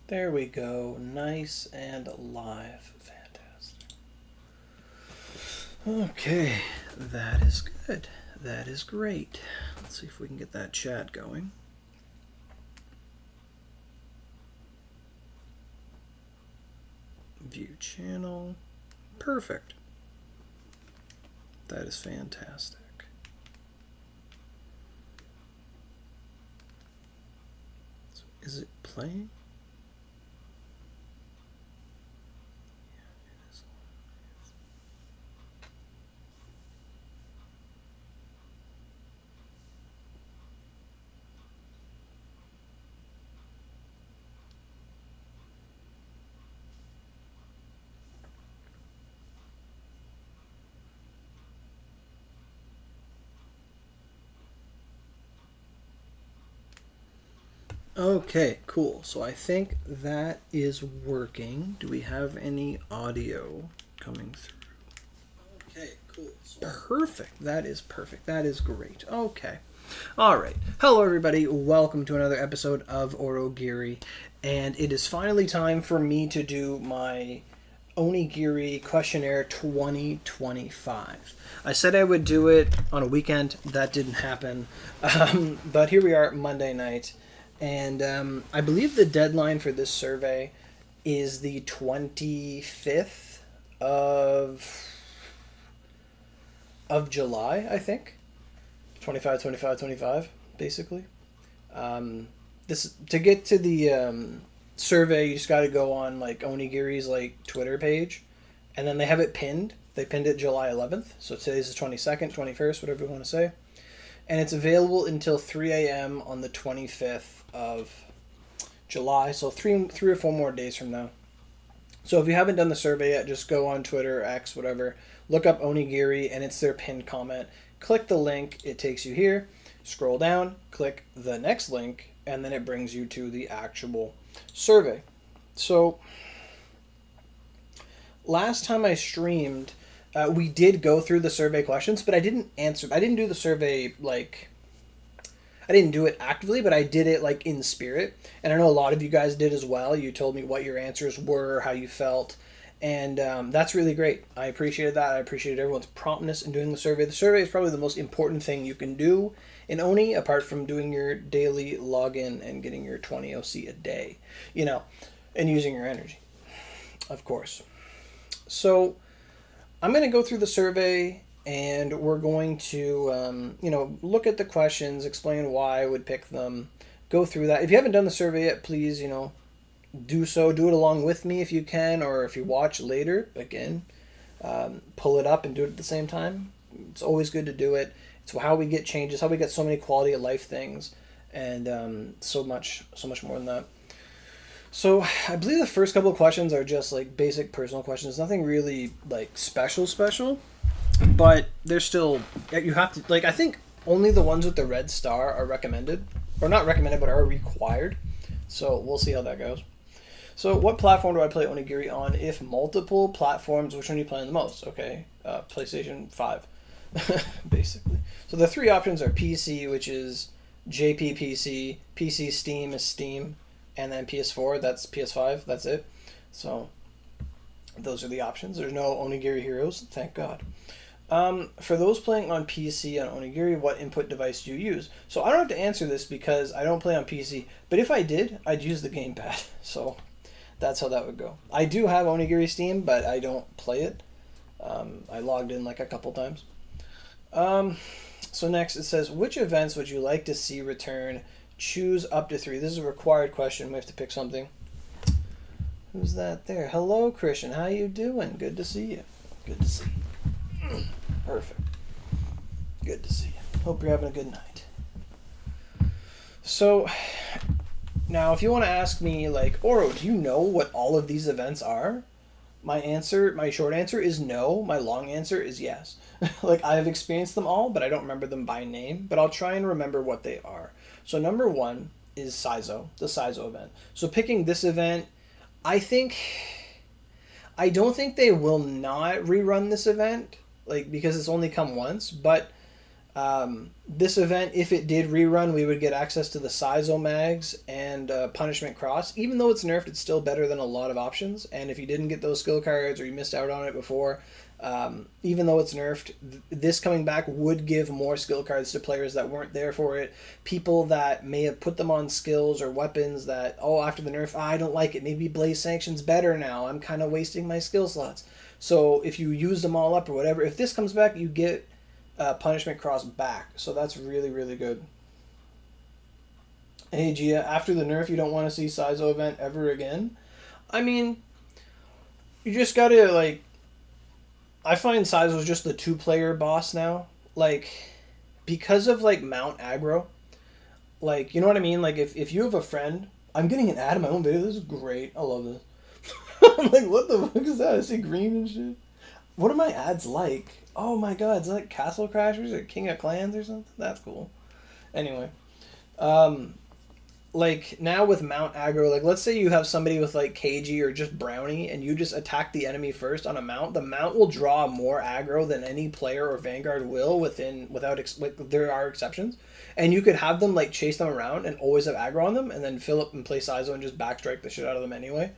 There we go. Nice and live. Fantastic. Okay, that is good. That is great. Let's see if we can get that chat going. View channel. Perfect. That is fantastic. So is it playing? Okay, cool. So I think that is working. Do we have any audio coming through? Okay, cool. So perfect. That is perfect. That is great. Okay. All right. Hello, everybody. Welcome to another episode of Aurogiri. And it is finally time for me to do my Onigiri questionnaire 2025. I said I would do it on a weekend. That didn't happen. But here we are, Monday night. And I believe the deadline for this survey is the 25th of July, I think. 25, basically. This to get to the survey, you just got to go on like Onigiri's like Twitter page, and then they have it pinned. They pinned it July 11th, so today's the 22nd, 21st, whatever you want to say. And it's available until 3 a.m. on the 25th of July, so three or four more days from now. So if you haven't done the survey yet, just go on Twitter, X, whatever, look up Onigiri, and it's their pinned comment. Click the link, it takes you here. Scroll down, click the next link, and then it brings you to the actual survey. So last time I streamed, we did go through the survey questions, but I didn't do the survey I didn't do it actively, but I did it like in spirit. And I know a lot of you guys did as well. You told me what your answers were, how you felt. And that's really great. I appreciated that. I appreciated everyone's promptness in doing the survey. The survey is probably the most important thing you can do in Oni, apart from doing your daily login and getting your 20 OC a day, and using your energy, of course. So I'm going to go through the survey, and we're going to, look at the questions, explain why I would pick them, go through that. If you haven't done the survey yet, please, do so. Do it along with me if you can, or if you watch later, again, pull it up and do it at the same time. It's always good to do it. It's how we get changes, how we get so many quality of life things, and so much more than that. So I believe the first couple of questions are just like basic personal questions, nothing really like special, but they're still, you have to, like, I think only the ones with the red star are recommended, or not recommended, but are required. So we'll see how that goes. So what platform do I play Onigiri on? If multiple platforms, which one do you play on the most? Okay, PlayStation 5, basically. So the three options are PC, which is JPPC, PC Steam is Steam, and then PS4, that's PS5, that's it. So those are the options. There's no Onigiri Heroes, thank God. For those playing on PC on Onigiri, what input device do you use? So I don't have to answer this because I don't play on PC, but if I did, I'd use the gamepad. So that's how that would go. I do have Onigiri Steam, but I don't play it. I logged in like a couple times. So next it says, which events would you like to see return? Choose up to 3. This is a required question. We have to pick something. Who's that there? Hello, Christian. How you doing? Good to see you. Good to see you. Perfect. Good to see you. Hope you're having a good night. So, now if you want to ask me, like, Oro, do you know what all of these events are? My short answer is no. My long answer is yes. Like, I have experienced them all, but I don't remember them by name. But I'll try and remember what they are. So number 1 is Saizo, the Saizo event. So picking this event, I don't think they will not rerun this event, like, because it's only come once, but This event, if it did rerun, we would get access to the Sizo mags and Punishment Cross. Even though it's nerfed, it's still better than a lot of options. And if you didn't get those skill cards or you missed out on it before, even though it's nerfed, this coming back would give more skill cards to players that weren't there for it. People that may have put them on skills or weapons that, oh, after the nerf, I don't like it. Maybe Blaze Sanction's better now. I'm kind of wasting my skill slots. So if you use them all up or whatever, if this comes back, you get Punishment Cross back. So that's really, really good. Hey, Gia, after the nerf, you don't want to see Sizo event ever again? I mean, you just gotta, like... I find Sizo's just the two-player boss now. Like, because of, like, Mount Aggro. Like, you know what I mean? Like, if you have a friend... I'm getting an ad in my own video. This is great. I love this. I'm like, what the fuck is that? I see green and shit. What are my ads like? Oh my god, it's like Castle Crashers or King of Clans or something? That's cool. Anyway. Like, now with Mount Aggro, like, let's say you have somebody with, like, KG or just Brownie, and you just attack the enemy first on a Mount. The Mount will draw more aggro than any player or Vanguard will there are exceptions. And you could have them, like, chase them around and always have aggro on them, and then fill up and play Sizo and just backstrike the shit out of them anyway.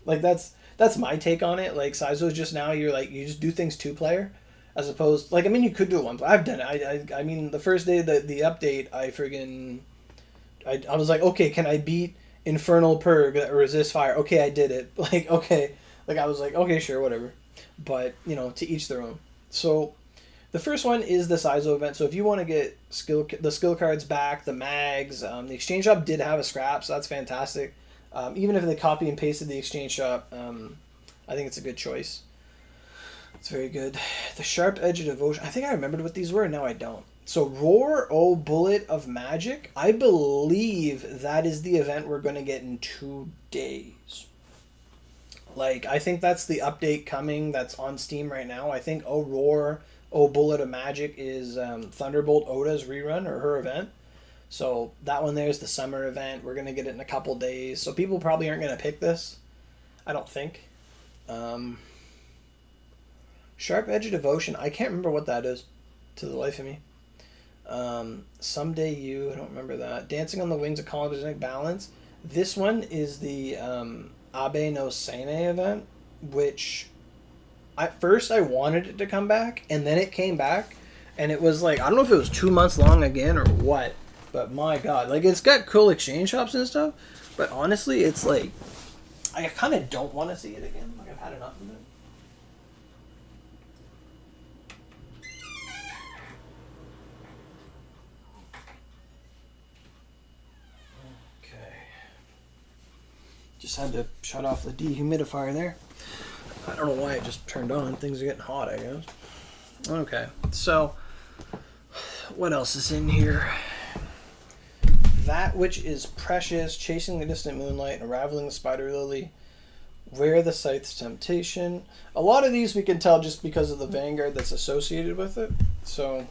Like, that's my take on it. Like, Sizo is just now, you just do things two-player, as opposed, like, I mean, you could do it one player. I've done it. I mean, the first day the update, I was like, okay, can I beat Infernal Purg that resist fire? Okay, I did it. Like, okay. Like, I was like, okay, sure, whatever. But, you know, to each their own. So, the first one is the Sizo event. So, if you want to get the skill cards back, the mags, the exchange shop did have a scrap, so that's fantastic. Even if they copy and pasted the exchange shop, I think it's a good choice. It's very good. The Sharp Edge of Devotion. I think I remembered what these were, and now I don't. So, Roar, O Bullet of Magic. I believe that is the event we're going to get in 2 days. Like, I think that's the update coming that's on Steam right now. I think O Roar, O Bullet of Magic is Thunderbolt Oda's rerun, or her event. So, that one there is the summer event. We're going to get it in a couple days. So, people probably aren't going to pick this. I don't think. Sharp Edge of Devotion. I can't remember what that is, to the life of me. Someday You, I don't remember that. Dancing on the Wings of Cosmic Balance. This one is the Abe no Seine event, which at first I wanted it to come back, and then it came back, and it was like, I don't know if it was 2 months long again or what, but my god, like, it's got cool exchange shops and stuff, but honestly, it's like, I kind of don't want to see it again. Like, I've had enough of it. Just had to shut off the dehumidifier there. I don't know why it just turned on. Things are getting hot, I guess. Okay, so what else is in here? That Which is Precious, Chasing the Distant Moonlight, Unraveling the Spider Lily, Where the Scythe's Temptation. A lot of these we can tell just because of the Vanguard that's associated with it. So,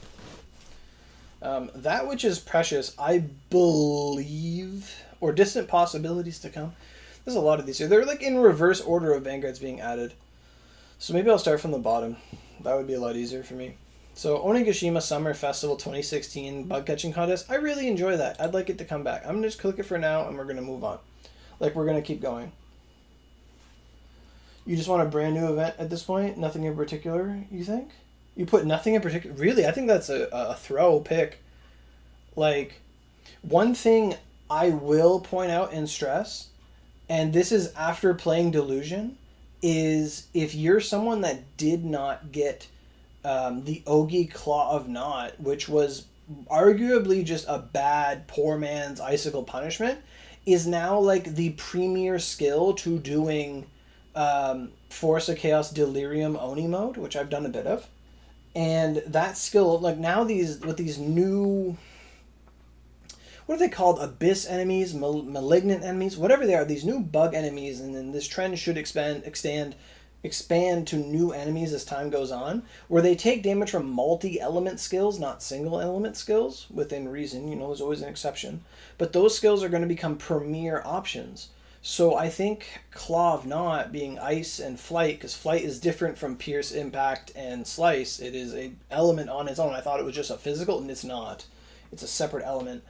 That Which is Precious, I believe, or Distant Possibilities to Come. There's a lot of these here. They're like in reverse order of Vanguards being added. So maybe I'll start from the bottom. That would be a lot easier for me. So Onigashima Summer Festival 2016 Bug Catching Contest. I really enjoy that. I'd like it to come back. I'm going to just click it for now and we're going to move on. Like, we're going to keep going. You just want a brand new event at this point? Nothing in particular, you think? You put nothing in particular? Really? I think that's a throw pick. Like, one thing I will point out and stress, and this is after playing Delusion, is if you're someone that did not get the Ogi Claw of Knot, which was arguably just a bad poor man's icicle punishment, is now like the premier skill to doing Force of Chaos Delirium Oni mode, which I've done a bit of. And that skill, like now with these new... what are they called? Abyss enemies, malignant enemies, whatever they are. These new bug enemies, and then this trend should expand to new enemies as time goes on, where they take damage from multi-element skills, not single-element skills. Within reason, there's always an exception. But those skills are going to become premier options. So I think Claw of Knot being ice and flight, because flight is different from pierce, impact, and slice. It is a element on its own. I thought it was just a physical, and it's not. It's a separate element.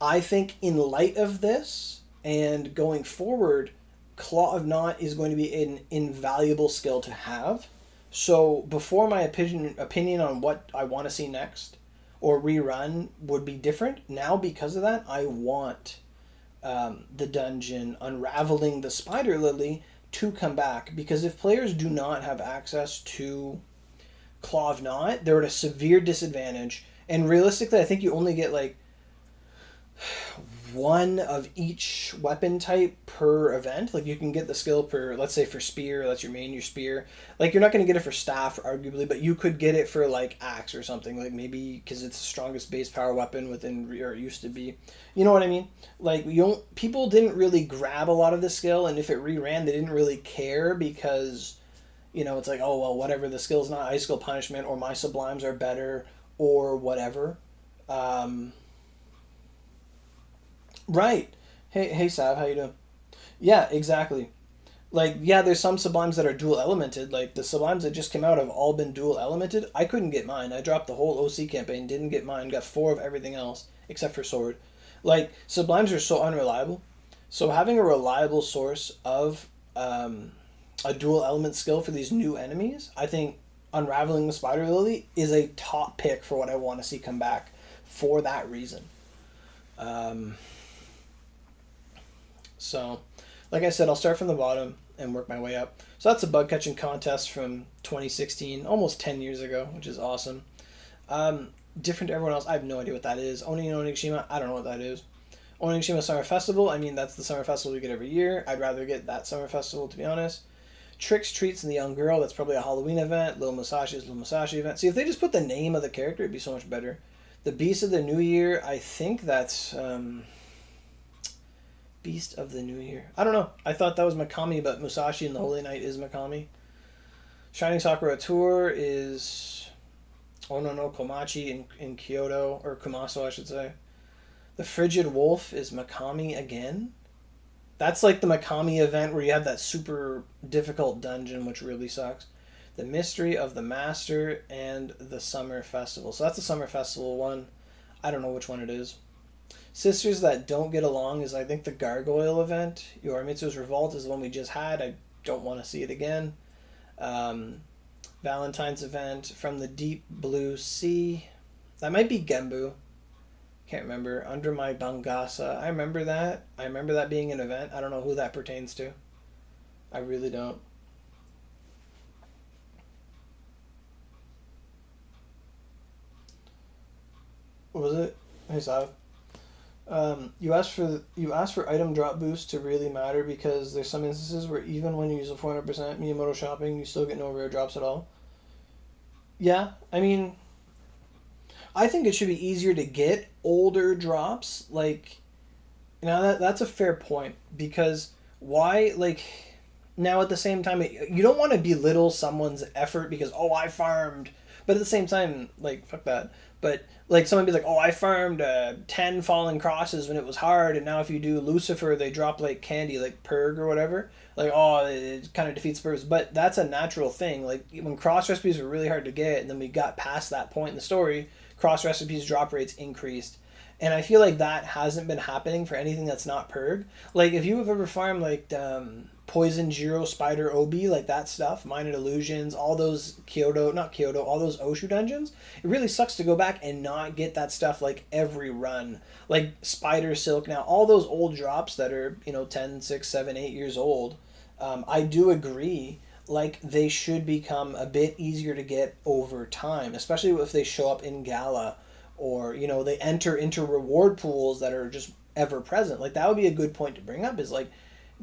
I think in light of this and going forward, Claw of Knot is going to be an invaluable skill to have. So before my opinion on what I want to see next or rerun would be different, now because of that, I want the dungeon unraveling the spider lily to come back, because if players do not have access to Claw of Knot, they're at a severe disadvantage. And realistically, I think you only get like one of each weapon type per event. Like you can get the skill per, let's say for spear, that's your main, your spear. Like you're not going to get it for staff, arguably, but you could get it for like axe or something. Like maybe because it's the strongest base power weapon within, or it used to be. You know what I mean? Like you don't. People didn't really grab a lot of the skill, and if it reran, they didn't really care because, it's like, oh well, whatever. The skill's not ice skill punishment, or my sublimes are better, or whatever. Right. Hey, Sav, how you doing? Yeah, exactly. Like, yeah, there's some sublimes that are dual elemented. Like the sublimes that just came out have all been dual elemented. I couldn't get mine. I dropped the whole OC campaign, didn't get mine. Got four of everything else except for sword. Like sublimes are so unreliable. So having a reliable source of a dual element skill for these new enemies, I think unraveling the spider lily is a top pick for what I want to see come back. For that reason. Um, So, like I said, I'll start from the bottom and work my way up. So that's a bug catching contest from 2016, almost 10 years ago, which is awesome. Different to everyone else. I have no idea what that is. Oni no Onigashima, I don't know what that is. Onigashima Summer Festival, I mean, that's the summer festival we get every year. I'd rather get that summer festival, to be honest. Tricks, Treats, and the Young Girl, that's probably a Halloween event. Little Musashi's Little Musashi event. See, if they just put the name of the character, it'd be so much better. The Beast of the New Year, I think that's... Beast of the New Year. I don't know. I thought that was Mikami, but Musashi and the Holy Knight is Mikami. Shining Sakura Tour is Ono no Komachi in Kyoto, or Kumaso, I should say. The Frigid Wolf is Mikami again. That's like the Mikami event where you have that super difficult dungeon, which really sucks. The Mystery of the Master and the Summer Festival. So that's the Summer Festival one. I don't know which one it is. Sisters That Don't Get Along is, I think, the Gargoyle event. Yoramitsu's Revolt is the one we just had. I don't want to see it again. Valentine's event from the Deep Blue Sea. That might be Gembu. Can't remember. Under My Bangasa. I remember that. I remember that being an event. I don't know who that pertains to. I really don't. What was it? Hey, Sav. You asked for item drop boost to really matter, because there's some instances where even when you use a 400% Miyamoto shopping, you still get no rare drops at all. Yeah, I mean, I think it should be easier to get older drops. Like, that's a fair point, because why, like, now at the same time, you don't want to belittle someone's effort because, oh, I farmed, but at the same time, like, fuck that. But like someone be like, oh, I farmed 10 fallen crosses when it was hard, and now if you do Lucifer, they drop like candy, like Purg or whatever. Like, oh, it kind of defeats the purpose. But that's a natural thing. Like when cross recipes were really hard to get, and then we got past that point in the story, cross recipes drop rates increased. And I feel like that hasn't been happening for anything that's not Purg. Like if you have ever farmed like Poison Jiro Spider Obi, like that stuff, Minor Illusions, all those all those Oshu dungeons, it really sucks to go back and not get that stuff like every run. Like Spider Silk now, all those old drops that are, 10, 6, 7, 8 years old, I do agree, like they should become a bit easier to get over time, especially if they show up in Gala, or, they enter into reward pools that are just ever present. Like that would be a good point to bring up, is like,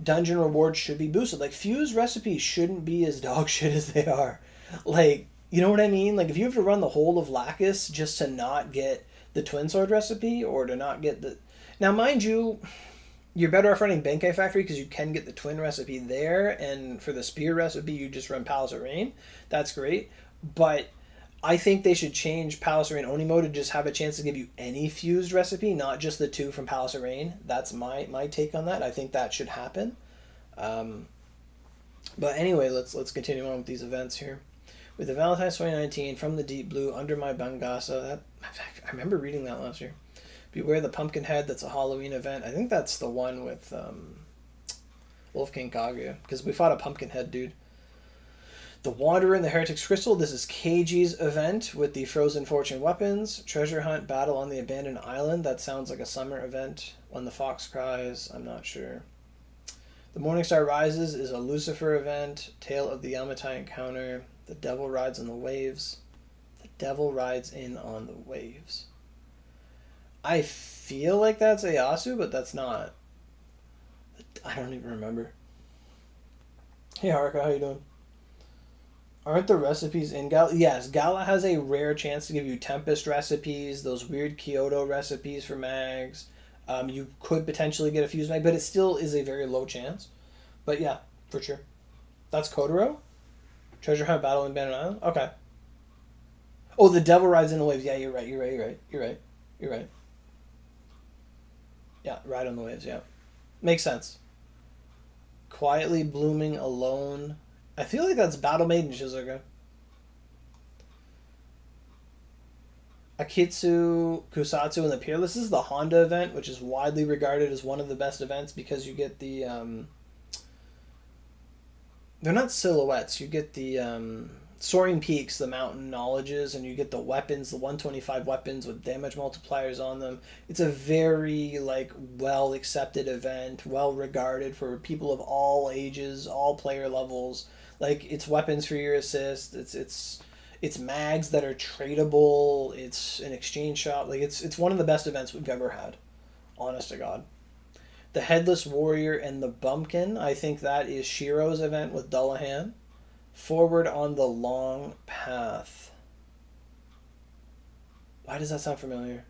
dungeon rewards should be boosted. Like fuse recipes shouldn't be as dog shit as they are. Like, you know what I mean? Like if you have to run the whole of Lacus just to not get the twin sword recipe, or to not get the... Now mind you, you're better off running Benkei Factory because you can get the twin recipe there, and for the spear recipe you just run Palace of Rain. That's great. But I think they should change Palace of Rain Onimo to just have a chance to give you any fused recipe, not just the two from Palace of Rain. That's my take on that. I think that should happen. Um, but anyway, let's continue on with these events here. With the Valentine's 2019 from the Deep Blue under my Bangasa. That I remember reading that last year. Beware the Pumpkinhead. That's a Halloween event. I think that's the one with Wolf King Kaguya, because we fought a Pumpkinhead dude. The Wanderer and the Heretic's Crystal. This is Keiji's event with the Frozen Fortune weapons. Treasure Hunt Battle on the Abandoned Island. That sounds like a summer event. When the Fox Cries. I'm not sure. The Morningstar Rises is a Lucifer event. Tale of the Yamatai Encounter. The Devil Rides on the Waves. The Devil Rides in on the Waves. I feel like that's Eyasu, but that's not. I don't even remember. Hey Haruka, how you doing? Aren't the recipes in Gala? Yes, Gala has a rare chance to give you Tempest recipes, those weird Kyoto recipes for mags. You could potentially get a fused mag, but it still is a very low chance. But yeah, for sure. That's Kotaro? Treasure Hunt Battle in Abandoned Island? Okay. Oh, the Devil Rides in the Waves. Yeah, you're right. You're right. Yeah, Ride on the Waves, yeah. Makes sense. Quietly Blooming Alone. I feel like that's Battle Maiden Shizuka. Akitsu Kusatsu and the Peerless. This is the Honda event, which is widely regarded as one of the best events because you get the... they're not silhouettes. You get the Soaring Peaks, the mountain knowledges, and you get the weapons, the 125 weapons with damage multipliers on them. It's a very well accepted event, well regarded for people of all ages, all player levels. It's weapons for your assist. It's mags that are tradable. It's an exchange shop. It's one of the best events we've ever had. Honest to God. The Headless Warrior and the Bumpkin. I think that is Shiro's event with Dullahan. Forward on the Long Path. Why does that sound familiar?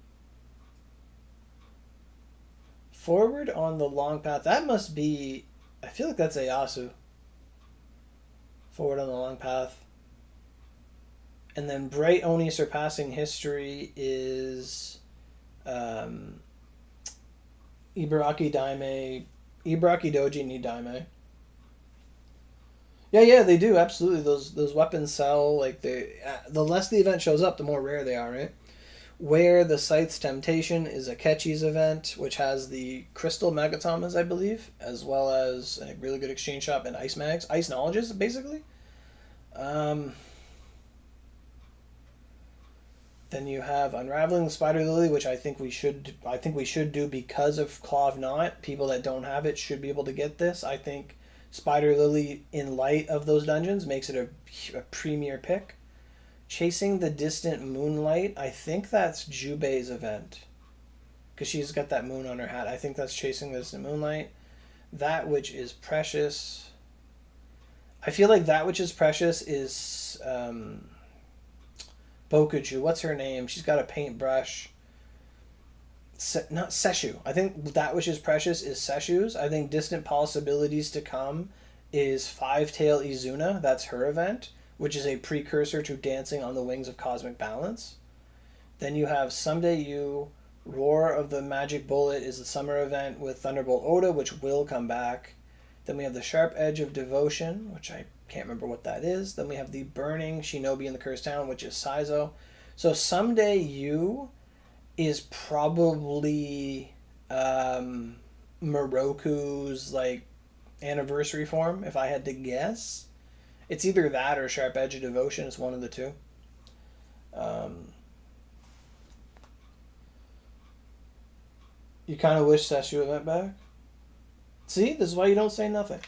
Forward on the Long Path. That must be... I feel like that's Eyasu. Forward on the Long Path. And then Bright Oni Surpassing History is... Ibaraki Daime... Ibaraki Doji ni Daime. Yeah, they do, absolutely. Those weapons sell, the less the event shows up, the more rare they are, right? Where the Scythe's Temptation is Akechi's event, which has the Crystal Megatomas, I believe, as well as a really good exchange shop and Ice Mags. Ice Knowledges, basically. Then you have Unraveling the Spider Lily, which I think we should do because of Claw of Knot. People that don't have it should be able to get this. I think Spider Lily, in light of those dungeons, makes it a premier pick. Chasing the Distant Moonlight, I think that's Jubei's event. Because she's got that moon on her hat. I think that's Chasing the Distant Moonlight. That Which is Precious. I feel like That Which is Precious is Bokuju. What's her name? She's got a paintbrush. Not Seshu. I think That Which is Precious is Seshu's. I think Distant Possibilities to Come is Five Tail Izuna. That's her event, which is a precursor to Dancing on the Wings of Cosmic Balance. Then you have Someday You. Roar of the Magic Bullet is the summer event with Thunderbolt Oda, which will come back. Then we have the Sharp Edge of Devotion, which I can't remember what that is. Then we have the Burning Shinobi in the Cursed Town, which is Saizo. So Someday You is probably Moroku's anniversary form, if I had to guess. It's either that or Sharp Edge of Devotion. It's one of the two. You kind of wish Seshu went back? See? This is why you don't say nothing.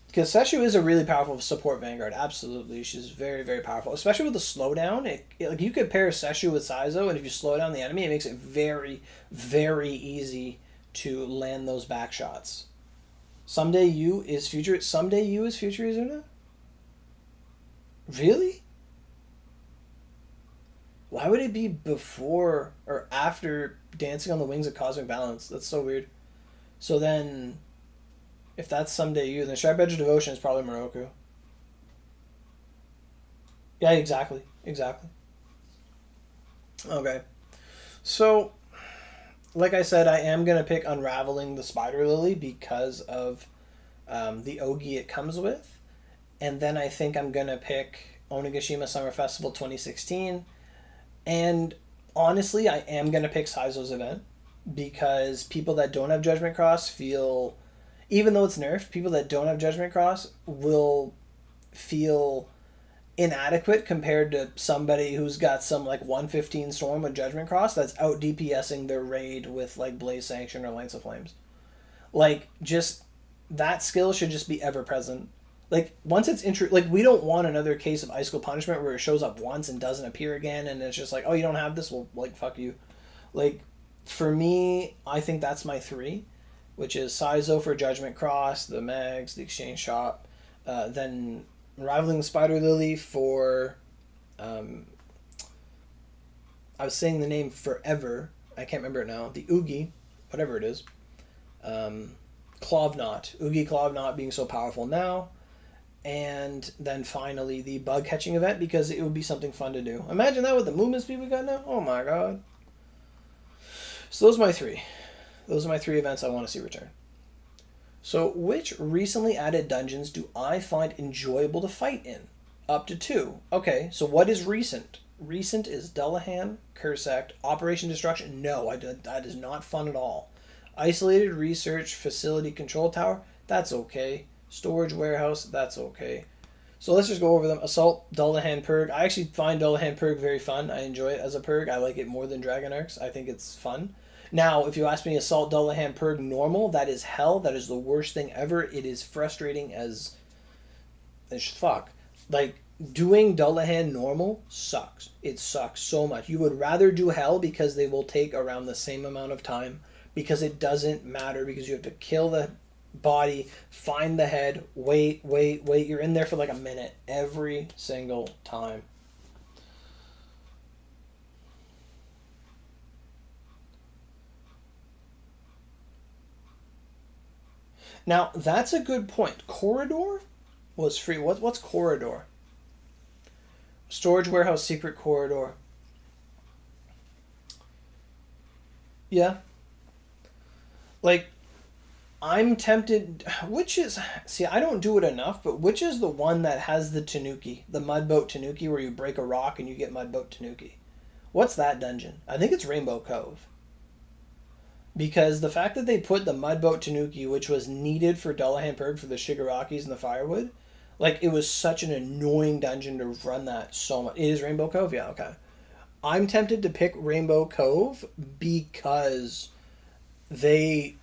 Because Seshu is a really powerful support vanguard. Absolutely. She's very, very powerful. Especially with the slowdown. You could pair Seshu with Saizo, and if you slow down the enemy, it makes it very, very easy to land those back shots. Someday You is Future Izuna? Really? Why would it be before or after Dancing on the Wings of Cosmic Balance? That's so weird. So then, if that's Someday You, then Sharp Edge of Devotion is probably Moroku. Yeah, exactly. Exactly. Okay. So, like I said, I am going to pick Unraveling the Spider Lily because of the Ogi it comes with. And then I think I'm going to pick Onigashima Summer Festival 2016. And honestly, I am going to pick Saizo's event because people that don't have Judgment Cross feel, even though it's nerfed, people that don't have Judgment Cross will feel inadequate compared to somebody who's got some like 115 storm with Judgment Cross that's out DPSing their raid with like Blaze Sanction or Lance of Flames. Like, just that skill should just be ever present. Like, once it's like, we don't want another case of Icicle Punishment where it shows up once and doesn't appear again, and it's just like, oh, you don't have this? Well, like, fuck you. Like, for me, I think that's my three, which is Saizo for Judgment Cross, the Mags, the Exchange Shop, then Rivaling the Spider Lily for. Um, I was saying the name forever. I can't remember it now. The Oogie, whatever it is. Um, Clovknot. Oogie Clovknot being so powerful now. And then finally the bug catching event because it would be something fun to do. Imagine that with the movement speed we got now. Oh my god. So those are my three. Those are my three events I want to see return. So which recently added dungeons do I find enjoyable to fight in? Up to two. Okay, so what is recent? Recent is Dullahan, Cursect, Operation Destruction. No, that is not fun at all. Isolated Research Facility Control Tower. That's okay. Storage Warehouse. That's okay. So let's just go over them. Assault, Dullahan Purg. I actually find Dullahan Purg very fun. I enjoy it as a Purg. I like it more than Dragon Arcs. I think it's fun. Now, if you ask me Assault Dullahan Purg normal, that is hell. That is the worst thing ever. It is frustrating as fuck. Like, doing Dullahan normal sucks. It sucks so much. You would rather do hell because they will take around the same amount of time because it doesn't matter because you have to kill the body, find the head, wait. You're in there for like a minute every single time. Now, that's a good point. Corridor was free. What's Corridor? Storage Warehouse Secret Corridor. Yeah. Like, I'm tempted. Which is. See, I don't do it enough, but which is the one that has the Tanuki? The Mudboat Tanuki, where you break a rock and you get Mudboat Tanuki. What's that dungeon? I think it's Rainbow Cove. Because the fact that they put the Mudboat Tanuki, which was needed for Dullahan Purg for the Shigarakis and the Firewood, like, it was such an annoying dungeon to run that so much. It is Rainbow Cove? Yeah, okay. I'm tempted to pick Rainbow Cove because they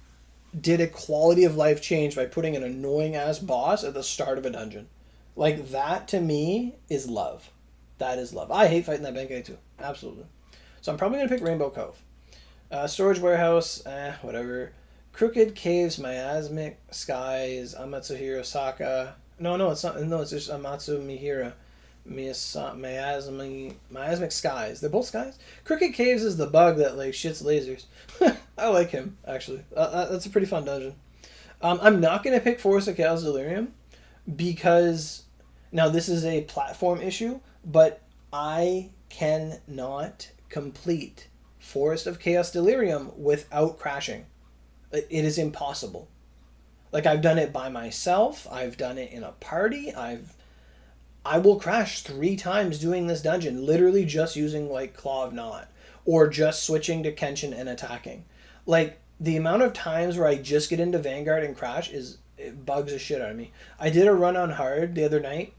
did a quality of life change by putting an annoying ass boss at the start of a dungeon. Like, that to me is love. That is love. I hate fighting that Benkei too. Absolutely. So I'm probably going to pick Rainbow Cove. Storage Warehouse, whatever. Crooked Caves, Miasmic Skies, Amatsuhiro Saka. No, it's not. No, it's just Amatsu Mihira. Miasmic Skies. They're both skies? Crooked Caves is the bug that, like, shits lasers. I like him, actually. That's a pretty fun dungeon. I'm not going to pick Forest of Chaos Delirium because, now this is a platform issue, but I cannot complete Forest of Chaos Delirium without crashing. It is impossible. Like, I've done it by myself. I've done it in a party. I will crash 3 times doing this dungeon, literally just using, like, Claw of Knot. Or just switching to Kenshin and attacking. Like, the amount of times where I just get into Vanguard and crash it bugs the shit out of me. I did a run on hard the other night,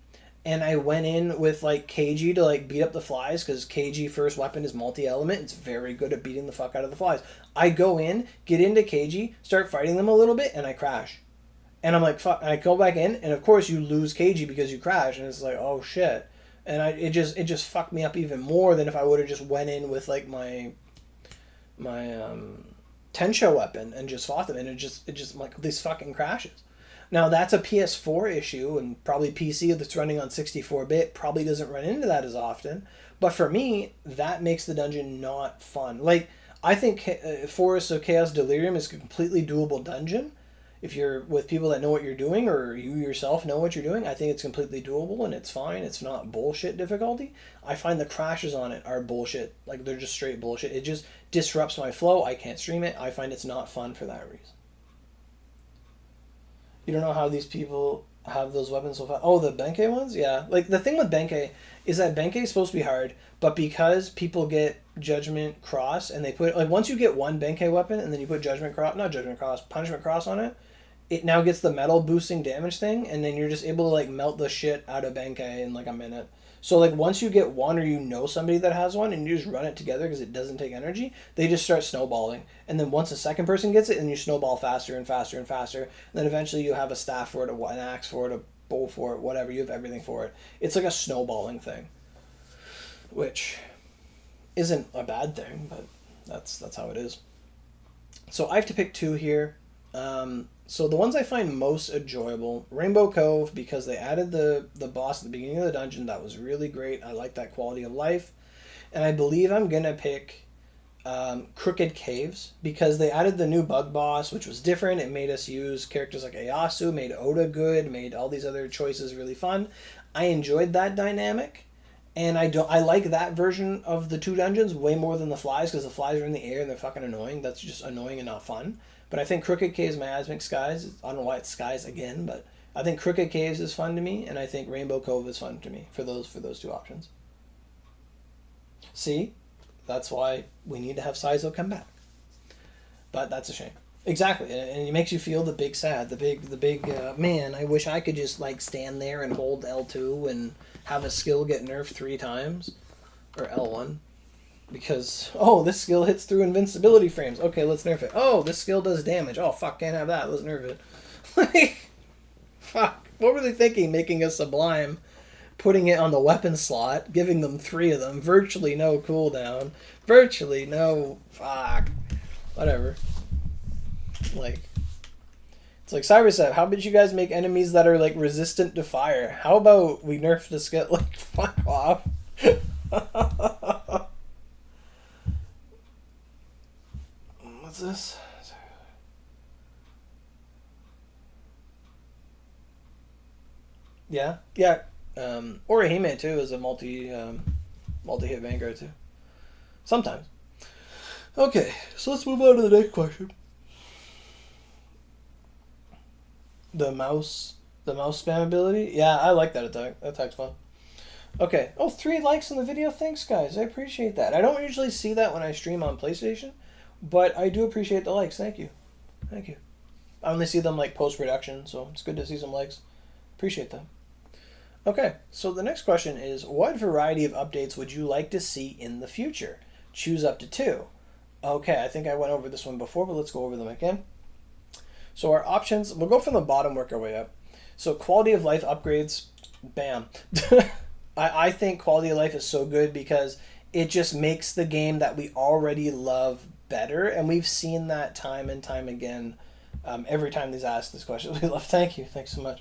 and I went in with, like, KG to, like, beat up the flies, because KG first weapon is multi-element. It's very good at beating the fuck out of the flies. I go in, get into KG, start fighting them a little bit, and I crash. And I'm like, fuck, and I go back in, and of course you lose KG because you crash, and it's like, oh shit. And it just fucked me up even more than if I would have just went in with, like, my Tensho weapon and just fought them, and it just like, these fucking crashes. Now, that's a PS4 issue, and probably PC that's running on 64-bit probably doesn't run into that as often. But for me, that makes the dungeon not fun. Like, I think Forest of Chaos Delirium is a completely doable dungeon. if you're with people that know what you're doing, or you yourself know what you're doing, I think it's completely doable and it's fine. It's not bullshit difficulty. I find the crashes on it are bullshit. Like, they're just straight bullshit. It just disrupts my flow. I can't stream it. I find it's not fun for that reason. You don't know how these people have those weapons so fast. Oh, the Benkei ones? Yeah. Like, the thing with Benkei is that Benkei is supposed to be hard, but because people get Judgment Cross and they put, like, once you get one Benkei weapon and then you put Punishment Cross on it, it now gets the metal boosting damage thing, and then you're just able to, like, melt the shit out of Benkei in, like, a minute. So, like, once you get one, or you know somebody that has one, and you just run it together because it doesn't take energy, they just start snowballing. And then once a second person gets it, and you snowball faster and faster and faster, and then eventually you have a staff for it, an axe for it, a bow for it, whatever. You have everything for it. It's like a snowballing thing, which isn't a bad thing, but that's how it is. So I have to pick two here. So the ones I find most enjoyable, Rainbow Cove, because they added the boss at the beginning of the dungeon. That was really great. I like that quality of life. And I believe I'm going to pick Crooked Caves, because they added the new bug boss, which was different. It made us use characters like Ayasu, made Oda good, made all these other choices really fun. I enjoyed that dynamic. And I like that version of the two dungeons way more than the flies, because the flies are in the air and they're fucking annoying. That's just annoying and not fun. But I think Crooked Caves, Miasmic Skies, I don't know why it's Skies again, but I think Crooked Caves is fun to me, and I think Rainbow Cove is fun to me for those two options. See? That's why we need to have Saizo come back. But that's a shame. Exactly, and it makes you feel the big sad, the big man, I wish I could just, like, stand there and hold L2 and have a skill get nerfed 3 times. Or L1. Because, oh, this skill hits through invincibility frames. Okay, let's nerf it. Oh, this skill does damage. Oh, fuck, can't have that. Let's nerf it. Like, fuck. What were they thinking, making a Sublime, putting it on the weapon slot, giving them 3 of them, virtually no cooldown, virtually no... Fuck. Whatever. Like... It's like, Cyberset, how about you guys make enemies that are, like, resistant to fire? How about we nerf the skill? Like, fuck off. What's this? Yeah. Orihime too is a multi-hit Vanguard too. Sometimes. Okay, so let's move on to the next question. The mouse spam ability? Yeah, I like that attack. That attack's fun. Okay. Oh, 3 likes in the video. Thanks, guys. I appreciate that. I don't usually see that when I stream on PlayStation, but I do appreciate the likes. Thank you. Thank you. I only see them, like, post-production, so it's good to see some likes. Appreciate them. Okay, so the next question is, what variety of updates would you like to see in the future? Choose up to 2. Okay, I think I went over this one before, but let's go over them again. So our options, we'll go from the bottom, work our way up. So quality of life upgrades, bam. I think quality of life is so good because it just makes the game that we already love better, and we've seen that time and time again. Every time these ask this question, we love. Thank you, thanks so much.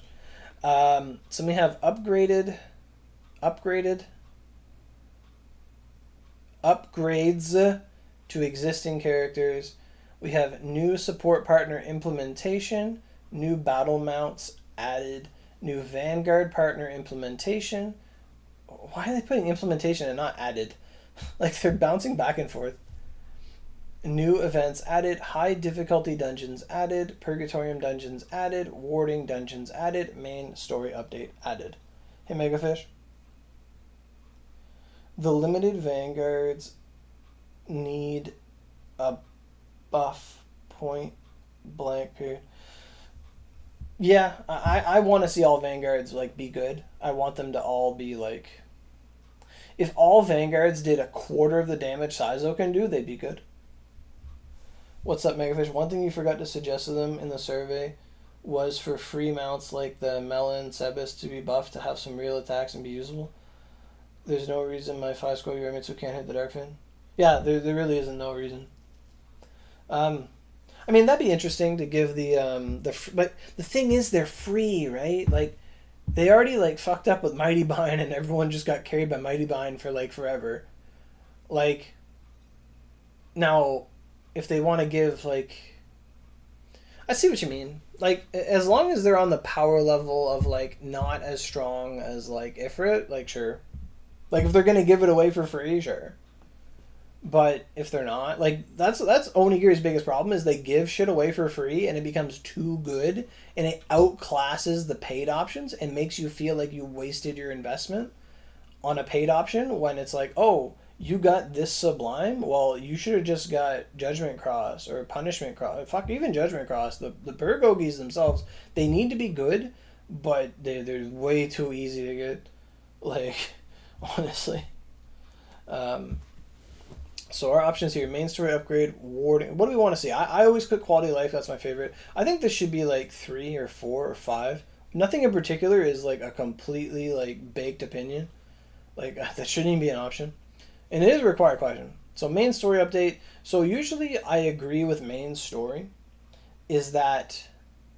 So we have upgrades to existing characters. We have new support partner implementation, new battle mounts added, new Vanguard partner implementation. Why are they putting implementation and not added? Like, they're bouncing back and forth. New events added, high difficulty dungeons added, Purgatorium dungeons added, warding dungeons added, main story update added. Hey, Megafish. The limited Vanguards need a buff, point blank period. Yeah, I want to see all Vanguards, like, be good. I want them to all be, like... If all Vanguards did a quarter of the damage Saizo can do, they'd be good. What's up, Megafish? One thing you forgot to suggest to them in the survey was for free mounts like the Melon Sebas to be buffed to have some real attacks and be usable. There's no reason my 5-score Yorimitsu can't hit the Darkfin. Yeah, there really isn't no reason. I mean, that'd be interesting to give but the thing is, they're free, right? Like, they already, like, fucked up with Mighty Bind, and everyone just got carried by Mighty Bind for, like, forever. Like, now, if they want to give, like... I see what you mean. Like, as long as they're on the power level of like not as strong as like Ifrit, like sure. Like if they're gonna give it away for free, sure. But if they're not, like that's Onigiri's biggest problem is they give shit away for free and it becomes too good and it outclasses the paid options and makes you feel like you wasted your investment on a paid option when it's like, oh, you got this sublime. Well, you should have just got Judgment Cross or Punishment Cross. Fuck, even Judgment Cross. The Burgogis themselves, they need to be good, but they're way too easy to get. Like, honestly. Um, so our options here: main story upgrade, warding. What do we want to see? I always click quality of life. That's my favorite. I think this should be like 3 or 4 or 5. Nothing in particular is like a completely like baked opinion. Like that shouldn't even be an option. And it is a required question. So main story update. So usually I agree with main story. Is that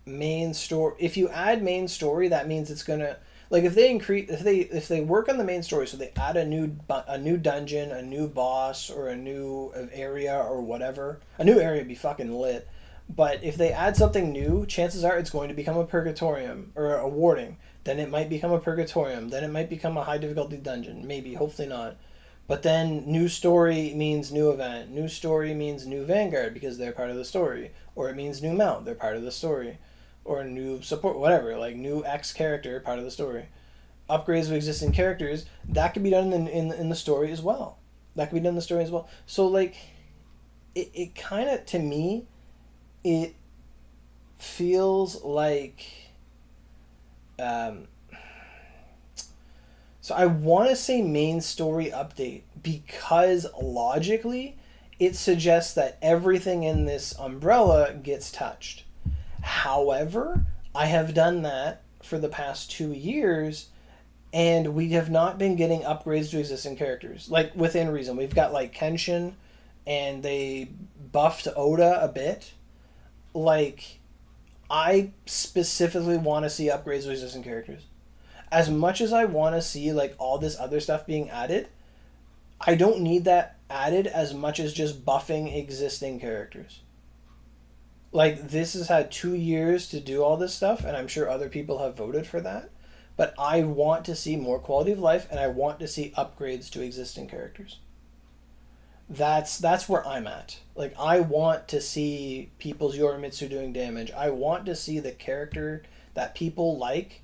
main story? If you add main story, that means it's gonna like if they work on the main story. So they add a new dungeon, a new boss, or a new area or whatever. A new area would be fucking lit. But if they add something new, chances are it's going to become a purgatorium or a warding. Then it might become a purgatorium. Then it might become a high difficulty dungeon. Maybe, hopefully not. But then new story means new event. New story means new vanguard because they're part of the story. Or it means new mount, they're part of the story. Or new support, whatever, like new X character, part of the story. Upgrades of existing characters, that could be done in the story as well. That could be done in the story as well. So like, it kind of, to me, it feels like... So I want to say main story update because logically it suggests that everything in this umbrella gets touched. However, I have done that for the past 2 years and we have not been getting upgrades to existing characters. Like within reason. We've got like Kenshin and they buffed Oda a bit. Like I specifically want to see upgrades to existing characters. As much as I want to see like all this other stuff being added, I don't need that added as much as just buffing existing characters. Like this has had 2 years to do all this stuff and I'm sure other people have voted for that, but I want to see more quality of life and I want to see upgrades to existing characters. That's where I'm at. Like I want to see people's Yorimitsu doing damage. I want to see the character that people like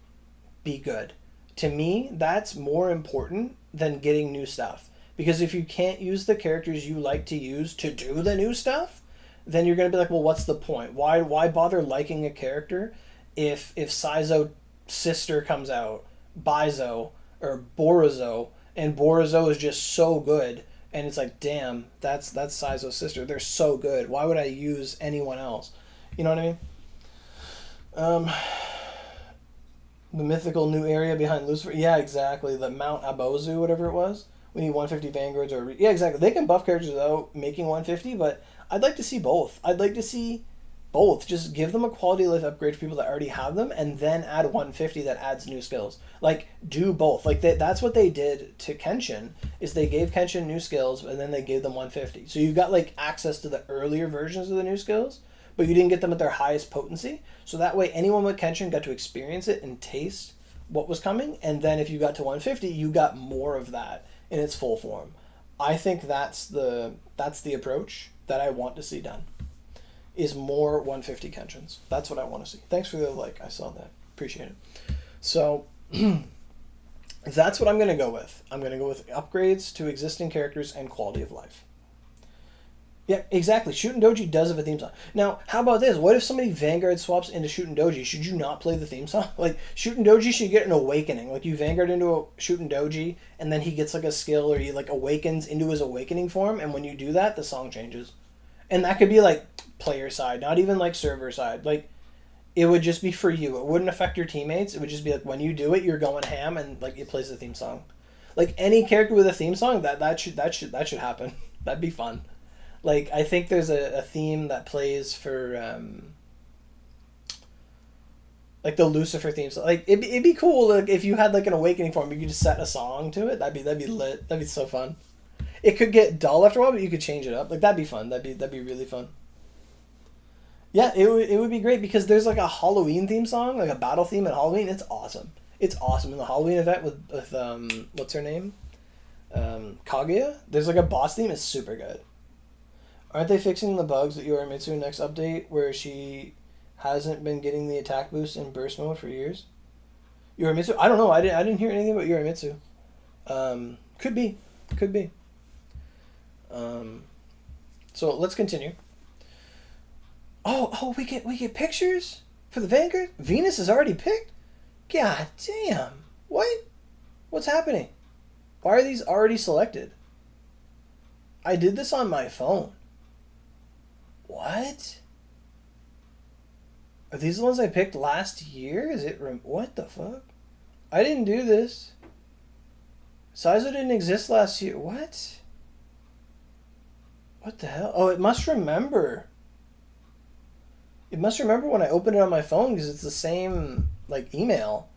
be good. To me, that's more important than getting new stuff. Because if you can't use the characters you like to use to do the new stuff, then you're going to be like, well, what's the point? Why bother liking a character if Saizo's sister comes out, Baizo, or Borizo, and Borizo is just so good, and it's like, damn, that's Saizo's sister. They're so good. Why would I use anyone else? You know what I mean? The mythical new area behind Lucifer. Yeah, exactly. The Mount Abozu, whatever it was. We need 150 Vanguards or... Yeah, exactly. They can buff characters without making 150, but I'd like to see both. I'd like to see both. Just give them a quality of life upgrade for people that already have them, and then add 150 that adds new skills. Like, do both. Like, that's what they did to Kenshin, is they gave Kenshin new skills, and then they gave them 150. So you got, like, access to the earlier versions of the new skills, but you didn't get them at their highest potency. So that way anyone with Kenshin got to experience it and taste what was coming, and then if you got to 150, you got more of that in its full form. I think that's the approach that I want to see done. Is more 150 Kenshins. That's what I want to see. Thanks for the like. I saw that. Appreciate it. So that's what I'm going to go with. I'm going to go with upgrades to existing characters and quality of life. Yeah, exactly. Shootin' Doji does have a theme song. Now, how about this? What if somebody Vanguard swaps into Shootin' Doji? Should you not play the theme song? Like, Shootin' Doji should get an awakening. Like, you Vanguard into a Shootin' Doji, and then he gets, like, a skill, or he, like, awakens into his awakening form, and when you do that, the song changes. And that could be, like, player side, not even, like, server side. Like, it would just be for you. It wouldn't affect your teammates. It would just be, like, when you do it, you're going ham, and, like, it plays the theme song. Like, any character with a theme song, that should happen. That'd be fun. Like, I think there's a theme that plays for, like, the Lucifer theme. So, like, it'd be cool, like, if you had, like, an awakening form, you could just set a song to it. That'd be lit. That'd be so fun. It could get dull after a while, but you could change it up. Like, that'd be fun. That'd be really fun. Yeah, it would be great because there's like a Halloween theme song, like a battle theme at Halloween. It's awesome. It's awesome. In the Halloween event with what's her name? Kaguya. There's like a boss theme. It's super good. Aren't they fixing the bugs with Yorimitsu next update where she hasn't been getting the attack boost in burst mode for years? Yorimitsu? I don't know. I didn't hear anything about Yorimitsu. Could be. Could be. Um, so let's continue. Oh, we get pictures for the Vanguard. Venus is already picked. God damn! What? What's happening? Why are these already selected? I did this on my phone. What? Are these the ones I picked last year? Is it what the fuck? I didn't do this. Saizo didn't exist last year. What? What the hell? Oh, it must remember. It must remember when I opened it on my phone because it's the same like email.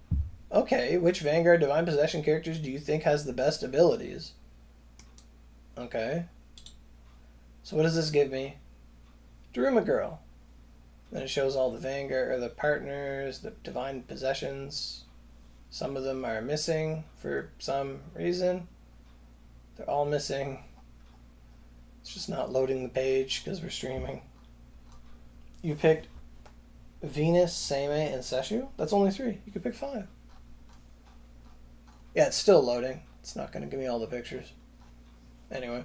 Okay, which Vanguard Divine Possession characters do you think has the best abilities? Okay. So what does this give me? Daruma Girl. Then it shows all the Vanguard or the partners, the Divine Possessions. Some of them are missing for some reason. They're all missing. It's just not loading the page because we're streaming. You picked Venus, Seimei, and Seshu? That's only 3. You could pick 5. Yeah, it's still loading. It's not going to give me all the pictures. Anyway.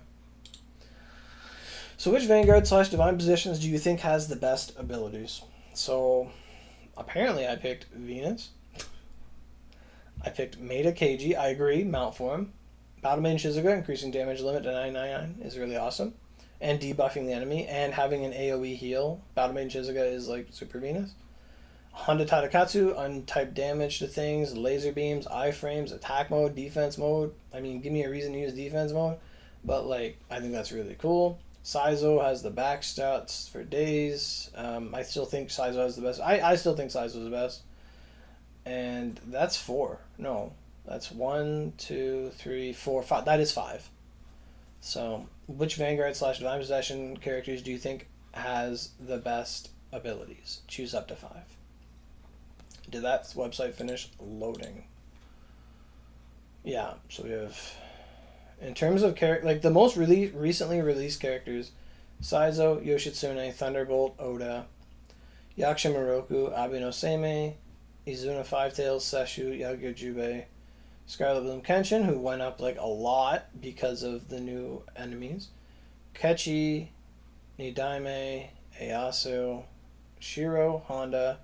So which Vanguard / Divine Positions do you think has the best abilities? So, apparently I picked Venus. I picked Maida Keiji. I agree, mount form. Battle Maiden Shizuka, increasing damage limit to 999 is really awesome. And debuffing the enemy, and having an AoE heal. Battle Maiden Shizuka is like Super Venus. Honda Tadakatsu, untyped damage to things, laser beams, iframes, attack mode, defense mode. I mean, give me a reason to use defense mode. But, like, I think that's really cool. Saizo has the back stats for days. I still think Saizo has the best. I still think Saizo is the best. And that's 4. No, that's 1, 2, 3, 4, 5. That is 5. So, which Vanguard / Divine Possession characters do you think has the best abilities? Choose up to 5. Did that website finish loading? Yeah, so we have... In terms of like the most recently released characters, Saizo, Yoshitsune, Thunderbolt, Oda, Yakusha Moroku, Abino Seimei, Izuna Five Tails, Seshu, Yagyu Jubei, Scarlet Bloom Kenshin, who went up like a lot because of the new enemies, Kechi, Nidaime, Eyasu, Shiro, Honda,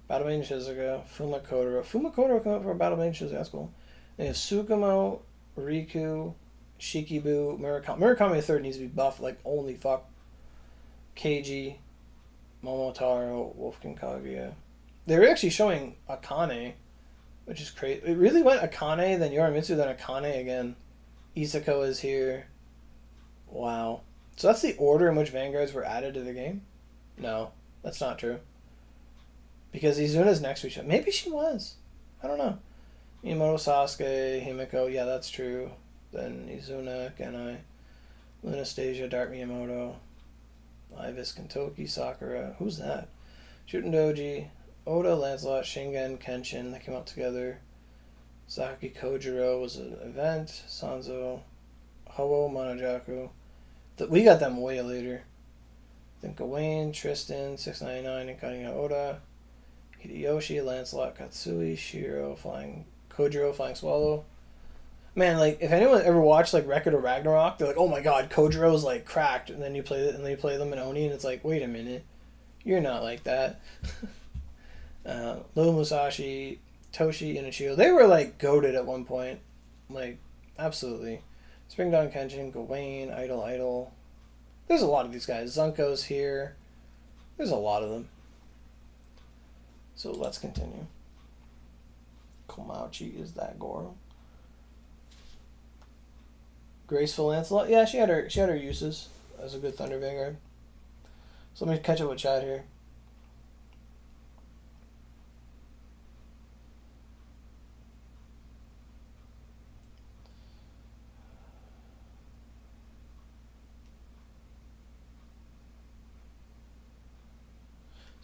Battle Maiden Shizuka, Fumakodoro. Fumakodoro come up for a Battle Maiden Shizuka, that's cool. They have Tsukumo, Riku, Shikibu, Murakami. Murakami III needs to be buffed like only fuck. Keiji, Momotaro, Wolfgang Kaguya. They were actually showing Akane, which is crazy. It really went Akane, then Yorimitsu, then Akane again. Isako is here. Wow. So that's the order in which Vanguards were added to the game? No, that's not true. Because Izuna's next to each other. Maybe she was. I don't know. Miyamoto, Sasuke, Himiko. Yeah, that's true. Then Izuna, Genai, Lunastasia, Dark Miyamoto, Ibis, Kentoki, Sakura. Who's that? Shuten Doji, Oda, Lancelot, Shingen, Kenshin. They came out together. Saki Kojiro was an event. Sanzo, Hobo, Monojaku. We got them way later. I think Gawain, Tristan, 699, and Kaniya Oda. Hideyoshi, Lancelot, Katsui, Shiro, Kojiro, Flying Swallow. Man, like, if anyone ever watched, like, Record of Ragnarok, they're like, oh my god, Kojiro's, like, cracked, and then you play it, and then you play them in Oni, and it's like, wait a minute, you're not like that. Lil Musashi, Toshi, Inichio, they were, like, goated at one point. Like, absolutely. Spring Dawn Kenshin, Gawain, Idol. There's a lot of these guys. Zunko's here. There's a lot of them. So let's continue. Komauchi is that Goro. Graceful Lancelot. Yeah, she had her uses as a good Thunder Vanguard. So let me catch up with chat here.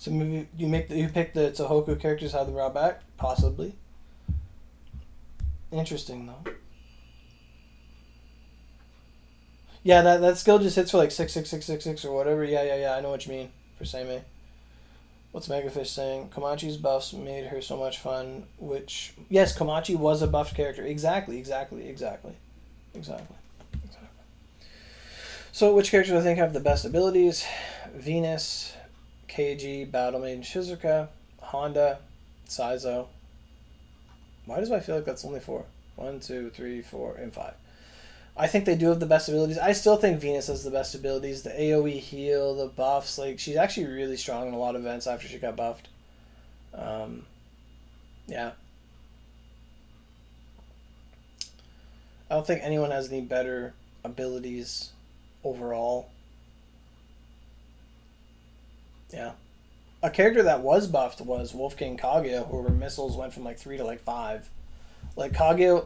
So maybe you pick the Tohoku characters have them brought back? Possibly. Interesting though. Yeah, that skill just hits for like 66666 or whatever. Yeah. I know what you mean for Seimei. What's Megafish saying? Komachi's buffs made her so much fun. Which yes, Komachi was a buffed character. Exactly. So which characters do I think have the best abilities? Venus, Keiji, Battle Maiden Shizuka, Honda, Saizo. Why does I feel like that's only four? 1, 2, 3, 4, and 5. I think they do have the best abilities. I still think Venus has the best abilities. The AoE heal, the buffs. Like, she's actually really strong in a lot of events after she got buffed. Yeah. I don't think anyone has any better abilities overall. Yeah. A character that was buffed was Wolfgang Kaguya, where missiles went from like 3 to like 5. Like Kaguya,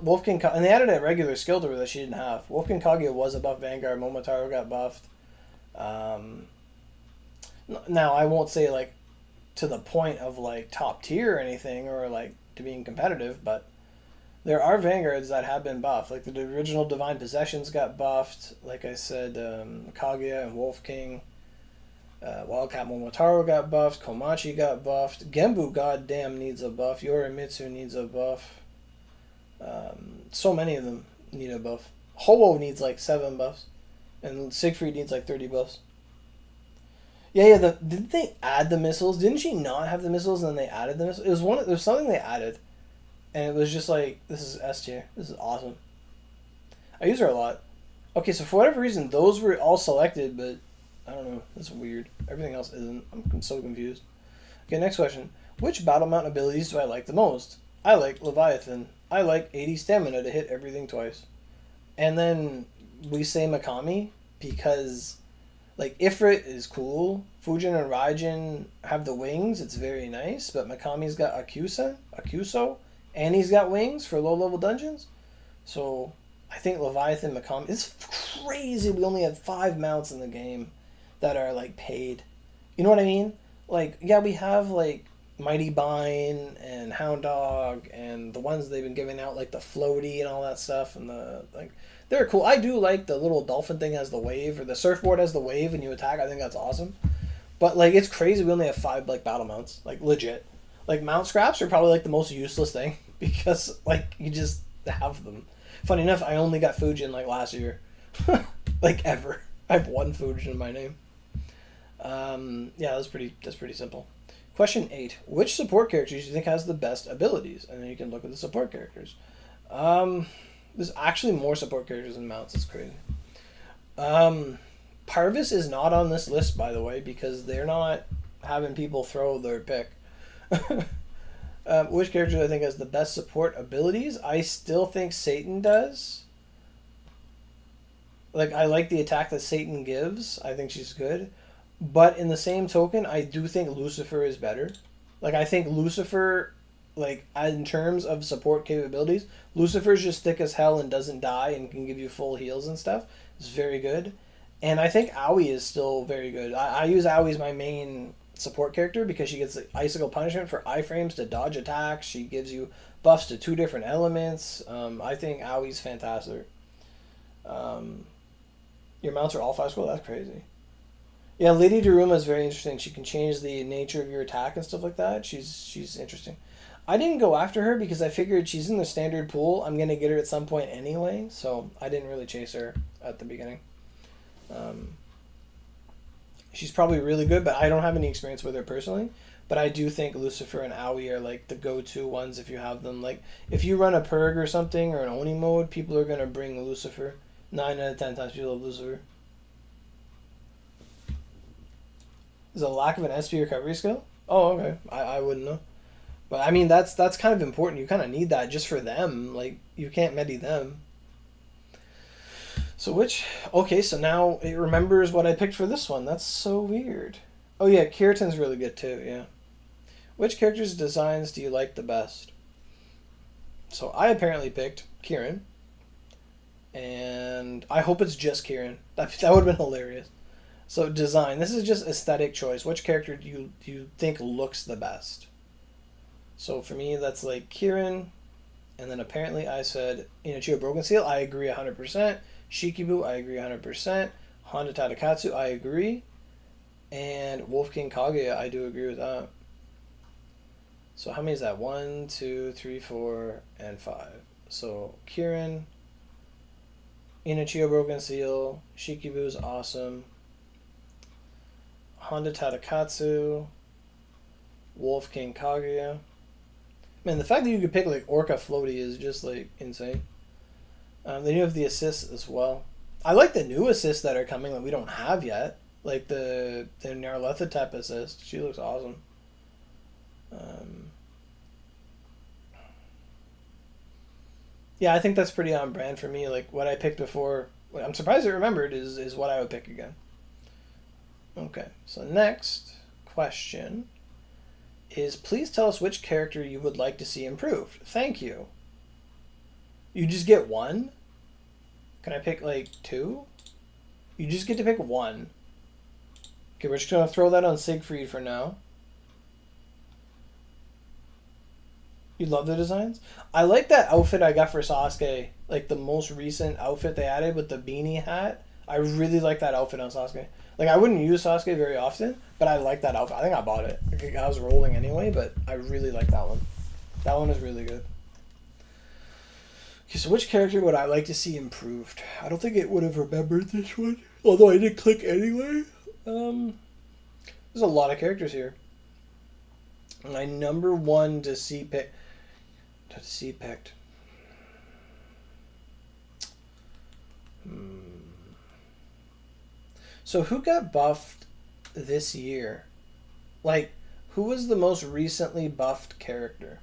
and they added a regular skill to her that she didn't have. Wolfgang Kaguya was a buff Vanguard. Momotaro got buffed. Now I won't say like to the point of like top tier or anything, or like to being competitive, but there are Vanguards that have been buffed. Like the original Divine Possessions got buffed. Like I said, Kaguya and Wolfgang. Wildcat Momotaro got buffed. Komachi got buffed. Genbu goddamn needs a buff. Yorimitsu needs a buff. So many of them need a buff. Hobo needs like 7 buffs. And Siegfried needs like 30 buffs. Yeah. Didn't they add the missiles? Didn't she not have the missiles and then they added the missiles? There was something they added. And it was just like, this is S tier. This is awesome. I use her a lot. Okay, so for whatever reason, those were all selected, but I don't know. That's weird. Everything else isn't. I'm so confused. Okay, next question. Which battle mount abilities do I like the most? I like Leviathan. I like 80 stamina to hit everything twice. And then we say Mikami because, like, Ifrit is cool. Fujin and Raijin have the wings. It's very nice. But Mikami's got Akuso, and he's got wings for low-level dungeons. So I think Leviathan, Mikami... It's crazy we only have 5 mounts in the game that are, like, paid. You know what I mean? Like, yeah, we have, like, Mighty Bine and Hound Dog and the ones they've been giving out, like the floaty and all that stuff, and they're cool. I do like the little dolphin thing as the wave, or the surfboard as the wave and you attack. I think that's awesome. But like, it's crazy we only have 5 like battle mounts, like legit. Like mount scraps are probably like the most useless thing because like you just have them. Funny enough, I only got Fujin like last year, like ever. I have 1 Fujin in my name. Yeah, that's pretty simple. Question 8. Which support characters do you think has the best abilities? And then you can look at the support characters. There's actually more support characters than mounts. It's crazy. Parvis is not on this list, by the way, because they're not having people throw their pick. Which character do I think has the best support abilities? I still think Satan does. Like, I like the attack that Satan gives. I think she's good. But in the same token, I do think Lucifer is better. Like, I think Lucifer, like, in terms of support capabilities, Lucifer's just thick as hell and doesn't die and can give you full heals and stuff. It's very good. And I think Aoi is still very good. I use Aoi as my main support character because she gets the Icicle Punishment for iframes to dodge attacks. She gives you buffs to 2 different elements. I think Aoi's fantastic. Your mounts are all 5 scroll? That's crazy. Yeah, Lady Daruma is very interesting. She can change the nature of your attack and stuff like that. She's interesting. I didn't go after her because I figured she's in the standard pool. I'm going to get her at some point anyway, so I didn't really chase her at the beginning. She's probably really good, but I don't have any experience with her personally. But I do think Lucifer and Aoi are like the go-to ones if you have them. Like, if you run a Purg or something or an Oni mode, people are going to bring Lucifer. 9 out of 10 times people love Lucifer. Is a lack of an SP recovery skill? Oh, okay. I wouldn't know. But I mean, that's kind of important. You kind of need that just for them. Like, you can't medi them. So okay, so now it remembers what I picked for this one. That's so weird. Oh yeah, Kiratan's really good too, yeah. Which character's designs do you like the best? So I apparently picked Kirin. And I hope it's just Kirin. That would have been hilarious. So design. This is just aesthetic choice. Which character do you think looks the best? So for me, that's like Kieran, and then apparently I said Inochiyo Broken Seal. I agree 100%. Shikibu, I agree 100%. Honda Tadakatsu, I agree. And Wolf King Kaguya, I do agree with that. So how many is that? 1, 2, 3, 4, and 5. So Kieran, Inochiyo Broken Seal, Shikibu's awesome. Honda Tadakatsu, Wolf King Kaguya. Man, the fact that you could pick like Orca Floaty is just like insane. Then you have the assists as well. I like the new assists that are coming that we don't have yet. Like the Nyarlathotep type assist. She looks awesome. Yeah, I think that's pretty on brand for me. Like what I picked before, what I'm surprised I remembered is what I would pick again. Okay, so next question is please tell us which character you would like to see improved. Thank you. You just get one? Can I pick like two? You just get to pick one. Okay, we're just gonna throw that on Siegfried for now. You love the designs? I like that outfit I got for Sasuke. Like the most recent outfit they added with the beanie hat. I really like that outfit on Sasuke. Like I wouldn't use Sasuke very often, but I like that outfit. I think I bought it. I was rolling anyway, but I really like that one. That one is really good. Okay, so which character would I like to see improved? I don't think it would have remembered this one, although I did click anyway. There's a lot of characters here. My number one to see picked. So who got buffed this year? Like, who was the most recently buffed character?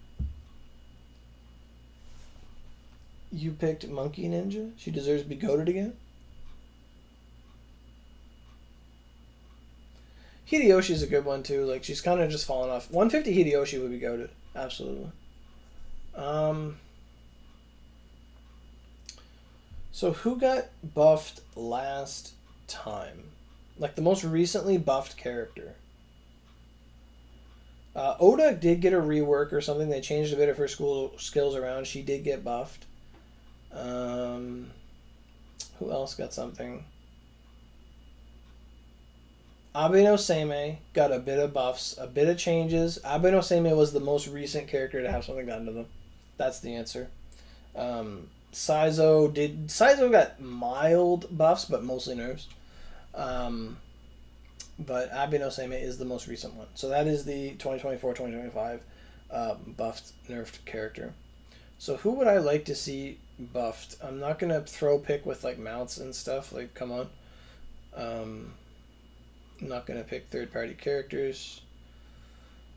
You picked Monkey Ninja? She deserves to be goated again? Hideyoshi's a good one too. Like, she's kind of just fallen off. 150 Hideyoshi would be goated. Absolutely. So who got buffed last time? Like the most recently buffed character. Oda did get a rework or something. They changed a bit of her school skills around. She did get buffed. Who else got something? Abe no Seimei got a bit of buffs, a bit of changes. Abe no Seimei was the most recent character to have something done to them. That's the answer. Saizo got mild buffs, but mostly nerfs. But Abe no Seimei is the most recent one. So that is the 2024-2025 buffed, nerfed character. So who would I like to see buffed? I'm not going to throw pick with like mounts and stuff. Like, come on. I'm not going to pick third-party characters.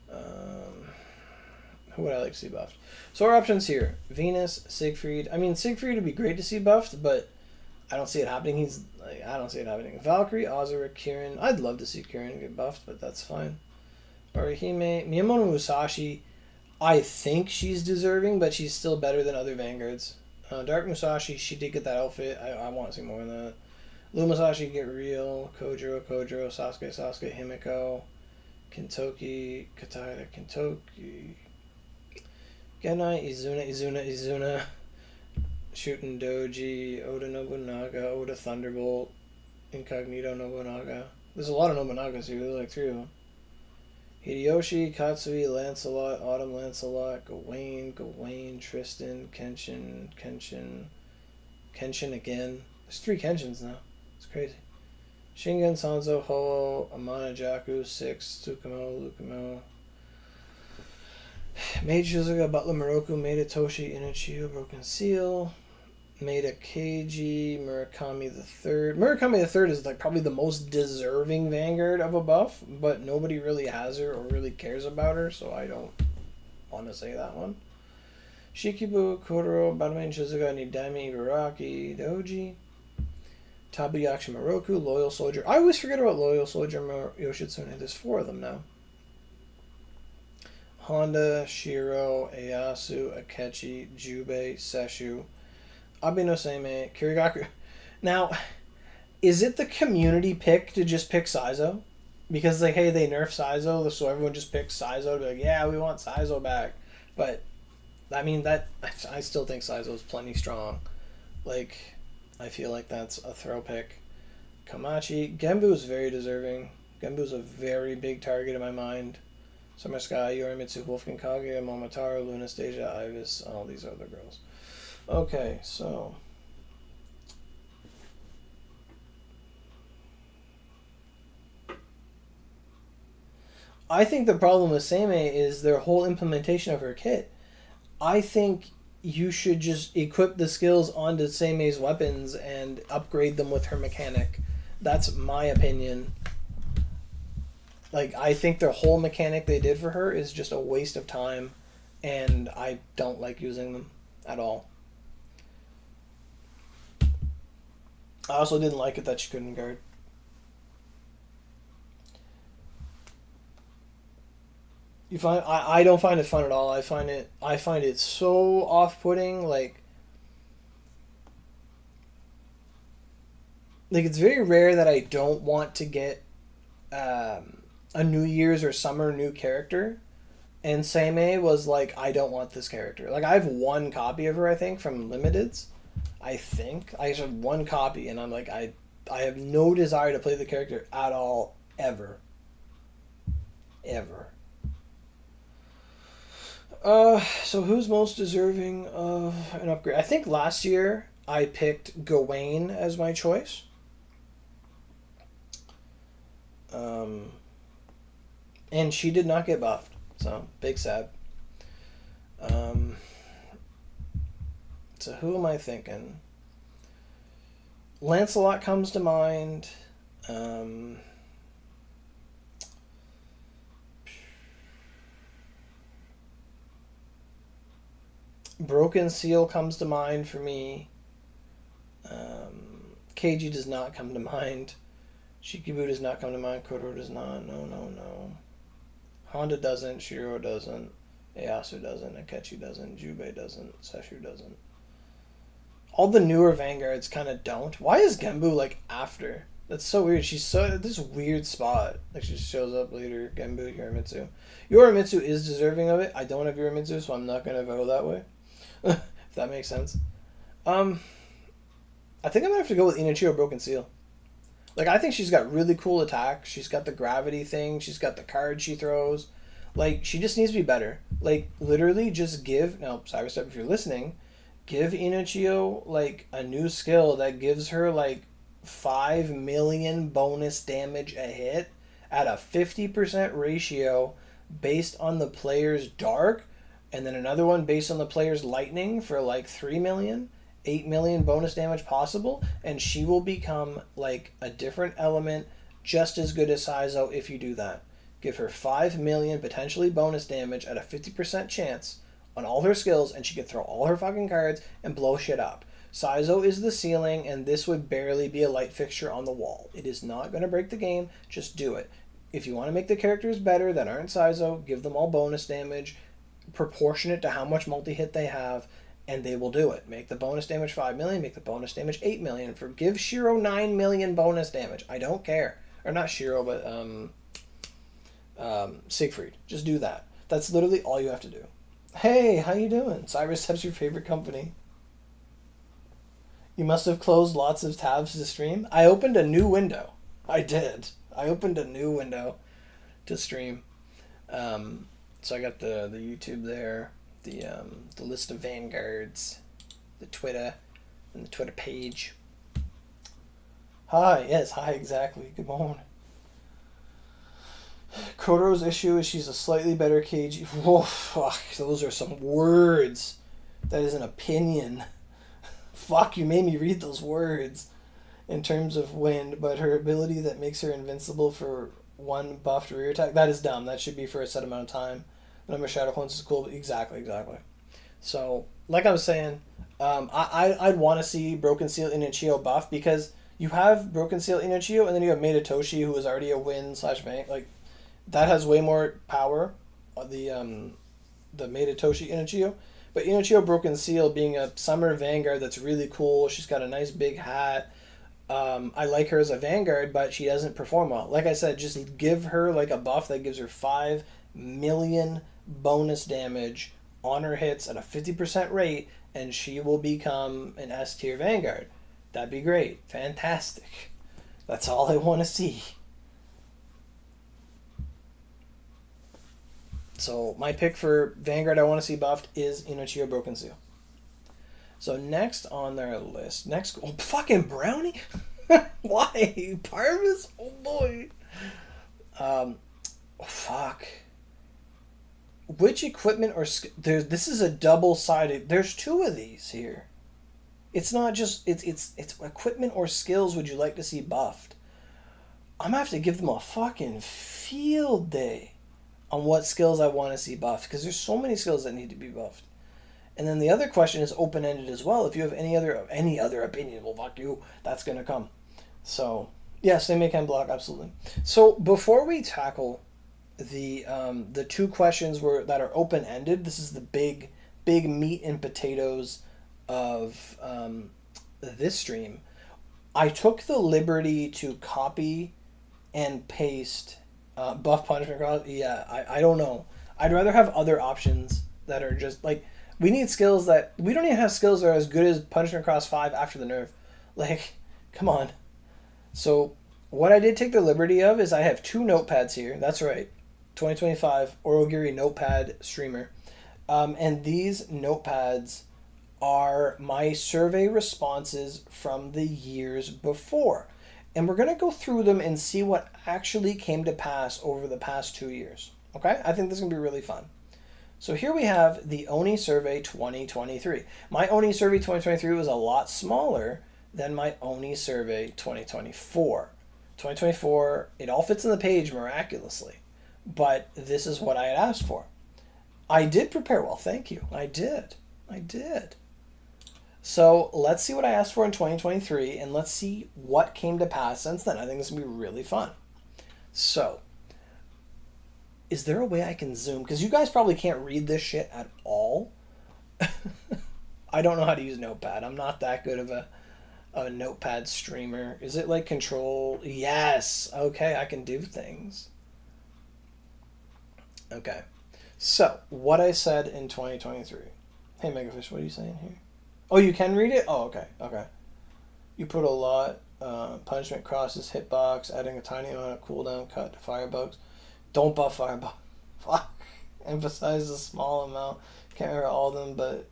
Who would I like to see buffed? So our options here. Venus, Siegfried. I mean, Siegfried would be great to see buffed, but I don't see it happening. I don't see it happening. Valkyrie, Azura, Kirin. I'd love to see Kirin get buffed, but that's fine. Orihime. Miyamoto Musashi. I think she's deserving, but she's still better than other Vanguards. Dark Musashi, she did get that outfit. I want to see more than that. Lou Musashi, get real. Kojiro, Sasuke, Himiko. Kintoki, Katara, Kintoki. Genai, Izuna. Shooting Doji, Oda Nobunaga, Oda Thunderbolt, Incognito Nobunaga. There's a lot of Nobunagas here. There's like 3 of them. Hideyoshi, Katsui, Lancelot, Autumn Lancelot, Gawain, Tristan, Kenshin again. There's 3 Kenshins now. It's crazy. Shingen, Sanzo, Ho, Amana, Jaku, 6, Lukumo. Maid Shizuka, Butler, Moroku, Maida, Toshi, Inochiyo, Broken Seal. Maida Keiji, Murakami the Third. Murakami the Third is like probably the most deserving Vanguard of a buff, but nobody really has her or really cares about her, so I don't want to say that one. Shikibu, Kodoro, Batman Shizuka, Nidami, Ibaraki, Doji. Tabuyashi Moroku, Loyal Soldier. I always forget about Loyal Soldier Yoshitsune. There's 4 of them now. Honda, Shiro, Eyasu, Akechi, Jubei, Seshu, Abe no Seimei, Kirigaku. Now, Is it the community pick to just pick Saizo? Because like, hey, they nerf Saizo, so everyone just picks Saizo to be like, yeah, we want Saizo back. But I mean that I still think Saizo is plenty strong. Like, I feel like that's a throw pick. Kamachi, Genbu is very deserving. Genbu is a very big target in my mind. Summer Sky, Yorimitsu, Wolfgang Kage, Momotaro, Lunastasia, Ivis, all these other girls. Okay, so I think the problem with Seimei is their whole implementation of her kit. I think you should just equip the skills onto Seimei's weapons and upgrade them with her mechanic. That's my opinion. Like, I think their whole mechanic they did for her is just a waste of time, and I don't like using them at all. I also didn't like it that she couldn't guard. You find I don't find it fun at all. I find it so off putting, like it's very rare that I don't want to get a New Year's or summer new character. And Seimei was like, I don't want this character. Like I have one copy of her, I think, from Limiteds. I think I just have one copy, and I'm like, I have no desire to play the character at all, ever, ever. So who's most deserving of an upgrade? I think last year I picked Gawain as my choice. And she did not get buffed, so big sad. So who am I thinking? Lancelot comes to mind. Broken Seal comes to mind for me. Keiji does not come to mind. Shikibu does not come to mind. Kotaro does not. No. Honda doesn't. Shiro doesn't. Eyasu doesn't. Akechi doesn't. Jubei doesn't. Seshu doesn't. All the newer Vanguards kind of don't. Why is Genbu like after? That's so weird. She's so this weird spot. Like she just shows up later. Genbu, Yorimitsu. Yorimitsu is deserving of it. I don't have Yorimitsu, so I'm not gonna vote that way. If that makes sense. I think I'm gonna have to go with Inochiyo Broken Seal. Like I think she's got really cool attacks. She's got the gravity thing. She's got the card she throws. Like she just needs to be better. Like literally, just give. Now, Cyberstep, if you're listening, give Inochiyo like a new skill that gives her like 5 million bonus damage a hit at a 50% ratio based on the player's dark, and then another one based on the player's lightning for like 3 million, 8 million bonus damage possible, and she will become like a different element just as good as Saizo if you do that. Give her 5 million potentially bonus damage at a 50% chance on all her skills, and she could throw all her fucking cards and blow shit up. Saizo is the ceiling, and this would barely be a light fixture on the wall. It is not going to break the game. Just do it. If you want to make the characters better that aren't Saizo, give them all bonus damage, proportionate to how much multi-hit they have, and they will do it. Make the bonus damage 5 million, make the bonus damage 8 million. Give Shiro 9 million bonus damage. I don't care. Or not Shiro, but Siegfried. Just do that. That's literally all you have to do. Hey, how you doing? Cyberstep's your favorite company. You must have closed lots of tabs to stream. I opened a new window. I did. I opened a new window to stream. So I got the YouTube there, the list of Vanguards, the Twitter, and the Twitter page. Hi, yes, hi, exactly. Good morning. Kotaro's issue is she's a slightly better KG. Whoa, fuck, those are some words. That is an opinion. Fuck, you made me read those words. In terms of wind, but her ability that makes her invincible for one buffed rear attack, that is dumb. That should be for a set amount of time. The number of Shadow Clones is cool, but exactly. So, like I was saying, I'd want to see Broken Seal Inochiyo buff, because you have Broken Seal Inochiyo, and then you have Maida Toshi, who is already a win/bank. Like, that has way more power, the Maida Toshi Inochiyo. But Inochiyo Broken Seal being a summer Vanguard that's really cool, she's got a nice big hat, I like her as a Vanguard, but she doesn't perform well. Like I said, just give her like a buff that gives her 5 million bonus damage on her hits at a 50% rate, and she will become an S tier Vanguard. That'd be great. Fantastic. That's all I want to see. So my pick for Vanguard I want to see buffed is Inochiyo Broken Seal. So next on their list, fucking Brownie. Why Parvis? Oh boy. Fuck. Which equipment or this is a double-sided. There's two of these here. It's not just it's equipment or skills would you like to see buffed? I'm gonna have to give them a fucking field day on what skills I want to see buffed because there's so many skills that need to be buffed. And then the other question is open-ended as well. If you have any other opinion, well, fuck you. That's gonna come. So yes, they can block absolutely. So before we tackle the two questions that are open-ended, this is the big meat and potatoes of this stream. I took the liberty to copy and paste buff punishment cross. Yeah, I don't know. I'd rather have other options that are just like we need skills that we don't even have skills that are as good as punishment cross 5 after the nerf. Like, come on. So what I did take the liberty of is I have 2 notepads here. That's right. 2025 Aurogiri notepad streamer. And these notepads are my survey responses from the years before. And we're going to go through them and see what actually came to pass over the past 2 years. Okay? I think this is going to be really fun. So here we have the Oni Survey 2023. My Oni Survey 2023 was a lot smaller than my Oni Survey 2024. 2024, it all fits in the page miraculously. But this is what I had asked for. I did prepare well, thank you. I did. So let's see what I asked for in 2023, and let's see what came to pass since then. I think this will be really fun. So, is there a way I can zoom? Because you guys probably can't read this shit at all. I don't know how to use Notepad. I'm not that good of a Notepad streamer. Is it like control? Yes. Okay, I can do things. Okay. So, what I said in 2023. Hey, Megafish, what are you saying here? Oh, you can read it? Oh, okay. You put a lot. Punishment crosses, hitbox, adding a tiny amount of cooldown cut to firebugs. Don't buff firebug. Fuck. Emphasize a small amount. Can't remember all of them, but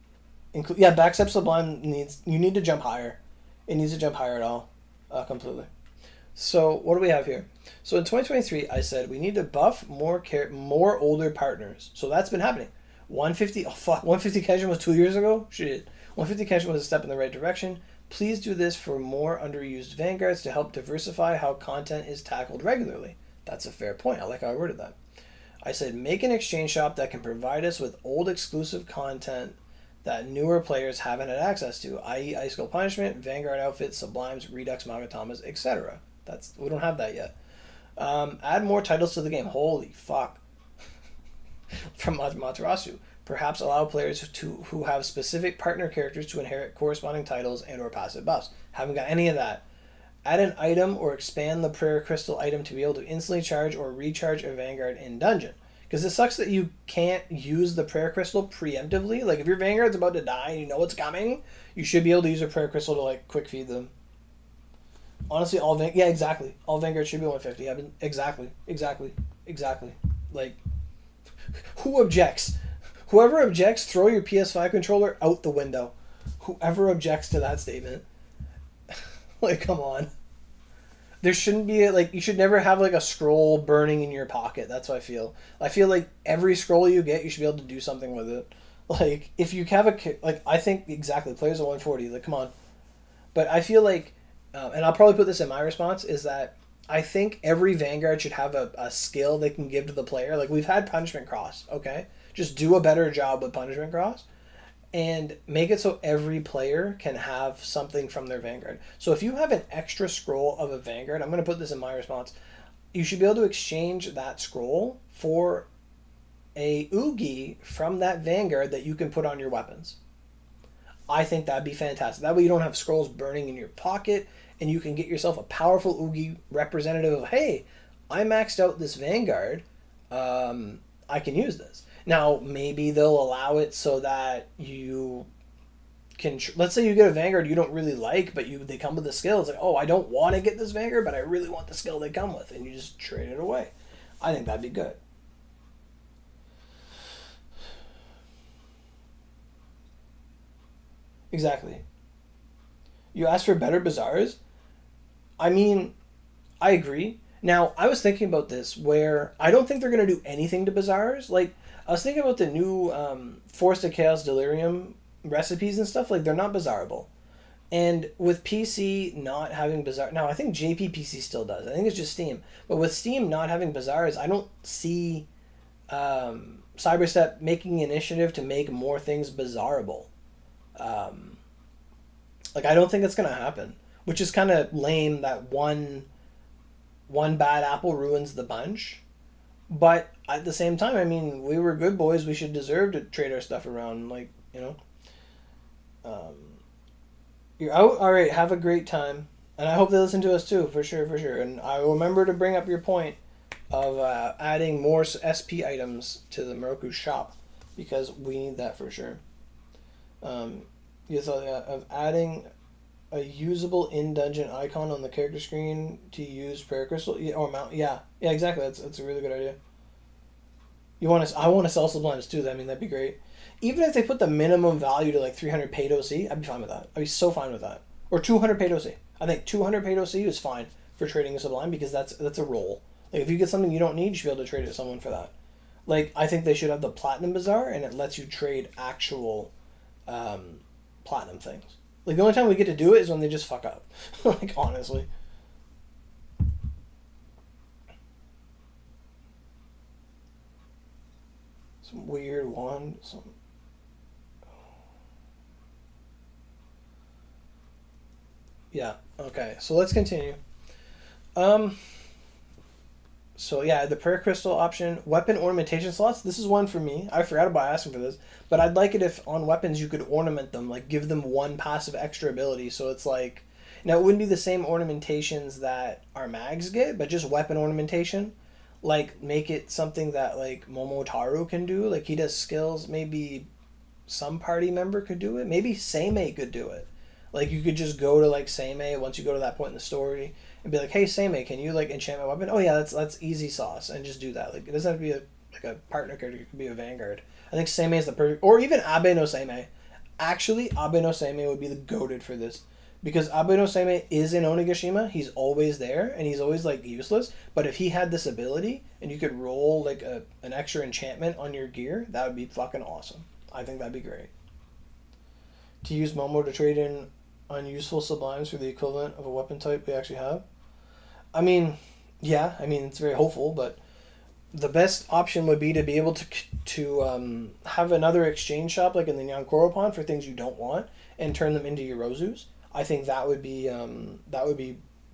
backstep sublime you need to jump higher. It needs to jump higher at all, completely. So what do we have here? So in 2023, I said we need to buff more older partners. So that's been happening. 150. Oh fuck. 150 Kenshin was 2 years ago. Shit. 150 Kenshin was a step in the right direction. Please do this for more underused vanguards to help diversify how content is tackled regularly. That's a fair point. I like how I worded that. I said make an exchange shop that can provide us with old exclusive content that newer players haven't had access to, i.e. Icicle Punishment, Vanguard outfits, Sublimes, Redux, Magatamas, etc. We don't have that yet. Add more titles to the game. Holy fuck. From Matarasu. Perhaps allow players who have specific partner characters to inherit corresponding titles and or passive buffs. Haven't got any of that. Add an item or expand the prayer crystal item to be able to instantly charge or recharge a Vanguard in dungeon. Because it sucks that you can't use the prayer crystal preemptively. Like if your Vanguard's about to die and you know it's coming, you should be able to use a prayer crystal to like quick feed them. Honestly, exactly. All Vanguards should be 150. Exactly. Like, who objects? Whoever objects, throw your PS5 controller out the window. Whoever objects to that statement. Like, come on. There shouldn't be you should never have like a scroll burning in your pocket. That's what I feel. I feel like every scroll you get, you should be able to do something with it. Like, if you have I think exactly, players at 140, like, come on. But I feel like, and I'll probably put this in my response, is that I think every Vanguard should have a skill they can give to the player. Like, we've had Punishment Cross, okay? Just do a better job with Punishment Cross. And make it so every player can have something from their Vanguard. So if you have an extra scroll of a Vanguard, I'm going to put this in my response, you should be able to exchange that scroll for a Oogie from that Vanguard that you can put on your weapons. I think that'd be fantastic. That way you don't have scrolls burning in your pocket, and you can get yourself a powerful Oogie representative of, hey, I maxed out this Vanguard. I can use this. Now, maybe they'll allow it so that you can, let's say you get a Vanguard you don't really like, but they come with a skill. It's like, oh, I don't want to get this Vanguard, but I really want the skill they come with, and you just trade it away. I think that'd be good. Exactly. You asked for better bazaars. I mean, I agree. Now, I was thinking about this where I don't think they're going to do anything to bazaars. Like, I was thinking about the new Force of Chaos Delirium recipes and stuff. Like, they're not bazaarable. And with PC not having bazaar, now I think JPPC still does. I think it's just Steam. But with Steam not having bazaars, I don't see Cyberstep making an initiative to make more things bazaarable. Like, I don't think it's going to happen, which is kind of lame that one bad apple ruins the bunch. But at the same time, I mean, we were good boys. We should deserve to trade our stuff around. Like, you know. You're out. All right. Have a great time. And I hope they listen to us too, for sure, for sure. And I will remember to bring up your point of adding more SP items to the Moroku shop, because we need that for sure. You thought of adding a usable in-dungeon icon on the character screen to use prayer crystal, or mount. Yeah, exactly. That's a really good idea. I want to sell sublimes too. I mean, that'd be great. Even if they put the minimum value to like 300 paid OC, I'd be fine with that. I'd be so fine with that. Or 200 paid OC. I think 200 paid OC is fine for trading a sublime, because that's a roll. Like, if you get something you don't need, you should be able to trade it to someone for that. Like, I think they should have the Platinum Bazaar, and it lets you trade actual platinum things. Like, the only time we get to do it is when they just fuck up. Like, honestly. Some weird one. Yeah, okay. So let's continue. So yeah, the prayer crystal option, weapon ornamentation slots. This is one for me. I forgot about asking for this, but I'd like it if on weapons you could ornament them, like give them one passive extra ability. So it's like, now it wouldn't be the same ornamentations that our mags get, but just weapon ornamentation. Like, make it something that like Momotaru can do. Like, he does skills. Maybe some party member could do it. Maybe Seimei could do it. Like, you could just go to like Seimei once you go to that point in the story and be like, "Hey Seimei, can you like enchant my weapon?" Oh yeah, that's easy sauce, and just do that. Like, it doesn't have to be a partner character. It could be a Vanguard. I think Seimei is the perfect, or even Abe no Seimei. Actually, Abe no Seimei would be the goated for this, because Abe no Seimei is in Onigashima. He's always there, and he's always like useless. But if he had this ability, and you could roll like an extra enchantment on your gear, that would be fucking awesome. I think that'd be great. To use Momo to trade in unuseful sublimes for the equivalent of a weapon type we actually have. I mean, yeah, I mean, it's very hopeful, but the best option would be to be able to have another exchange shop like in the Nyankoro Pond for things you don't want and turn them into Yorozus. I think that would be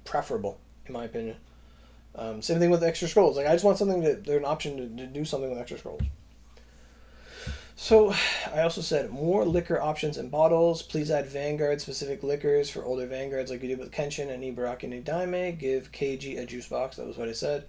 preferable, in my opinion. Same thing with extra scrolls. Like, I just want something they're an option to do something with extra scrolls. So, I also said more liquor options and bottles. Please add Vanguard-specific liquors for older Vanguards like you did with Kenshin and Ibaraki no Daime. Give KG a juice box. That was what I said.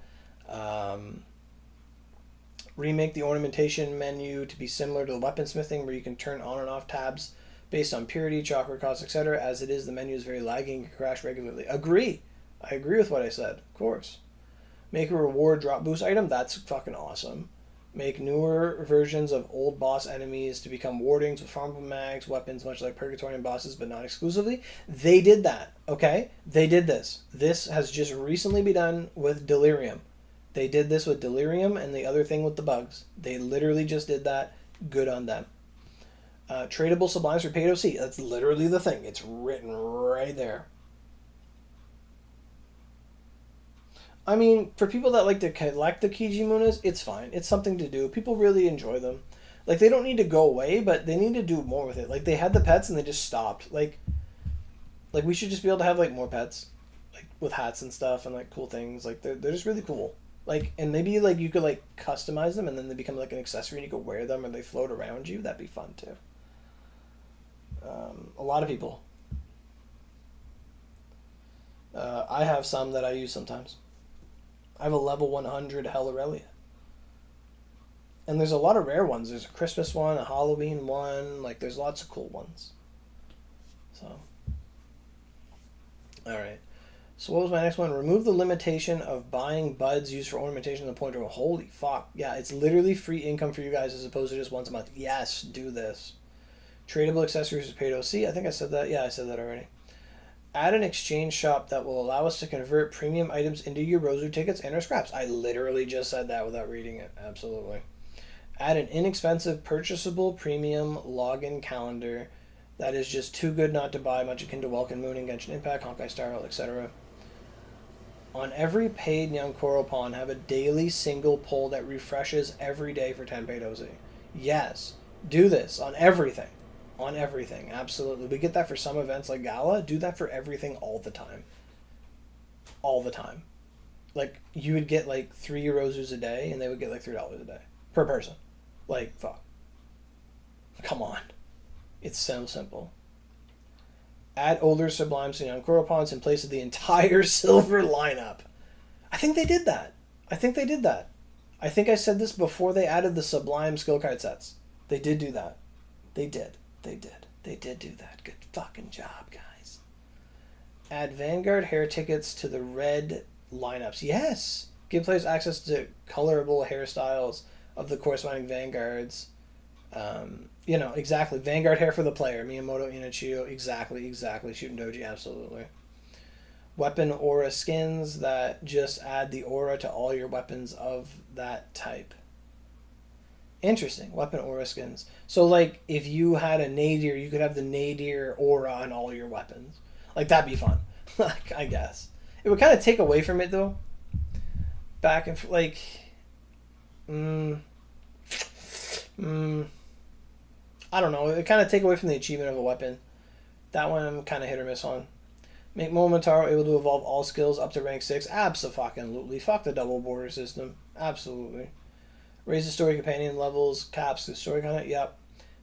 Remake the ornamentation menu to be similar to the weaponsmithing, where you can turn on and off tabs based on purity, chakra cost, etc. As it is, the menu is very lagging and crash regularly. Agree. I agree with what I said. Of course. Make a reward drop boost item. That's fucking awesome. Make newer versions of old boss enemies to become wardings with farmable mags, weapons, much like Purgatorian bosses, but not exclusively. They did that, okay? They did this. This has just recently been done with Delirium. They did this with Delirium and the other thing with the bugs. They literally just did that. Good on them. Tradable sublimes for paid OC. That's literally the thing. It's written right there. I mean, for people that like to collect the Kijimunas, it's fine. It's something to do. People really enjoy them. Like, they don't need to go away, but they need to do more with it. Like, they had the pets and they just stopped. Like we should just be able to have, like, more pets. Like, with hats and stuff and, like, cool things. Like, they're just really cool. Like, and maybe, like, you could, like, customize them and then they become, like, an accessory and you could wear them or they float around you. That'd be fun, too. A lot of people. I have some that I use sometimes. I have a level 100 Hellorelia. And there's a lot of rare ones. There's a Christmas one, a Halloween one. Like, there's lots of cool ones. So, alright. So what was my next one? Remove the limitation of buying buds used for ornamentation to the point of holy fuck. Yeah, it's literally free income for you guys as opposed to just once a month. Yes, do this. Tradable accessories is paid OC. I think I said that. Yeah, I said that already. Add an exchange shop that will allow us to convert premium items into your Rosu tickets and our scraps. I literally just said that without reading it. Absolutely. Add an inexpensive, purchasable premium login calendar that is just too good not to buy, much akin to Welcome Moon and Genshin Impact, Honkai Star Rail, etc. On every paid Nyankoro Pawn, have a daily single poll that refreshes every day for 10 paid OZ. Yes, do this on everything. On everything, absolutely. We get that for some events like Gala. Do that for everything all the time. All the time. Like, you would get like 3 Eurozus a day, and they would get like $3 a day. Per person. Like, fuck. Come on. It's so simple. Add older Sublimes to Nyankoro Pawns in place of the entire silver lineup. I think they did that. I think I said this before they added the Sublime skill card sets. They did do that. They did do that. Good fucking job, guys. Add Vanguard hair tickets to the red lineups. Yes! Give players access to colorable hairstyles of the corresponding Vanguards. Exactly. Vanguard hair for the player. Miyamoto, Inachiyo. Exactly. Shooting Doji, absolutely. Weapon aura skins that just add the aura to all your weapons of that type. Interesting. Weapon aura skins. So, like, if you had a Nadir, you could have the Nadir aura on all your weapons. Like, that'd be fun. Like, I guess. It would kind of take away from it, though. Back and like... I don't know. It kind of take away from the achievement of a weapon. That one I'm kind of hit or miss on. Make Momotaro able to evolve all skills up to rank 6. Abso-fucking-lutely. Fuck the double border system. Absolutely. Raise the story companion levels, caps, the story content. Yep.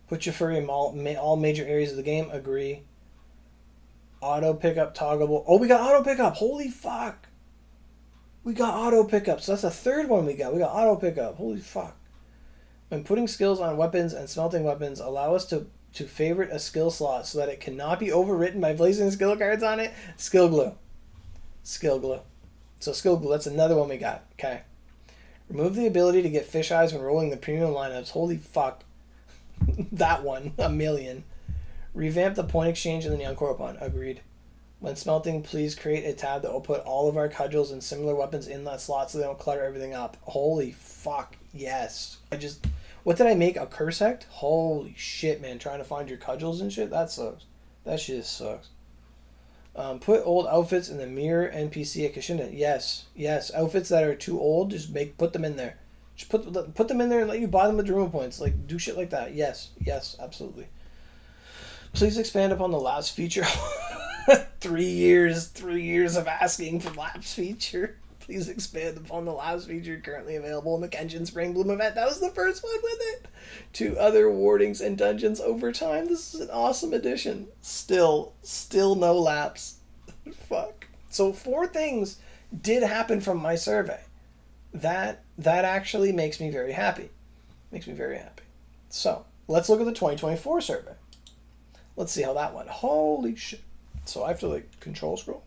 Put your furry in all major areas of the game. Agree. Auto pickup toggleable. Oh, we got auto pickup. Holy fuck. We got auto pickup. So that's the third one we got. We got auto pickup. Holy fuck. When putting skills on weapons and smelting weapons, allow us to favorite a skill slot so that it cannot be overwritten by placing skill cards on it. Skill glue. So skill glue, that's another one we got. Okay. Remove the ability to get fish eyes when rolling the premium lineups. Holy fuck. That one. A million. Revamp the point exchange in the Nyankoro Pawn. Agreed. When smelting, please create a tab that will put all of our cudgels and similar weapons in that slot so they don't clutter everything up. Holy fuck. Yes. What did I make? A curse act? Holy shit, man. Trying to find your cudgels and shit? That sucks. That shit sucks. Put old outfits in the mirror NPC at Kashinda. Yes. Outfits that are too old, just put them in there. Just put them in there and let you buy them with Daruma points. Like, do shit like that. Yes, absolutely. Please expand upon the lapse feature. 3 years of asking for lapse feature. Please expand upon the lapse feature currently available in the Kenshin Spring Bloom event. That was the first one with it. To other wardings and dungeons over time. This is an awesome addition. Still no lapse. Fuck. So 4 things did happen from my survey. That actually makes me very happy. So, let's look at the 2024 survey. Let's see how that went. Holy shit. So I have to, like, control scroll.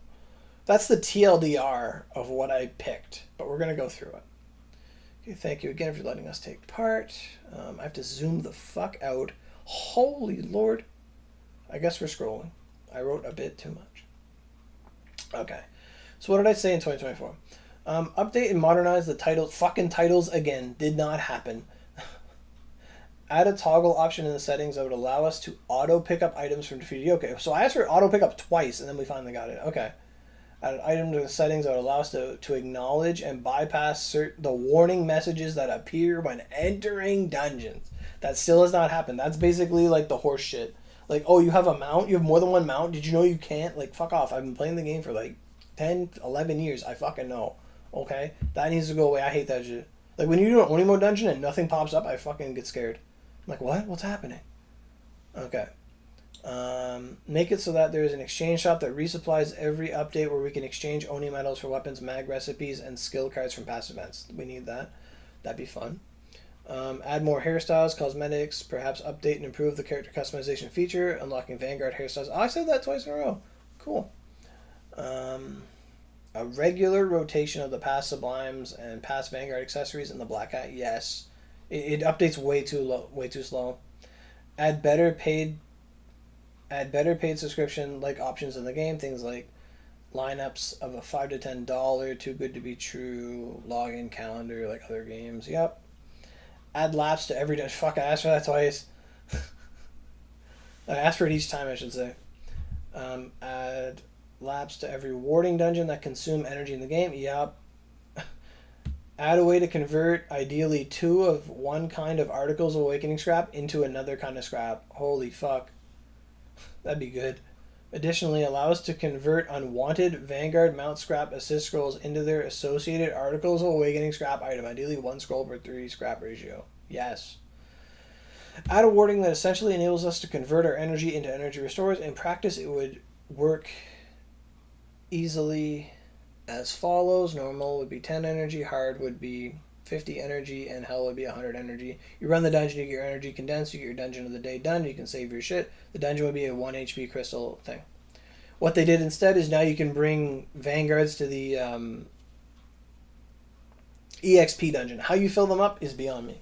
That's the TLDR of what I picked, but we're going to go through it. Okay, thank you again for letting us take part. I have to zoom the fuck out. Holy Lord. I guess we're scrolling. I wrote a bit too much. Okay. So what did I say in 2024? Update and modernize the fucking titles again. Did not happen. Add a toggle option in the settings that would allow us to auto pick up items from defeated yokai. So I asked for auto pick up twice, and then we finally got it. Okay. Add an item to the settings that would allow us to acknowledge and bypass the warning messages that appear when entering dungeons. That still has not happened. That's basically like the horse shit. Like, oh, you have a mount? You have more than one mount? Did you know you can't? Like, fuck off. I've been playing the game for like 10, 11 years. I fucking know. Okay? That needs to go away. I hate that shit. Like, when you do an Onimo dungeon and nothing pops up, I fucking get scared. I'm like, what? What's happening? Okay. Make it so that there is an exchange shop that resupplies every update where we can exchange Oni medals for weapons, mag recipes, and skill cards from past events. We need that. That'd be fun. Add more hairstyles, cosmetics, perhaps update and improve the character customization feature, unlocking Vanguard hairstyles. Oh, I said that twice in a row. Cool. A regular rotation of the past Sublimes and past Vanguard accessories in the Black Hat. Yes. It updates way too slow. Add better paid subscription like options in the game. Things like lineups of a $5 to $10 too good to be true login calendar like other games. Yep. Add laps to every fuck. I asked for that twice. I asked for it each time, I should say. Add laps to every warding dungeon that consume energy in the game. Yep. Add a way to convert ideally 2 of one kind of Articles of Awakening scrap into another kind of scrap. Holy fuck. That'd be good. Additionally, allow us to convert unwanted Vanguard mount scrap assist scrolls into their associated Articles of Awakening scrap item. Ideally 1 scroll per 3 scrap ratio. Yes. Add a warding that essentially enables us to convert our energy into energy restores. In practice, it would work easily as follows. Normal would be 10 energy, hard would be 50 energy, and hell would be 100 energy. You run the dungeon, you get your energy condensed, you get your dungeon of the day done, you can save your shit. The dungeon would be a 1 HP crystal thing. What they did instead is now you can bring Vanguards to the EXP dungeon. How you fill them up is beyond me.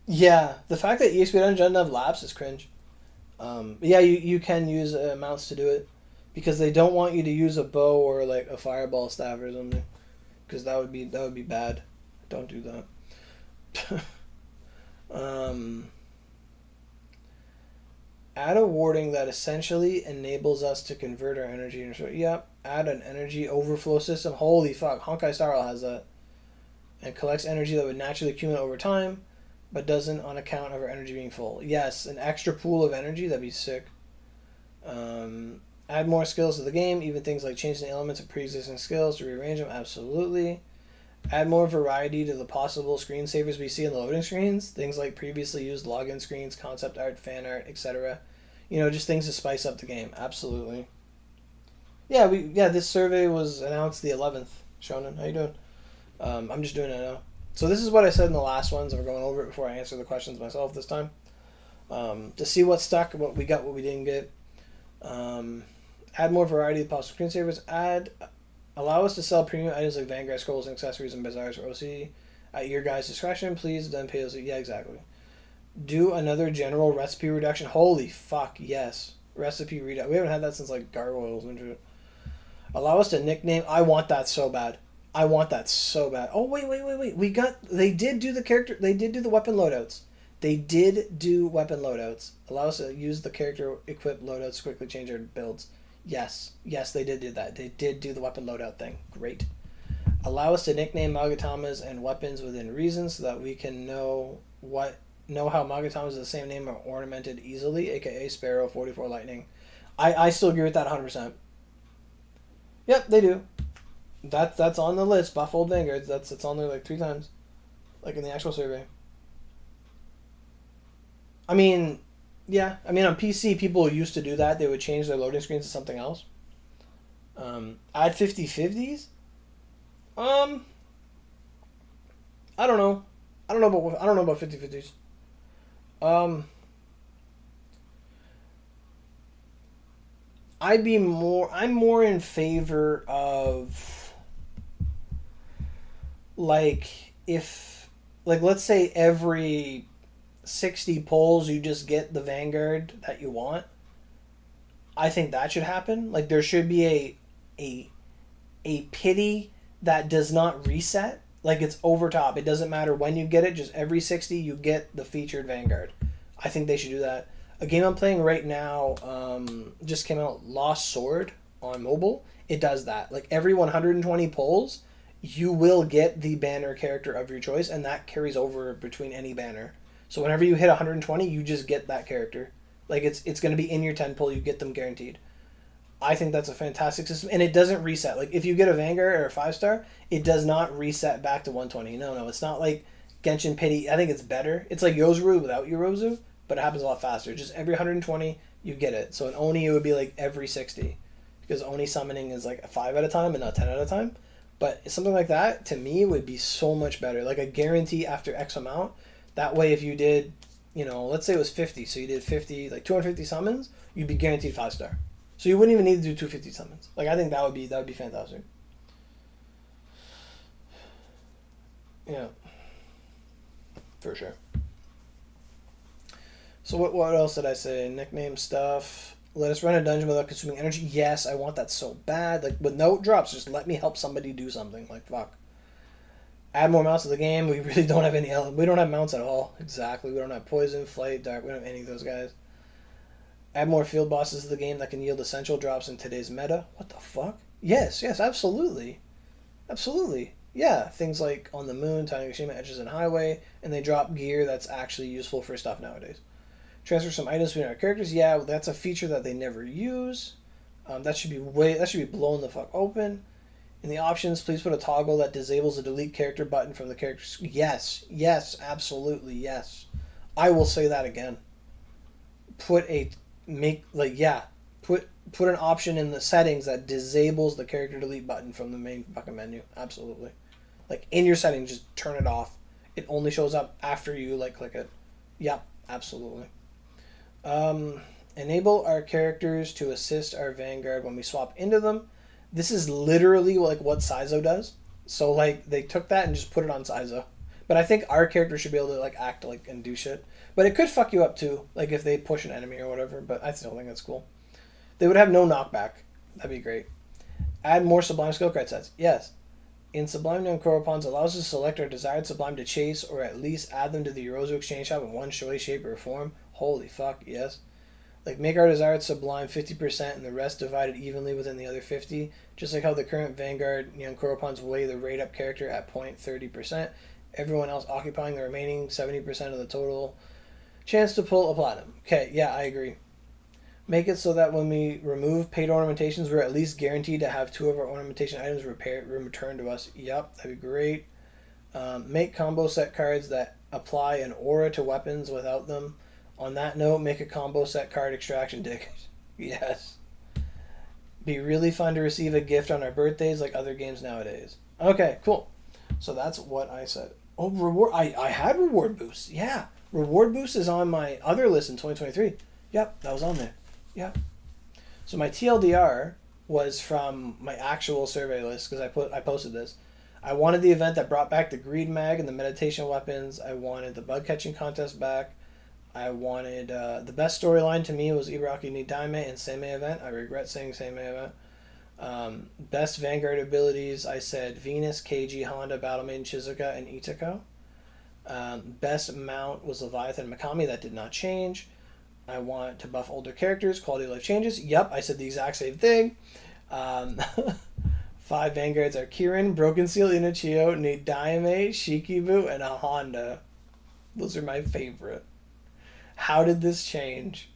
Yeah, the fact that EXP dungeon doesn't have laps is cringe. Yeah, you can use mounts to do it. Because they don't want you to use a bow or like a fireball staff or something, because that would be bad. Don't do that. Add a warding that essentially enables us to convert our energy into. Yep. Add an energy overflow system. Holy fuck, Honkai Star Rail has that, and collects energy that would naturally accumulate over time, but doesn't on account of our energy being full. Yes, an extra pool of energy. That'd be sick. Add more skills to the game, even things like changing the elements of pre-existing skills to rearrange them, absolutely. Add more variety to the possible screensavers we see in the loading screens, things like previously used login screens, concept art, fan art, etc. Just things to spice up the game, absolutely. Yeah, this survey was announced the 11th. Shonen, how you doing? I'm just doing it now. So this is what I said in the last ones, and we're going over it before I answer the questions myself this time. To see what stuck, what we got, what we didn't get. Add more variety of possible screensavers. Allow us to sell premium items like Vanguard scrolls and accessories and bazaars for OC at your guys' discretion. Please then pay us. Yeah, exactly. Do another general recipe reduction. Holy fuck, yes. Recipe reduction. We haven't had that since like gargoyles and shit. Allow us to nickname. I want that so bad. Oh wait. They did do the character. They did do the weapon loadouts. Allow us to use the character equip loadouts to quickly change our builds. Yes, they did do that. They did do the weapon loadout thing. Great. Allow us to nickname Magatamas and weapons within reason so that we can know how Magatamas is the same name are ornamented easily, aka Sparrow, 44 Lightning. I still agree with that 100%. Yep, they do. That's on the list. Buff Old Vanguards. It's on there like 3 times. Like in the actual survey. I mean, yeah. On PC, people used to do that. They would change their loading screens to something else. Add 50/50s? I don't know. I don't know about 50/50s. I'm more in favor of, like, if, like, let's say every 60 polls you just get the Vanguard that you want. I think that should happen. Like, there should be a pity that does not reset. Like, it's over top. It doesn't matter when you get it. Just every 60 you get the featured Vanguard. I think they should do that. A game I'm playing right now just came out, Lost Sword, on mobile. It does that. Like, every 120 polls, you will get the banner character of your choice, and that carries over between any banner. So whenever you hit 120, you just get that character. Like, it's going to be in your 10 pull. You get them guaranteed. I think that's a fantastic system, and it doesn't reset. Like, if you get a Vanguard or a 5-star, it does not reset back to 120. No, it's not like Genshin Pity, I think it's better. It's like Yozuru without Yorozu, but it happens a lot faster. Just every 120, you get it. So in Oni, it would be like every 60. Because Oni summoning is like 5 at a time and not 10 at a time. But something like that, to me, would be so much better. Like a guarantee after X amount. That way, if you did, let's say it was 50, so you did 50, like 250 summons, you'd be guaranteed 5-star. So you wouldn't even need to do 250 summons. Like, I think that would be fantastic. Yeah. For sure. So what else did I say? Nickname stuff. Let us run a dungeon without consuming energy. Yes, I want that so bad. Like, with no drops, just let me help somebody do something. Like, fuck. Add more mounts to the game. We really don't have any. We don't have mounts at all. Exactly. We don't have poison, flight, dark. We don't have any of those guys. Add more field bosses to the game that can yield essential drops in today's meta. What the fuck? Yes, absolutely. Absolutely. Yeah, things like on the moon, Tanegashima, Edges, and Highway, and they drop gear that's actually useful for stuff nowadays. Transfer some items between our characters. Yeah, that's a feature that they never use. That should be blown the fuck open. In the options, please put a toggle that disables the delete character button from the character. Yes, absolutely, yes. I will say that again. Put an option in the settings that disables the character delete button from the main fucking menu. Absolutely. Like, in your settings, just turn it off. It only shows up after you, click it. Yep, absolutely. Enable our characters to assist our Vanguard when we swap into them. This is literally, what Saizo does. So, they took that and just put it on Saizo. But I think our character should be able to, act, and do shit. But it could fuck you up, too. If they push an enemy or whatever. But I still think that's cool. They would have no knockback. That'd be great. Add more Sublime skill card sets. Yes. In Sublime Young Koropons allows us to select our desired Sublime to chase, or at least add them to the Yorozu Exchange Shop in one way, shape, or form. Holy fuck, yes. Make our desired Sublime 50% and the rest divided evenly within the other 50. Just like how the current Vanguard Young Koropons weigh the rate up character at 0.30%. Everyone else occupying the remaining 70% of the total chance to pull a platinum. Okay, yeah, I agree. Make it so that when we remove paid ornamentations, we're at least guaranteed to have 2 of our ornamentation items returned to us. Yep, that'd be great. Make combo set cards that apply an aura to weapons without them. On that note, make a combo set card extraction ticket. Yes. Be really fun to receive a gift on our birthdays like other games nowadays. Okay, cool. So that's what I said. Oh, reward. I had reward boosts. Yeah. Reward boost is on my other list in 2023. Yep, that was on there. Yep. So my TLDR was from my actual survey list because I posted this. I wanted the event that brought back the greed mag and the meditation weapons. I wanted the bug catching contest back. I wanted the best storyline to me was Ibaraki ni Daime and Seimei event. I regret saying Seimei event. Best Vanguard abilities, I said Venus, Keiji, Honda, Battlemaiden, Shizuka, and Itako. Best mount was Leviathan and Mikami. That did not change. I want to buff older characters. Quality of life changes. Yep, I said the exact same thing. 5 Vanguards are Kirin, Broken Seal, Inochio, Nidaime, Shikibu, and a Honda. Those are my favorite. How did this change?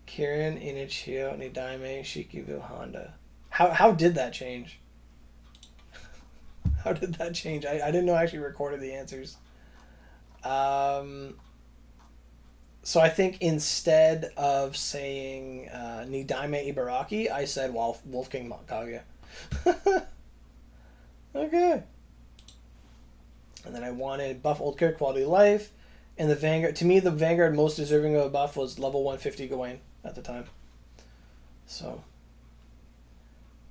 Kirin, Inochio, Nidaime, Shikibu, Honda. How did that change? How did that change? I didn't know I actually recorded the answers. So I think instead of saying Nidaime Ibaraki, I said Wolf King Kaguya. Okay. And then I wanted buff old character quality of life. And the Vanguard, to me, the Vanguard most deserving of a buff was level 150 Gawain at the time. So.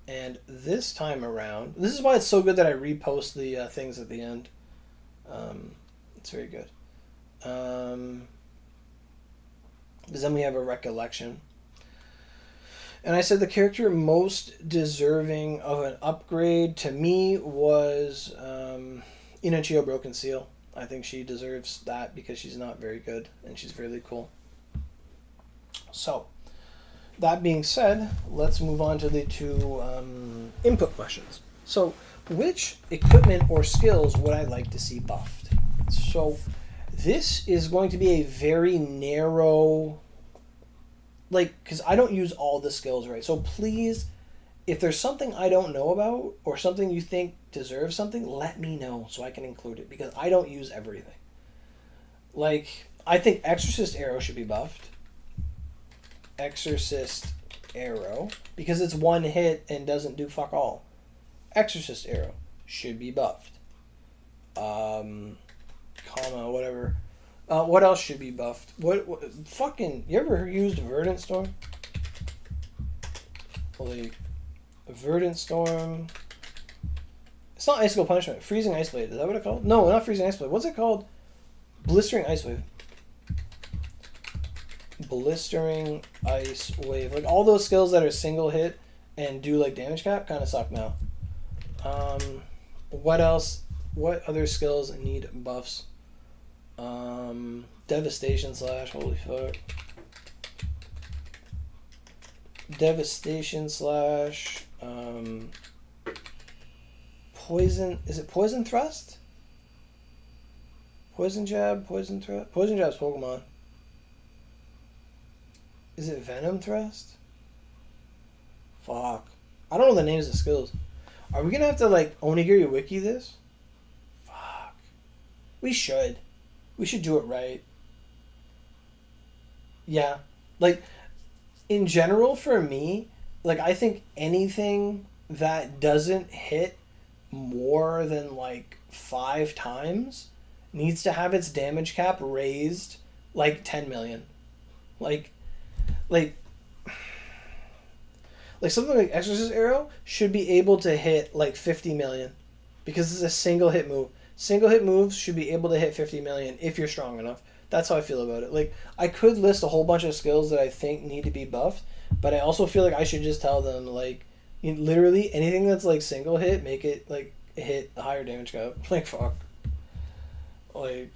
And this time around, this is why it's so good that I repost the things at the end. It's very good. Because then we have a recollection. And I said the character most deserving of an upgrade to me was Inochio Broken Seal. I think she deserves that because she's not very good and she's really cool. So, that being said, let's move on to the 2 input questions. So, which equipment or skills would I like to see buffed? So, this is going to be a very narrow, because I don't use all the skills, right? So please, if there's something I don't know about or something you think deserves something, let me know so I can include it because I don't use everything. Like, I think Exorcist Arrow should be buffed. Exorcist Arrow, because it's one hit and doesn't do fuck all. Exorcist Arrow should be buffed. Whatever. What else should be buffed? What fucking, you ever used Verdant Storm? Like, Verdant Storm. It's not Icicle Punishment. Freezing Ice Blade. Is that what it's called? No, not Freezing Ice Blade. What's it called? Blistering Ice Wave. Blistering Ice Wave. Like, all those skills that are single hit and do, like, damage cap kind of suck now. What else? What other skills need buffs? Devastation Slash. Holy fuck. Devastation Slash. Poison. Is it Poison Thrust? Poison Jab? Poison Thrust? Poison Jab's Pokemon. Is it Venom Thrust? Fuck. I don't know the names of skills. Are we gonna have to, like, Onigiri Wiki this? Fuck. We should. We should do it right. Yeah. Like, in general, for me, like, I think anything that doesn't hit more than, like, 5 times needs to have its damage cap raised, like, 10 million. Like something like Exorcist Arrow should be able to hit like 50 million because it's a single hit move. Single hit moves should be able to hit 50 million if you're strong enough. That's how I feel about it. Like, I could list a whole bunch of skills that I think need to be buffed, but I also feel like I should just tell them, like, literally anything that's like single hit, make it like hit a higher damage cap. Like, fuck. Like,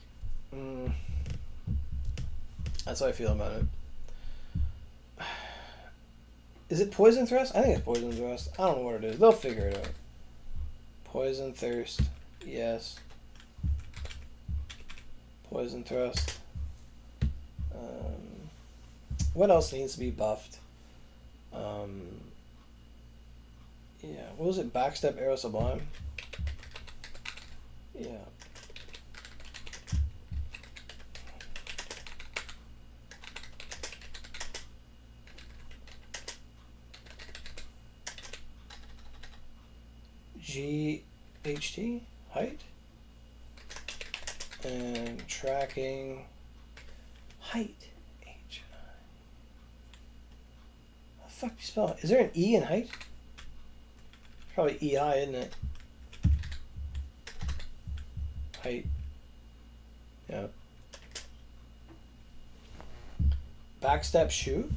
that's how I feel about it. Is it Poison Thrust? I think it's Poison Thrust. I don't know what it is. They'll figure it out. Poison Thirst. Yes. Poison Thrust. What else needs to be buffed? Yeah. What was it? Backstep Arrow Sublime? Yeah. GHT height and tracking height. H. How the fuck do you spell it? Is there an E in height? Probably EI, isn't it? Height. Yeah. Backstep shoot.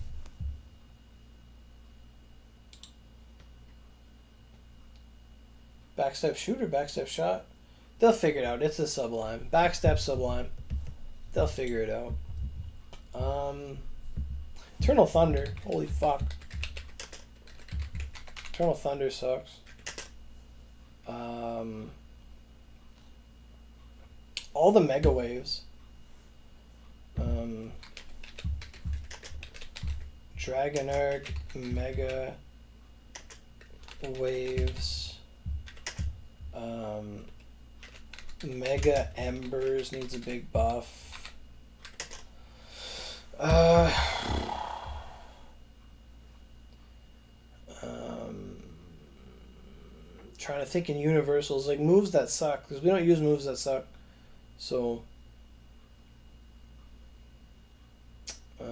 Backstep shoot or backstep shot? They'll figure it out. It's a Sublime. Backstep Sublime. They'll figure it out. Eternal Thunder. Holy fuck. Eternal Thunder sucks. All the Mega Waves. Dragon Arc, Mega Waves. Mega Embers needs a big buff. Trying to think in universals, like moves that suck, because we don't use moves that suck. So you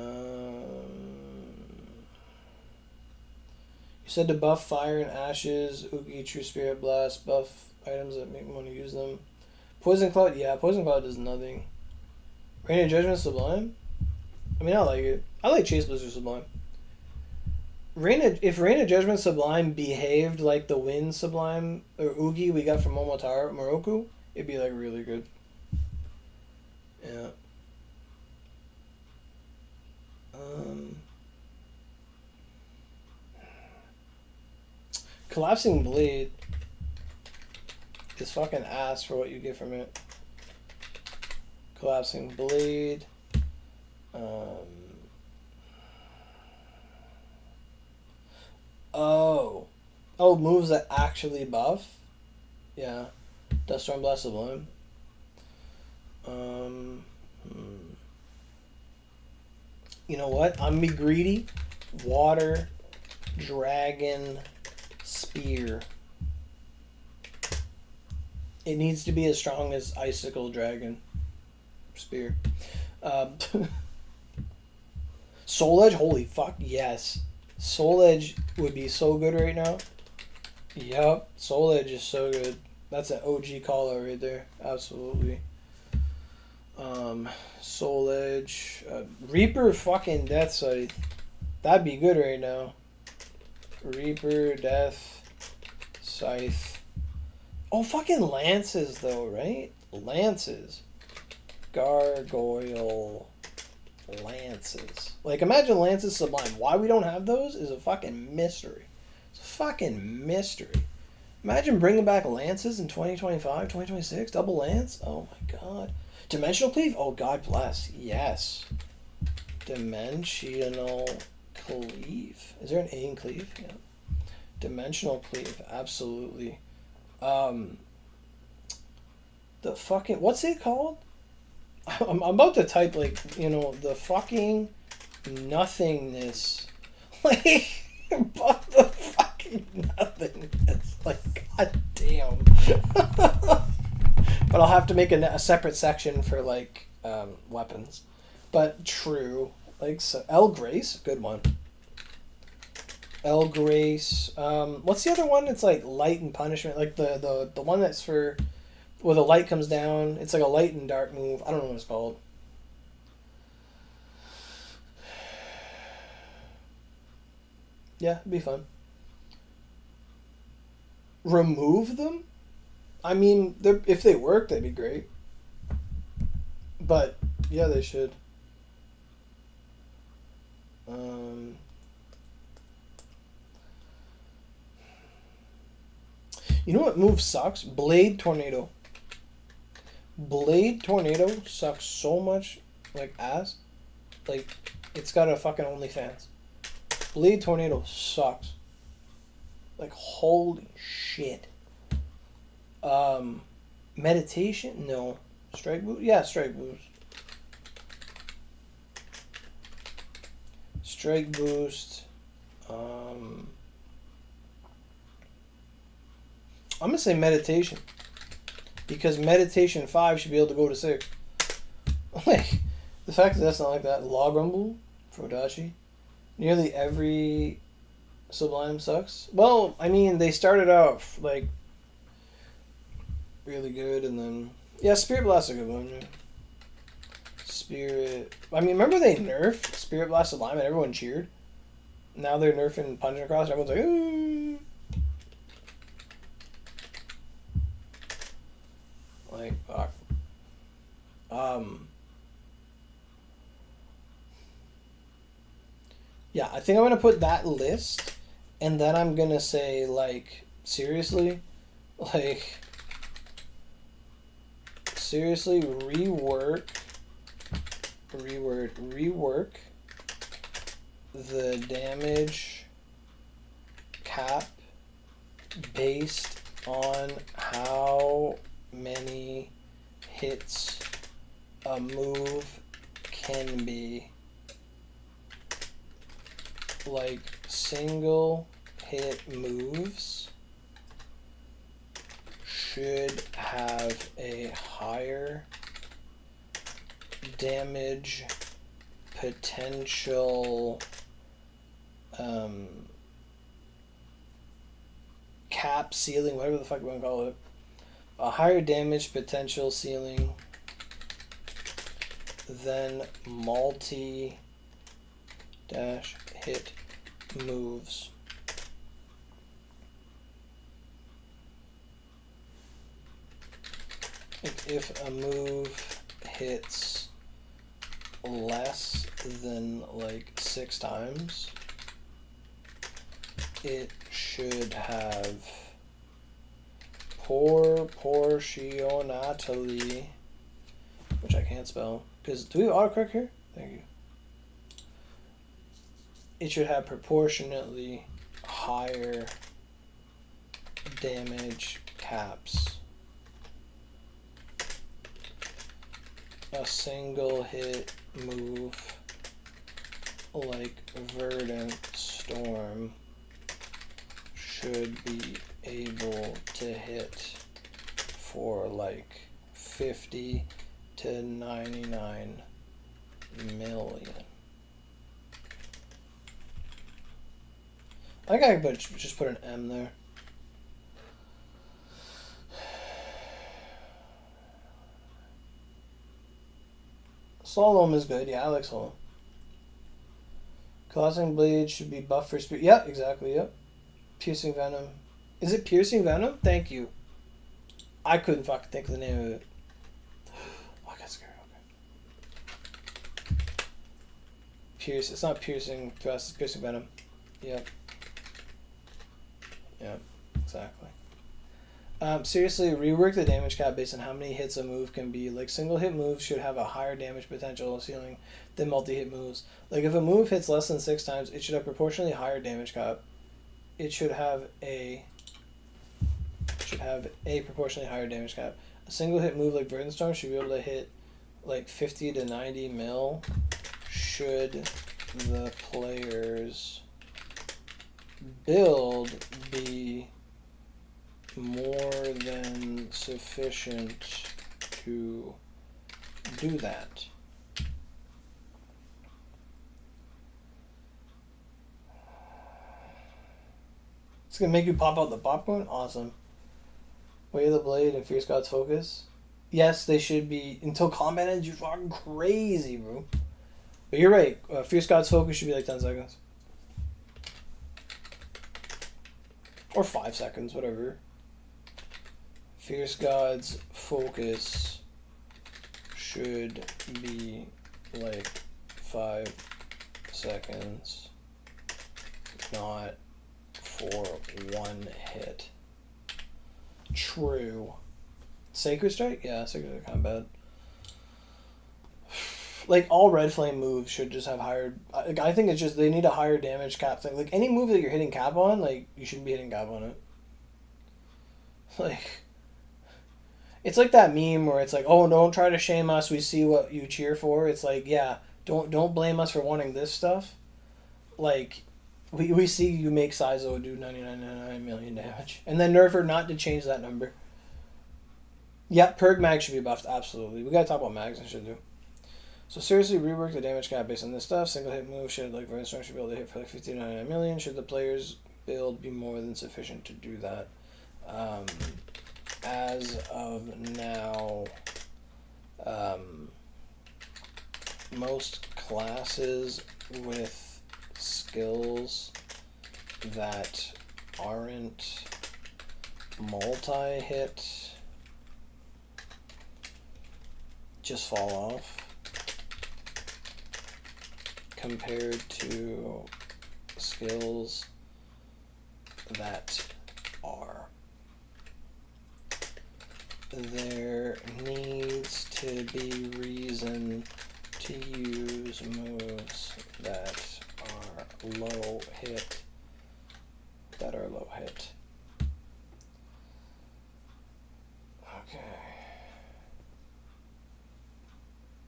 said to buff Fire and Ashes, Oogie, True Spirit Blast, buff items that make me want to use them. Poison Cloud, yeah, Poison Cloud does nothing. Rain of Judgment Sublime? I mean, I like it. I like Chase Blizzard Sublime. If Rain of Judgment Sublime behaved like the Wind Sublime or Oogie we got from Moroku, it'd be like really good. Yeah. Collapsing Blade is fucking ass for what you get from it. Collapsing Blade. Oh, moves that actually buff? Yeah. Dust Storm Blast Sublime. Um, You know what? I'm gonna be greedy. Water, Dragon, Spear. It needs to be as strong as Icicle Dragon. Spear. Um, Soul Edge, holy fuck, yes. Soul Edge would be so good right now. Yup, Soul Edge is so good. That's an OG call out right there. Absolutely. Soul Edge. Reaper fucking Death Sight. That'd be good right now. Reaper, Death, Scythe. Oh, fucking Lances, though, right? Lances. Gargoyle. Lances. Like, imagine Lances Sublime. Why we don't have those is a fucking mystery. It's a fucking mystery. Imagine bringing back Lances in 2025, 2026. Double Lance. Oh my god. Dimensional Cleave? Oh, God bless. Yes. Dimensional Cleave. Is there an A in Cleave? Yeah. Dimensional Cleave. Absolutely. The fucking... What's it called? I'm about to type, like, you know, the fucking nothingness. Like, above the fucking nothingness. Like, god damn. But I'll have to make a separate section for, like, weapons. But true. Like, so, El Grace? Good one. El Grace. What's the other one? It's, like, Light and Punishment. Like, the one that's for... Where the light comes down. It's like a light and dark move. I don't know what it's called. Yeah, it'd be fun. Remove them? I mean, if they work, that'd be great. But, yeah, they should. You know what move sucks? Blade Tornado. Blade Tornado sucks so much, like, ass. Like, it's got a fucking OnlyFans. Blade Tornado sucks. Like, holy shit. Meditation? No. Strike Boost? Yeah, Strike Boost. Strike Boost. I'm gonna say Meditation. Because Meditation 5 should be able to go to 6. Like, the fact that that's not like that. Log Rumble, Frodachi. Nearly every Sublime sucks. Well, I mean, they started out, like, really good, and then... Yeah, Spirit Blast is a good one, yeah. Spirit... I mean, remember they nerfed Spirit Blast Sublime and everyone cheered? Now they're nerfing Punching Across and everyone's like, ooh. Like, fuck. Yeah, I think I'm gonna put that list, and then I'm gonna say, like, seriously, rework the damage cap based on how many hits a move can be. Like, single hit moves should have a higher damage potential cap ceiling, whatever the fuck you want to call it. A higher damage potential ceiling than multi dash hit moves. If a move hits less than, like, 6 times, it should have proportionately, which I can't spell, because do we have autocorrect here? Thank you. It should have proportionately higher damage caps. A single hit move like Verdant Storm should be able to hit for like 50 to 99 million. I think I could just put an M there. Solemn is good. Yeah, I like Solemn. Collapsing Blade should be buffed for speed. Yeah, exactly. Yep. Piercing Venom. Is it Piercing Venom? Thank you. I couldn't fucking think of the name of it. Oh, I got scared. Okay. It's not Piercing Thrust, it's Piercing Venom. Yep. Yep, exactly. Seriously, rework the damage cap based on how many hits a move can be. Like, single hit moves should have a higher damage potential ceiling than multi-hit moves. Like, if a move hits less than 6 times, it should have proportionally higher damage cap. It should have a proportionally higher damage cap. A single hit move like Verdant Storm should be able to hit like 50 to 90 mil should the player's build be more than sufficient to do that. It's gonna make you pop out the popcorn? Awesome. Way of the Blade and Fierce God's Focus? Yes, they should be. Until combat ends, you're fucking crazy, bro. But you're right. Fierce God's Focus should be like 10 seconds. Or 5 seconds, whatever. Fierce God's Focus should be like 5 seconds. Not for one hit. True. Sacred Strike? Yeah, Sacred Strike kind of bad. Like, all Red Flame moves should just have higher... I think it's just they need a higher damage cap thing. Like, any move that you're hitting cap on, like, you shouldn't be hitting cap on it. Like... It's like that meme where it's like, oh, don't try to shame us, we see what you cheer for. It's like, yeah, don't blame us for wanting this stuff. Like... We see you make Saizo do 99 million damage. And then nerf her not to change that number. Yeah, Purg Mag should be buffed, absolutely. We gotta talk about mags and shit too. So seriously, rework the damage cap based on this stuff. Single hit move should, like Verdant Storm, should be able to hit for like 50 to 99 million. Should the player's build be more than sufficient to do that? As of now, most classes with skills that aren't multi-hit just fall off compared to skills that are. There needs to be reason to use moves that are low hit.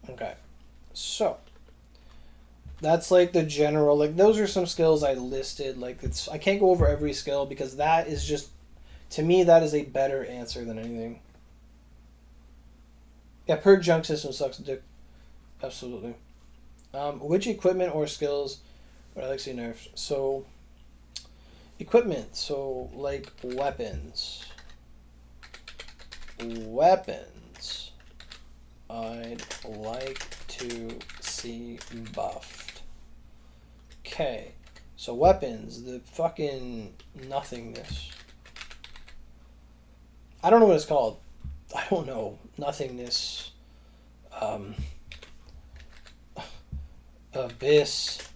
Okay. So that's like the general, like those are some skills I listed. Like I can't go over every skill because that is just, to me, that is a better answer than anything. Yeah, Purge Junk System sucks dick. Absolutely. Which equipment or skills would I like to see nerfed? So, equipment. So, like weapons. Weapons. I'd like to see buffed. Okay. So, weapons. The fucking nothingness. I don't know what it's called. I don't know. Nothingness. Abyss.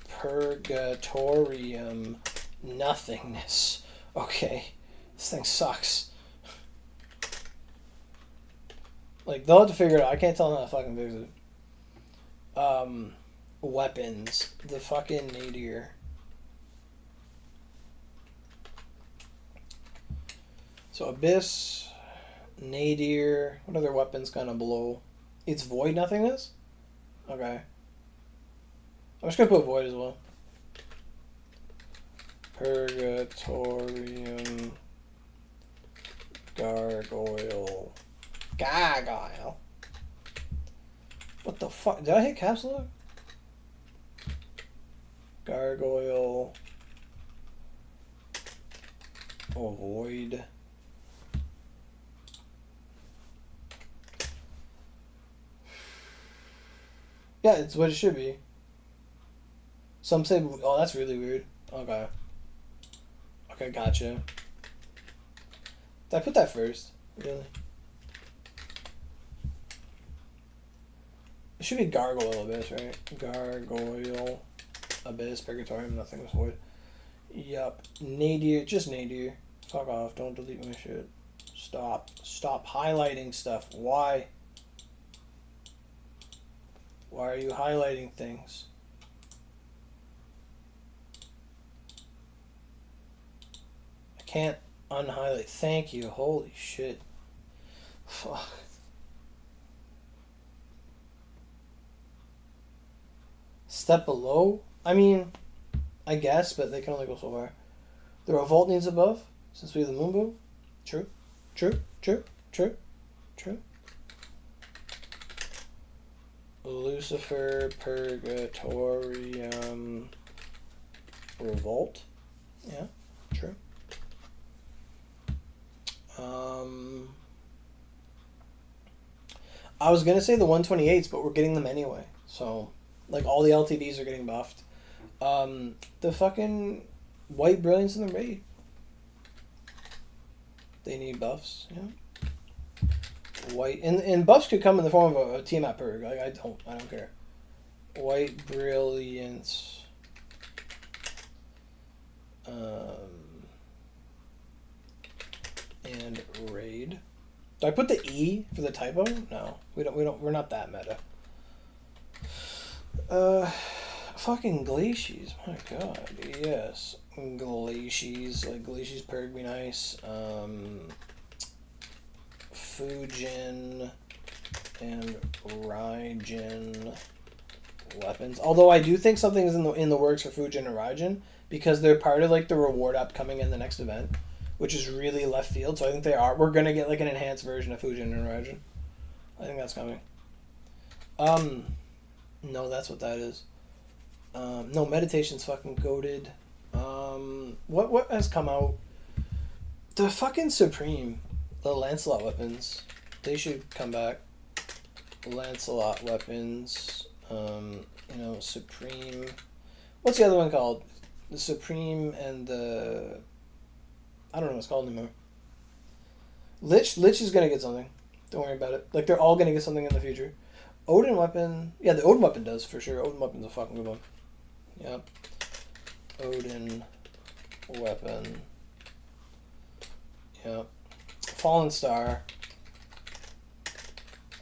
Purgatorium. Nothingness. Okay. This thing sucks. Like, they'll have to figure it out. I can't tell them how to fucking fix it. Weapons. The fucking nadir. So Abyss, Nadir. What other weapons kind of below? It's Void Nothingness? Okay. I'm just gonna put Void as well. Purgatorium. Gargoyle. Gargoyle. What the fuck? Did I hit caps lock? Gargoyle. Void. Yeah, it's what it should be. Some say, oh, that's really weird. Okay. Okay, gotcha. Did I put that first? Really? It should be Gargoyle Abyss, right? Gargoyle Abyss, Purgatorium, nothing was void. Yup. Nadir, just Nadir. Fuck off, don't delete my shit. Stop. Stop highlighting stuff. Why? Why are you highlighting things? I can't unhighlight. Thank you. Holy shit. Fuck. Step below? I mean, I guess, but they can only go so far. The Revolt needs a buff, since we have the Moon Bow. True. True. True. True. True. Lucifer, Purgatorium, Revolt. Yeah, true. I was gonna say the 128s, but we're getting them anyway. So, like, all the LTDs are getting buffed. The fucking White Brilliance in the raid. They need buffs, yeah. White and buffs could come in the form of a Tiamat Purg. Like, I don't care. White Brilliance. And raid. Do I put the E for the typo? No, we don't. We're not that meta. Fucking Glacies. My god, yes. Glacies. Like, Glacies Purg be nice. Fujin and Raijin weapons. Although I do think something is in the works for Fujin and Raijin, because they're part of, like, the reward upcoming in the next event, which is really left field. So I think they are. We're gonna get, like, an enhanced version of Fujin and Raijin. I think that's coming. No, that's what that is. No, Meditation's fucking goated. What has come out? The fucking Supreme. The Lancelot weapons. They should come back. Lancelot weapons. Supreme. What's the other one called? The Supreme and the... I don't know what it's called anymore. Lich is gonna get something. Don't worry about it. Like, they're all gonna get something in the future. Odin weapon... Yeah, the Odin weapon does, for sure. Odin weapon's a fucking good one. Yep. Odin weapon. Yep. Fallen Star.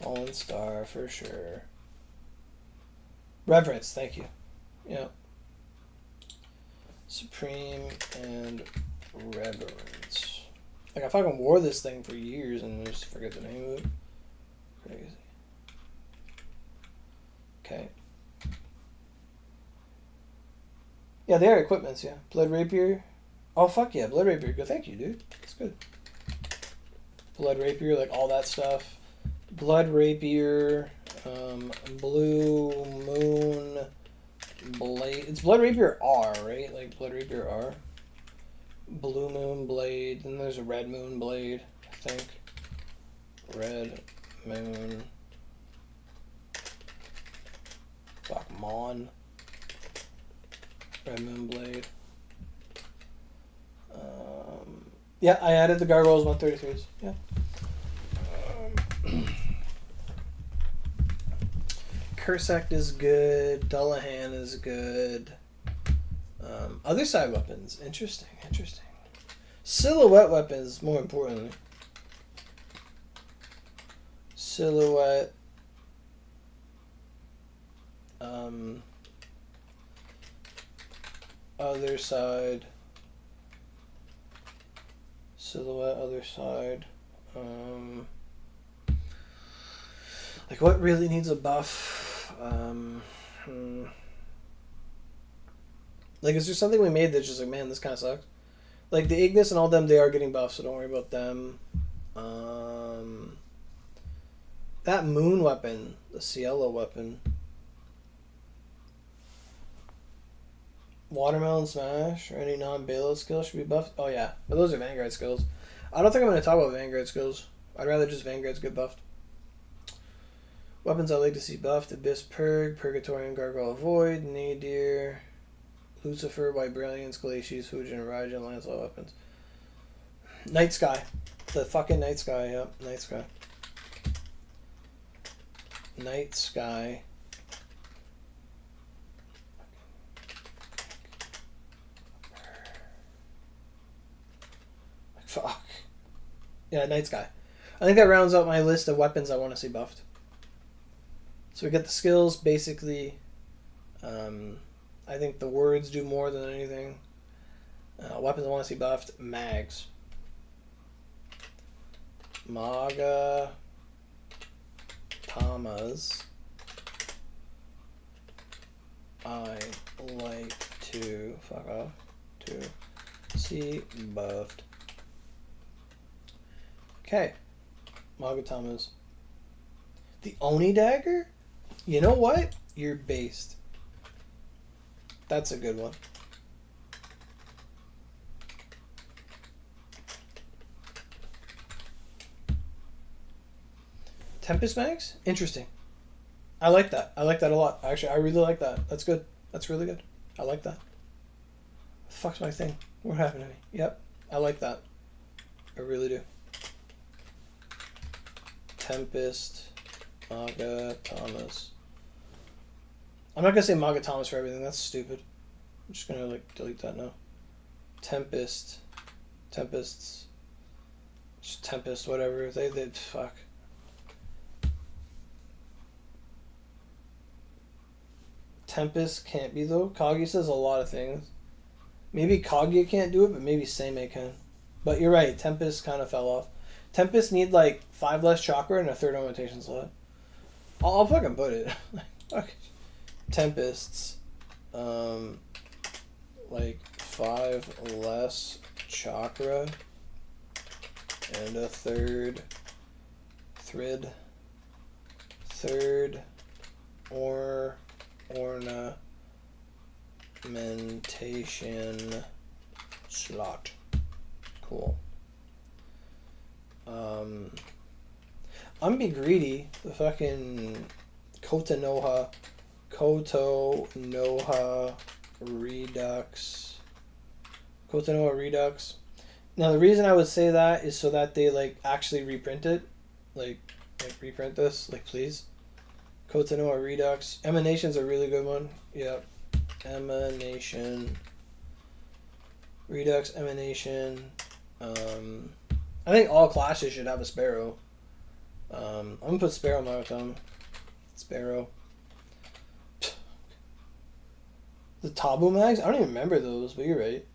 Fallen Star, for sure. Reverence, thank you. Yep. Supreme and Reverence. Like, I fucking wore this thing for years and just forget the name of it. Crazy. Okay. Yeah, they are equipments, yeah. Blood Rapier. Oh, fuck yeah, Blood Rapier. Good, thank you, dude. That's good. Blood Rapier, like, all that stuff. Blood Rapier, Blue Moon Blade. It's Blood Rapier R, right? Like, Blood Rapier R. Blue Moon Blade. Then there's a Red Moon Blade, I think. Red Moon. Fuck, Mon. Red Moon Blade. Yeah, I added the Gargoyles 133s. Yeah. Cursect is good. Dullahan is good. Other side weapons. Interesting. Silhouette weapons, more importantly. Silhouette. Other side. Silhouette, other side. Like, what really needs a buff? Like, is there something we made that's just like, man, this kind of sucks? Like, the Ignis and all them, they are getting buffed, so don't worry about them. That moon weapon, the Cielo weapon. Watermelon Smash or any non-Balo skill should be buffed. Oh, yeah. But those are Vanguard skills. I don't think I'm going to talk about Vanguard skills. I'd rather just Vanguards get buffed. Weapons I'd like to see buffed. Abyss Purg, Purgatorian Gargoyle Void, Nadir, Lucifer, Vibralians, Glacius, Fujin, Raijin, Lancelot weapons. Night Sky. The fucking Night Sky, yep. Night Sky. Night Sky. Fuck. Yeah, Night Sky. I think that rounds out my list of weapons I want to see buffed. So we get the skills, basically. I think the words do more than anything. Weapons I want to see buffed. Mags. Maga. Tamas. I like to... Fuck off. To see buffed. Okay. Magatamas. The Oni dagger? You know what? You're based. That's a good one. Tempest Mags? Interesting. I like that. I like that a lot. Actually, I really like that. That's good. That's really good. I like that. The fuck's my thing? What happened to me? Yep. I like that. I really do. Tempest, Maga Thomas. I'm not gonna say Maga Thomas for everything. That's stupid. I'm just gonna like delete that now. Tempest, Tempests, just Tempest, whatever. They fuck. Tempest can't be though. Kaguya says a lot of things. Maybe Kaguya can't do it, but maybe Seimei can. But you're right. Tempest kind of fell off. Tempest need like 5 less chakra and a 3rd augmentation slot. I'll fucking put it. Fuck. Tempests, like 5 less chakra and a 3rd ornamentation slot. Cool. I'm be greedy. The fucking Koto Noha Redux. Koto Noha Redux. Now the reason I would say that is so that they like actually reprint it. Like reprint this, like please. Koto Noha Redux. Emanation's a really good one. Yep. Emanation. Redux, Emanation. I think all classes should have a Sparrow. I'm gonna put Sparrow on my thumb. Sparrow. The Tabu mags? I don't even remember those, but you're right.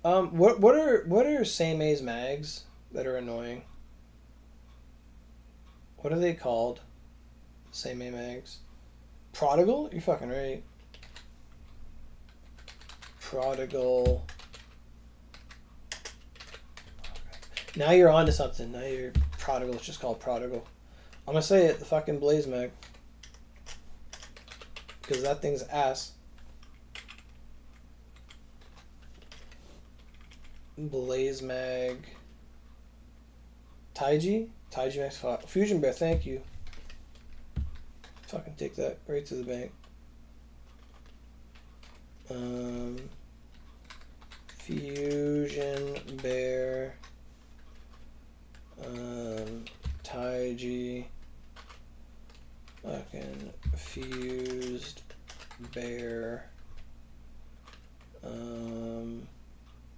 What are Seimei's mags that are annoying? What are they called? Seimei mags. Prodigal? You're fucking right. Prodigal. Now you're onto something. Now you're Prodigal. It's just called Prodigal. I'm gonna say it. The fucking Blaze mag. Because that thing's ass. Blaze mag. Taiji Max Fusion Bear, thank you. Fucking take that right to the bank. Fusion Bear. Taiji. Fucking Fused Bear.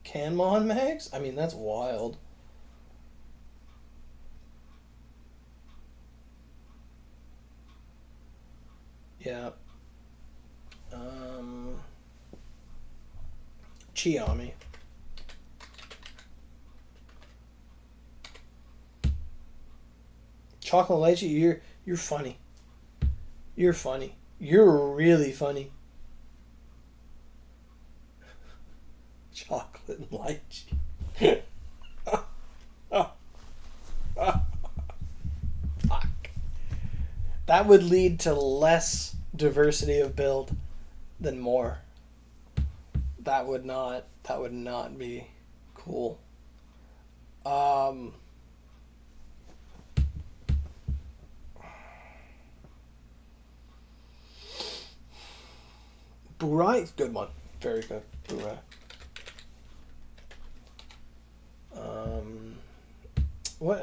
Kanmon Max? I mean, that's wild. Yeah. Chiami. chocolate lychee, you're funny. You're funny. You're really funny. Chocolate lychee. Fuck. That would lead to less diversity of build than more. That would not be cool. Burai, good one. Very good. Burai. What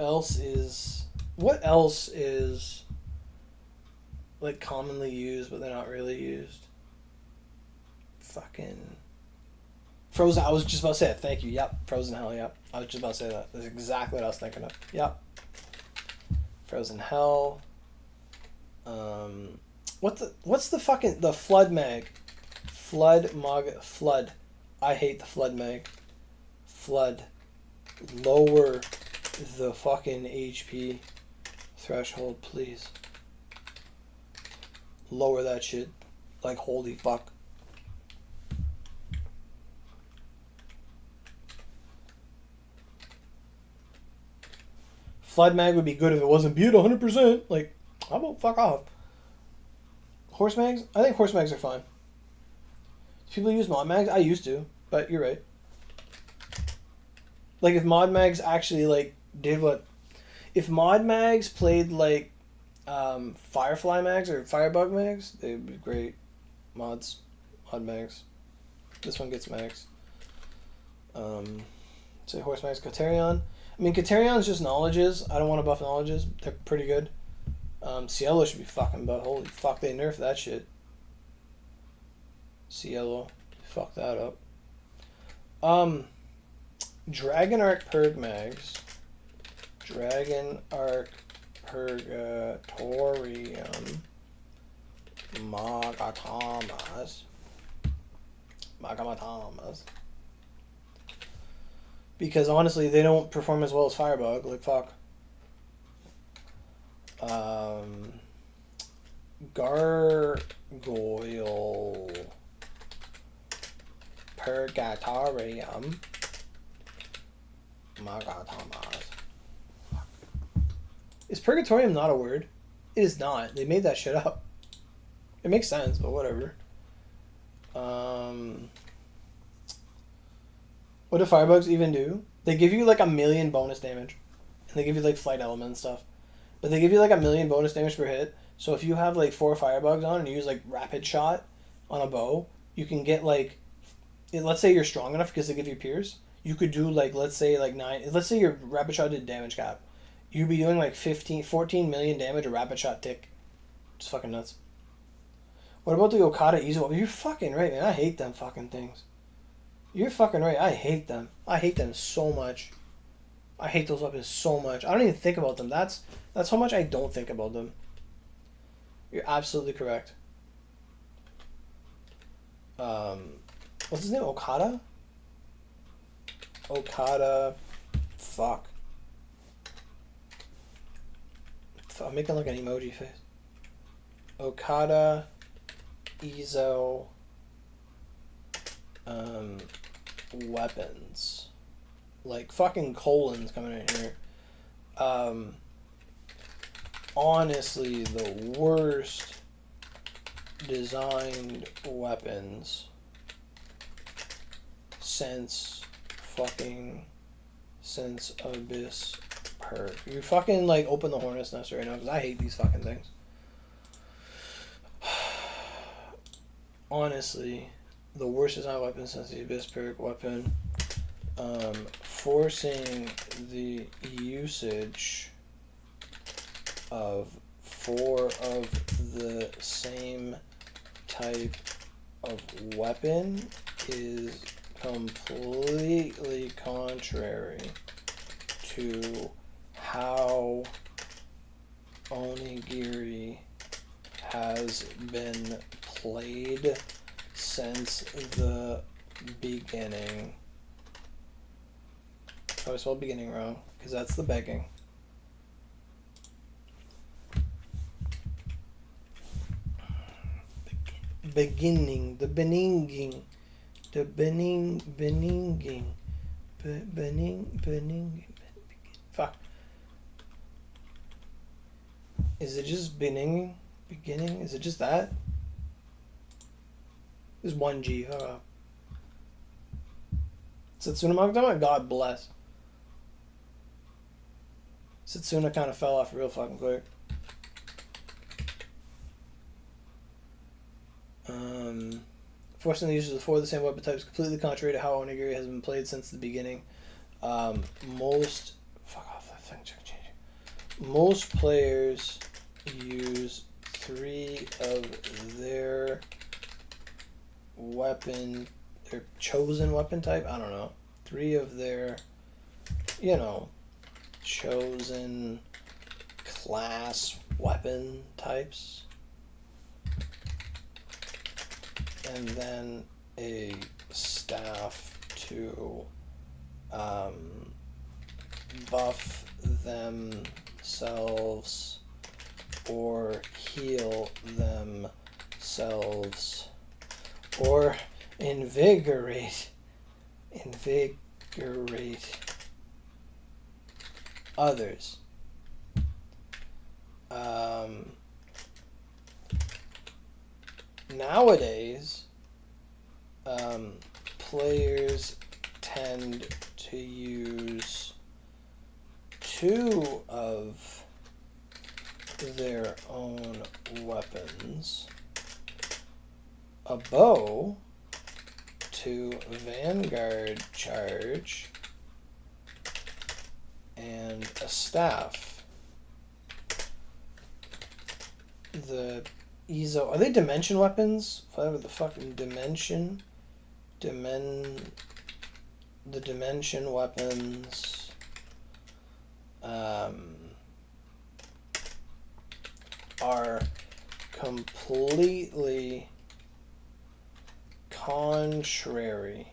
else is like commonly used but they're not really used? Fucking Frozen. I was just about to say it. Thank you. Yep. Frozen Hell. Yep. I was just about to say that. That's exactly what I was thinking of. Yep. Frozen Hell. What's the fucking the Flood Mag? Flood. I hate the Flood Mag. Flood. Lower the fucking HP threshold, please. Lower that shit. Like, holy fuck. Flood Mag would be good if it wasn't butte 100%. Like, how about fuck off? Horse Mags? I think Horse Mags are fine. People use Mod Mags? I used to, but you're right. Like, if Mod Mags actually, like, did what... If Mod Mags played, like, Firefly Mags or Firebug Mags, they'd be great. Mod Mags. This one gets Mags. Say Horse Mags. Katerion. I mean, Katerion's just knowledges. I don't want to buff knowledges. They're pretty good. Cielo should be fucking buff. Holy fuck, they nerfed that shit. Cielo. Fuck that up. Dragon Arc Purg Mags. Dragon Arc Purgatorium. Magatamas. Because honestly, they don't perform as well as Firebug. Like, fuck. Gargoyle Purgatorium. Magatamas. Is Purgatorium not a word? It is not. They made that shit up. It makes sense, but whatever. What do Firebugs even do? They give you like 1,000,000 bonus damage. And they give you like flight element and stuff. But they give you like 1,000,000 bonus damage per hit. So if you have like 4 Firebugs on and you use like rapid shot on a bow, you can get like... Let's say you're strong enough because they give you pierce. You could do like, let's say like 9... Let's say your rapid shot did damage cap. You'd be doing like 14 million damage a rapid shot tick. It's fucking nuts. What about the Okada Izuo? You're fucking right, man. I hate them fucking things. You're fucking right. I hate them. I hate them so much. I hate those weapons so much. I don't even think about them. That's how much I don't think about them. You're absolutely correct. What's his name? Okada? Okada. Fuck. I'm making like an emoji face. Okada Izo weapons. Like fucking colons coming in here. Honestly, the worst designed weapons since Abyss Perk. You fucking like open the Hornet's Nest right now because I hate these fucking things. Honestly, the worst design weapon since the Abyss Perk weapon. Forcing the usage of 4 of the same type of weapon is completely contrary to how Onigiri has been played since the beginning. I spelled beginning wrong because that's the begging. Beginning. The beninging. The beninging. Bening. Fuck. Is it just beginning? Beginning? Is it just that? There's one G. Setsuna Magatama? God bless. Setsuna kind of fell off real fucking quick. Forcing the users of 4 of the same weapon types, completely contrary to how Onigiri has been played since the beginning. Most... Fuck off, that thing changing. Most players use 3 of their weapon... Their chosen weapon type? I don't know. 3 of their... You know... chosen class weapon types. And then a staff to buff themselves or heal themselves or invigorate others. Nowadays, players tend to use 2 of their own weapons, a bow to vanguard charge, and a staff. The Ezo... Are they dimension weapons? Whatever the fucking dimension... The dimension weapons... are completely contrary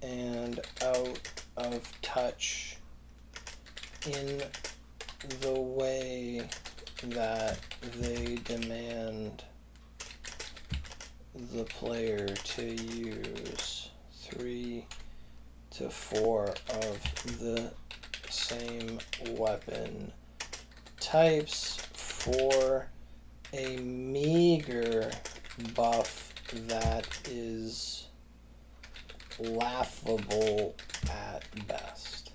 and out of touch in the way that they demand the player to use 3 to 4 of the same weapon types for a meager buff that is laughable at best.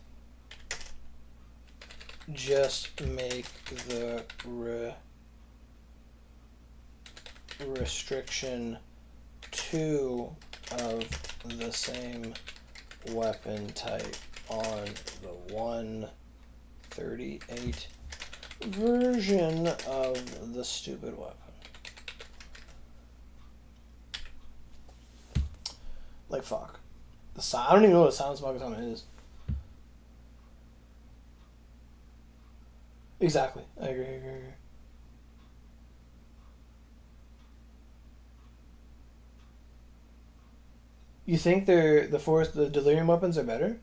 Just make the restriction 2 of the same weapon type on the 138 version of the stupid weapon. Like, fuck. I don't even know what a silence Magatama is. Exactly. I agree. You think the delirium weapons are better?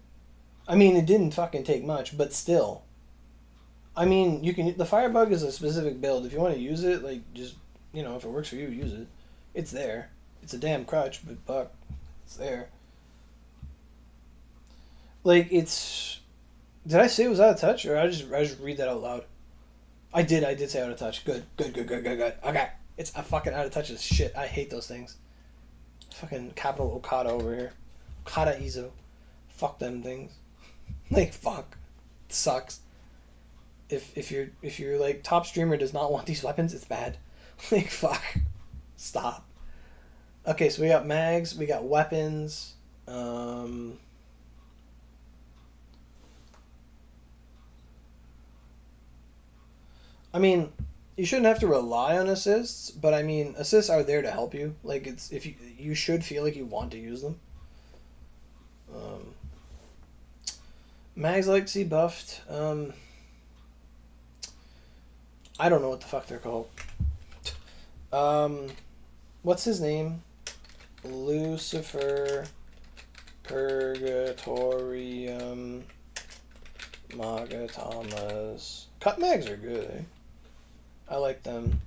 I mean, it didn't fucking take much, but still. I mean, the firebug is a specific build. If you want to use it, like, just, you know, if it works for you, use it. It's there. It's a damn crutch, but fuck, it's there. Like, it's... Did I say it was out of touch, or I just read that out loud? I did say out of touch. Good. Okay. It's a fucking out of touch as shit. I hate those things. Fucking capital Okada over here. Okada Izo. Fuck them things. Like, fuck. It sucks. If your like top streamer does not want these weapons, it's bad. Like, fuck. Stop. Okay, so we got mags, we got weapons. I mean, you shouldn't have to rely on assists, but I mean, assists are there to help you. Like, it's if you should feel like you want to use them. Mags like to see buffed. I don't know what the fuck they're called. What's his name? Lucifer Purgatorium Magatamas. Cut mags are good, eh? I like them.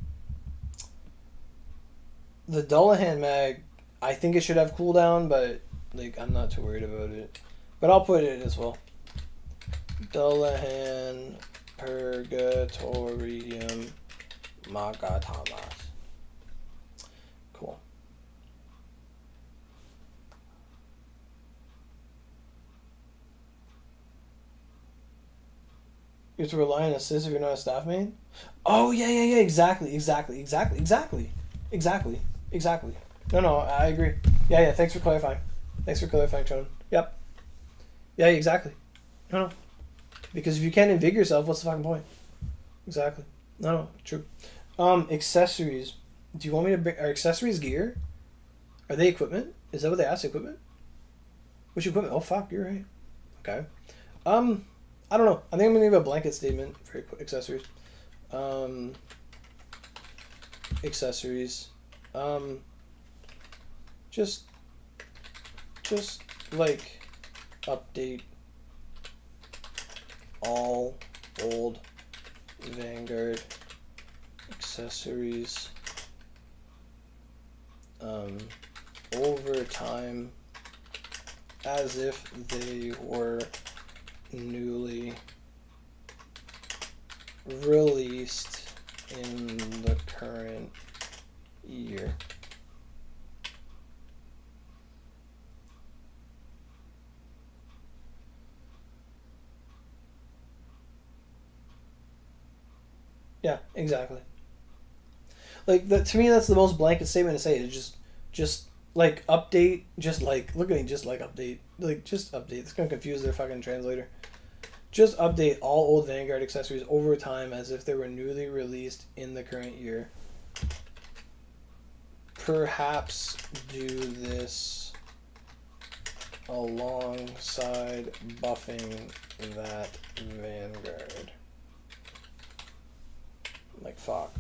The Dullahan mag, I think it should have cooldown, but like I'm not too worried about it. But I'll put it as well. Dullahan Purgatorium Magatamas. Cool. You have to rely on assist if you're not a staff main? Oh, yeah. Exactly. No, I agree. Yeah. Thanks for clarifying. Chonan. Yep. Yeah, exactly. No. Because if you can't invig yourself, what's the fucking point? Exactly. No, true. Accessories. Do you want me to bring... Are accessories gear? Are they equipment? Is that what they asked? Equipment? Which equipment? Oh, fuck, you're right. Okay. I don't know. I think I'm going to give a blanket statement for accessories. Accessories. Just like update all old Vanguard accessories over time as if they were newly released in the current year. Yeah, exactly. Like that to me, that's the most blanket statement to say. Is just like update. Just like look at me. Just like update. Like just update. It's gonna confuse their fucking translator. Just update all old Vanguard accessories over time as if they were newly released in the current year. Perhaps do this alongside buffing that Vanguard. Like fuck.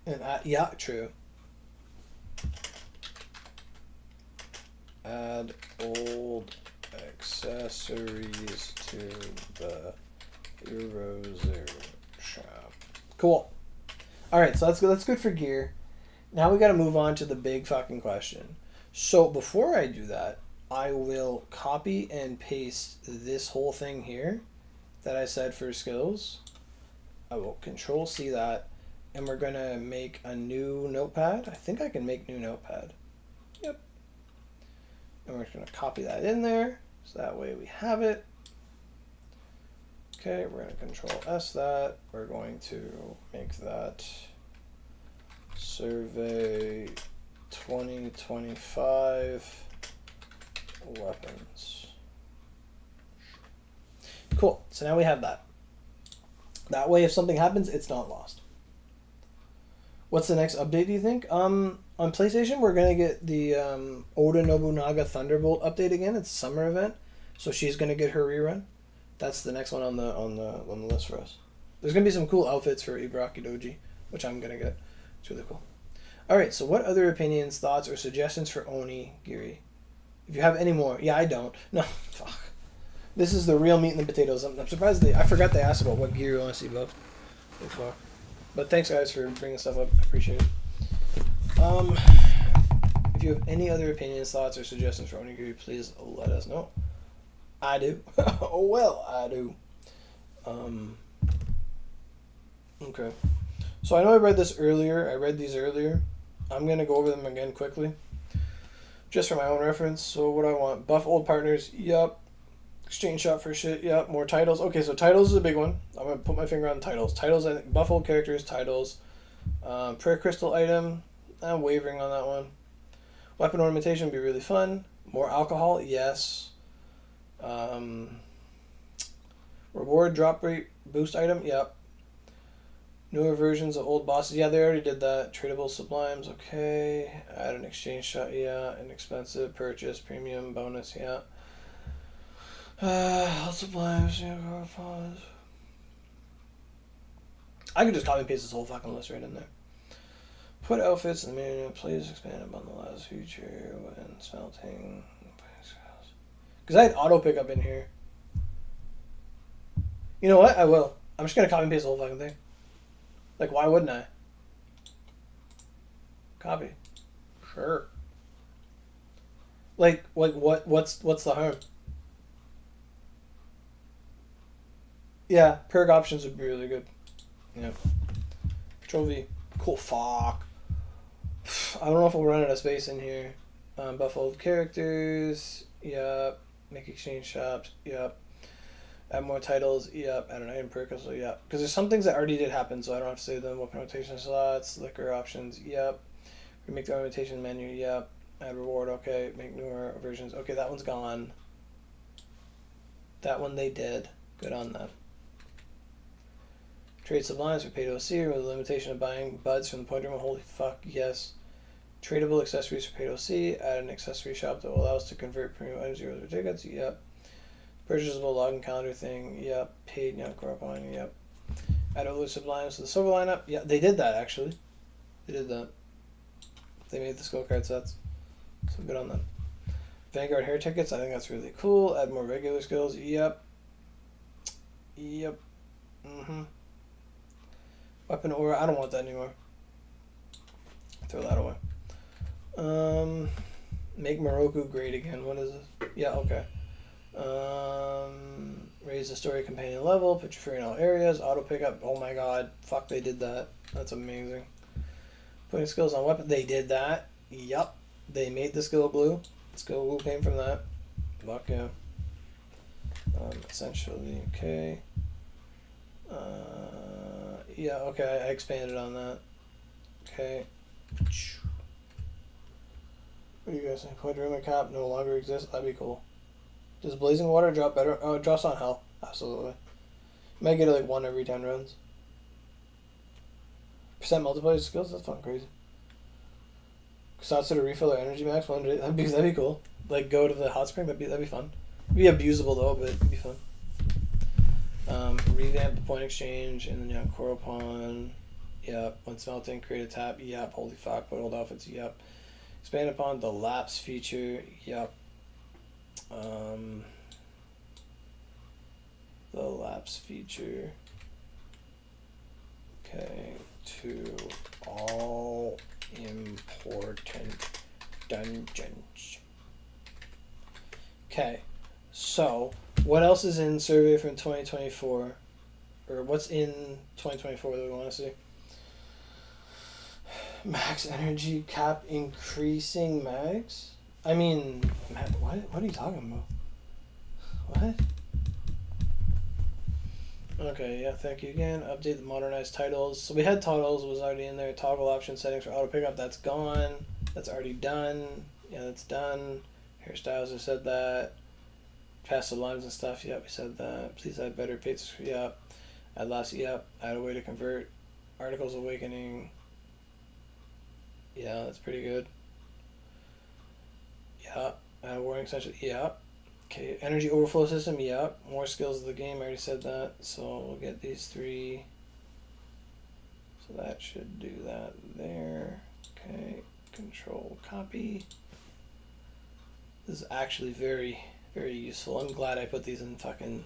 And yeah, true. Add old accessories to the Eurozero shop. Cool. All right, so that's good for gear. Now we got to move on to the big fucking question. So before I do that, I will copy and paste this whole thing here that I said for skills. I will Control C that, and we're gonna make a new notepad. I think I can make new notepad. Yep. And we're just gonna copy that in there, so that way we have it. Okay, we're gonna Control S that. We're going to make that survey 2025 weapons. Cool. So now we have that. That way, if something happens, it's not lost. What's the next update, do you think? On PlayStation, we're gonna get the Oda Nobunaga Thunderbolt update again. It's a summer event, so she's gonna get her rerun. That's the next one on the list for us. There's gonna be some cool outfits for Ibaraki Doji, which I'm gonna get. It's really cool. All right. So, what other opinions, thoughts, or suggestions for Onigiri? If you have any more, yeah, I don't. No, fuck. This is the real meat and the potatoes. I'm surprised I forgot they asked about what gear you want to see above. Oh, fuck. But thanks, guys, for bringing stuff up. I appreciate it. If you have any other opinions, thoughts, or suggestions for Onigiri, please let us know. I do. Oh, well, I do. Okay. So I know I read this earlier. I read these earlier. I'm going to go over them again quickly. Just for my own reference. So what do I want? Buff old partners. Yup. Exchange shop for shit. Yep. More titles. Okay, so titles is a big one. I'm going to put my finger on titles. Titles, I think. Buff old characters, titles. Prayer crystal item. I'm wavering on that one. Weapon ornamentation would be really fun. More alcohol. Yes. Reward drop rate boost item. Yep. Newer versions of old bosses. Yeah, they already did that. Tradable sublimes. Okay. Add an exchange shot. Yeah. Inexpensive purchase. Premium bonus. Yeah. Sublimes. Yeah. Pause. I could just copy and paste this whole fucking list right in there. Put outfits in the menu. Please expand upon the last feature when smelting. Because I had auto pickup in here. You know what? I will. I'm just gonna copy and paste the whole fucking thing. Like, why wouldn't I? Copy. Sure. Like what's the harm? Yeah, perk options would be really good. Yeah. Control V. Cool. Fuck. I don't know if we'll run out of space in here. Buff old characters. Yep. Make exchange shops. Yep. Add more titles. Yep. Add an item perk. So yep. Because there's some things that already did happen, so I don't have to save them. Weapon rotation slots. Liquor options. Yep. Remake the orientation menu. Yep. Add reward. Okay. Make newer versions. Okay, that one's gone. That one they did. Good on them. Trade sublimes for pay to OC with a limitation of buying buds from the point room. Holy fuck, yes. Tradable accessories for pay to OC. Add an accessory shop that will allow us to convert premium items to or tickets. Yep. Purchasable login calendar thing. Yep. Paid now Coropon. Yep. Add other sublimes to the silver lineup. Yeah, they did that actually. They did that. They made the skull card sets. So good on them. Vanguard hair tickets. I think that's really cool. Add more regular skills. Yep. Yep. Weapon aura. I don't want that anymore. Throw that away. Make Moroku great again. What is this? Yeah, okay. Raise the story companion level. Put your free in all areas. Auto pickup. Oh my god. Fuck, they did that. That's amazing. Putting skills on weapon. They did that. Yup. They made the skill glue. Skill glue came from that. Fuck yeah. Essentially, okay. Yeah, okay, I expanded on that. Okay. What do you guys think? Point room cap no longer exists? That'd be cool. Does blazing water drop better? Oh, it drops on hell. Absolutely. Might get it like 1 every 10 runs. Percent multiplier skills? That's fun, crazy. Satsu to refill our energy max 1 day. That'd be cool. Like go to the hot spring, that'd be fun. It'd be abusable though, but it'd be fun. Revamp the point exchange and then Coropon. Yep. When smelting, create a tap. Yep. Holy fuck. Put old outfits. Yep. Expand upon the lapse feature. Yep. The lapse feature. Okay. To all important dungeons. Okay. So, what else is in survey from 2024? Or what's in 2024 that we want to see? Max energy cap increasing max? I mean, what are you talking about? What? Okay, yeah, thank you again. Update the modernized titles. So we had titles, was already in there. Toggle option settings for auto pickup, that's gone. That's already done. Yeah, that's done. Hairstyles, I said that. Past sublimes and stuff, yep, we said that. Please add better pages, yep. Add last, yep. Add a way to convert. Articles Awakening. Yeah, that's pretty good. Yep. Add a warning extension, yep. Okay, energy overflow system, yep. More skills of the game, I already said that. So we'll get these 3. So that should do that there. Okay, control copy. This is actually very, very useful. I'm glad I put these in fucking...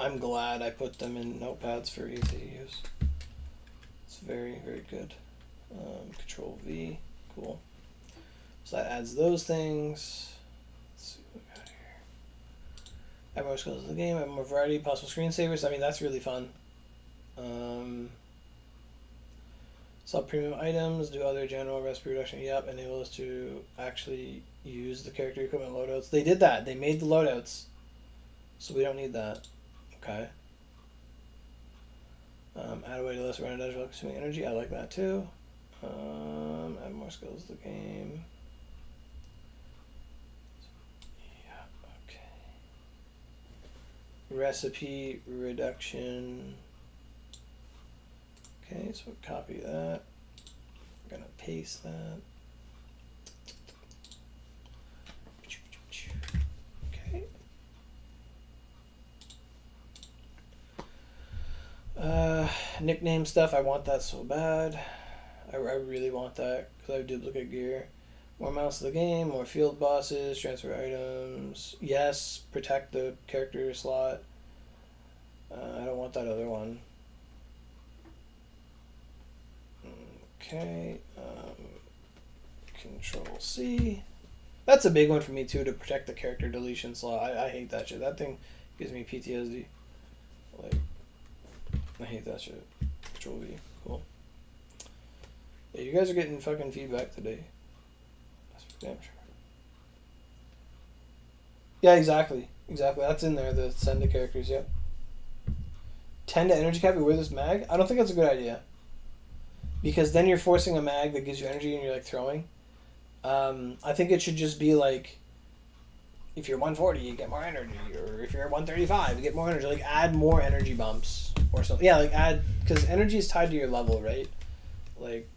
I'm glad I put them in notepads for easy use. It's very, very good. Control V, cool. So that adds those things. Let's see what we got here. Add more skills to the game, add more variety, possible screensavers. I mean, that's really fun. Sell premium items, do other general recipe reduction. Yep, enable us to actually use the character equipment loadouts. They did that. They made the loadouts. So we don't need that. Okay. Add a way to less run a while consuming energy. I like that too. Add more skills to the game. Yeah, okay. Recipe reduction. Okay, so copy that. I'm gonna paste that. Okay. Nickname stuff, I want that so bad. I really want that because I have duplicate gear. More mounts to the game, more field bosses, transfer items. Yes, protect the character slot. I don't want that other one. Okay. Control C. That's a big one for me too, to protect the character deletion slot. I hate that shit. That thing gives me PTSD. Like, I hate that shit. Control V. Cool. Yeah, you guys are getting fucking feedback today. That's for damn sure. Yeah, exactly. Exactly. That's in there, the send to characters, yep. 10 to energy cap, you wear this mag? I don't think that's a good idea. Because then you're forcing a mag that gives you energy and you're like throwing. I think it should just be like, if you're 140, you get more energy, or if you're 135, you get more energy. Like, add more energy bumps or something. Yeah, like add, because energy is tied to your level, right? Like,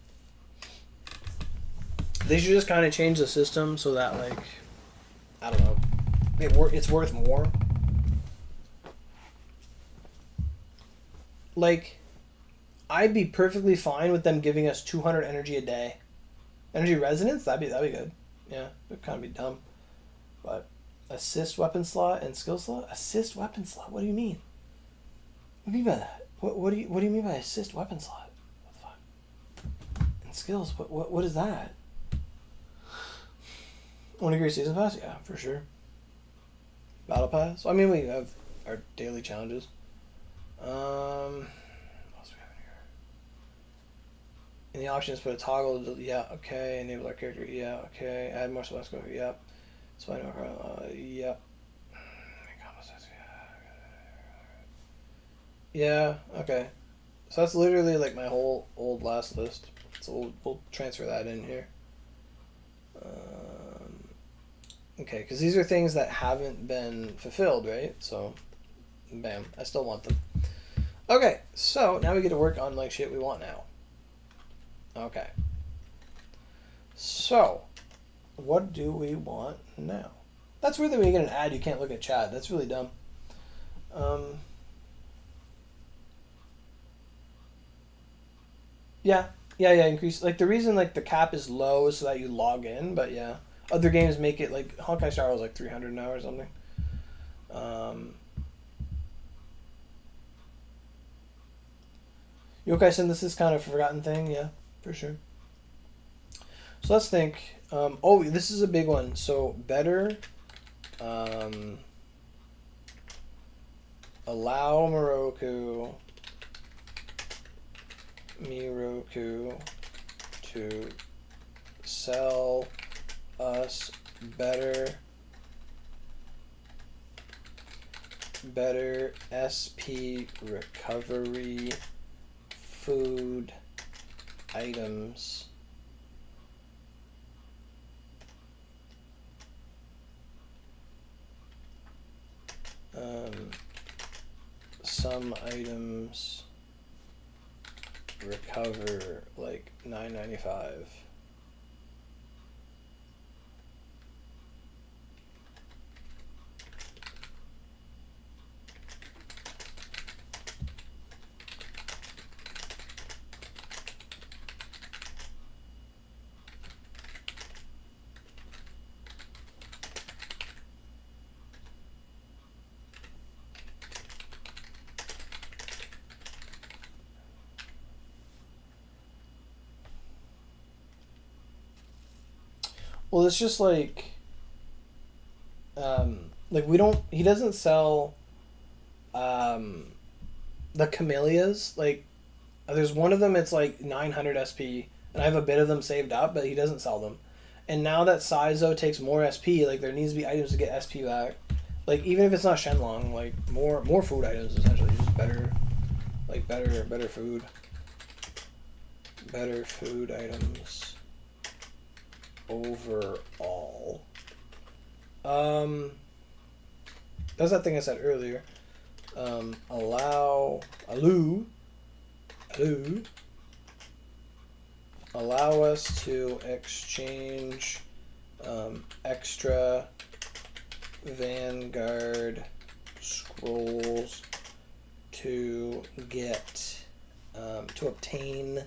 they should just kind of change the system so that, like, I don't know, it's worth more. Like, I'd be perfectly fine with them giving us 200 energy a day. Energy resonance, that'd be good. Yeah, it'd kind of be dumb. But assist weapon slot and skill slot? Assist weapon slot? What do you mean? What do you mean by that? What do you mean by assist weapon slot? What the fuck? And skills, what is that? Onigiri season pass? Yeah, for sure. Battle pass? I mean, we have our daily challenges. What else we have in here? In the options, put a toggle. Yeah, okay. Enable our character. Yeah, okay. Add more spell scope. Yep. Yep. Yeah, okay. So that's literally like my whole old last list. So we'll transfer that in here. Okay, because these are things that haven't been fulfilled, right? So, bam, I still want them. Okay, so now we get to work on like shit we want now. Okay. So, what do we want now? That's weird that when you get an ad, you can't look at chat. That's really dumb. Yeah, increase. Like, the reason, like, the cap is low is so that you log in, but yeah. Other games make it, like, Honkai Star was, like, 300 now or something. Yokai Synthesis, kind of a forgotten thing, yeah, for sure. So let's think. Oh, this is a big one. So, better allow Miroku to sell us better SP recovery food items some items recover like $9.95. Well, it's just like we don't. He doesn't sell, the camellias. Like, there's one of them. It's like 900 SP, and I have a bit of them saved up, but he doesn't sell them. And now that Saizo takes more SP, like there needs to be items to get SP back. Like even if it's not Shenlong, like more food items essentially, just better, like better food. Better food items. Overall. That's that thing I said earlier. Allow us to exchange extra Vanguard scrolls to get to obtain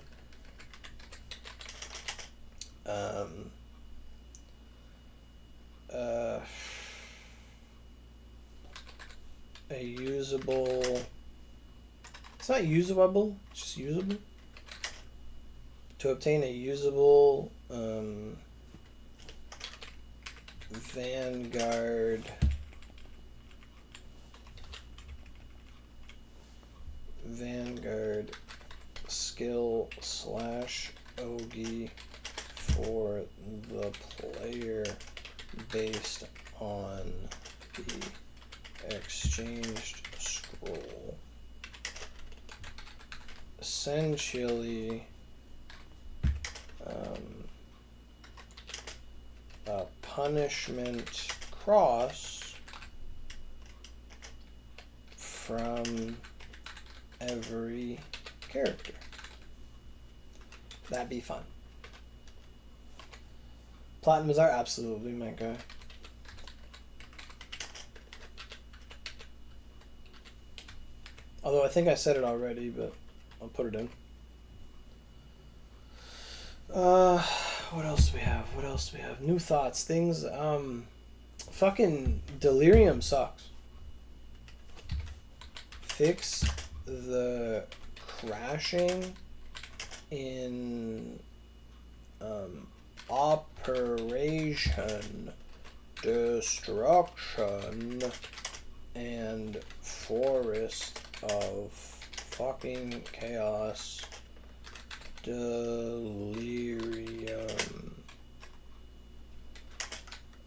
usable. It's not usable, it's just usable. To obtain a usable Vanguard skill / Ogi for the player based on the exchanged scroll. Essentially, a punishment cross from every character. That'd be fun. Platinums are absolutely my guy. Although I think I said it already, but I'll put it in. What else do we have? New thoughts, things. Fucking Delirium sucks. Fix the crashing in Operation Destruction and Forest of fucking Chaos Delirium.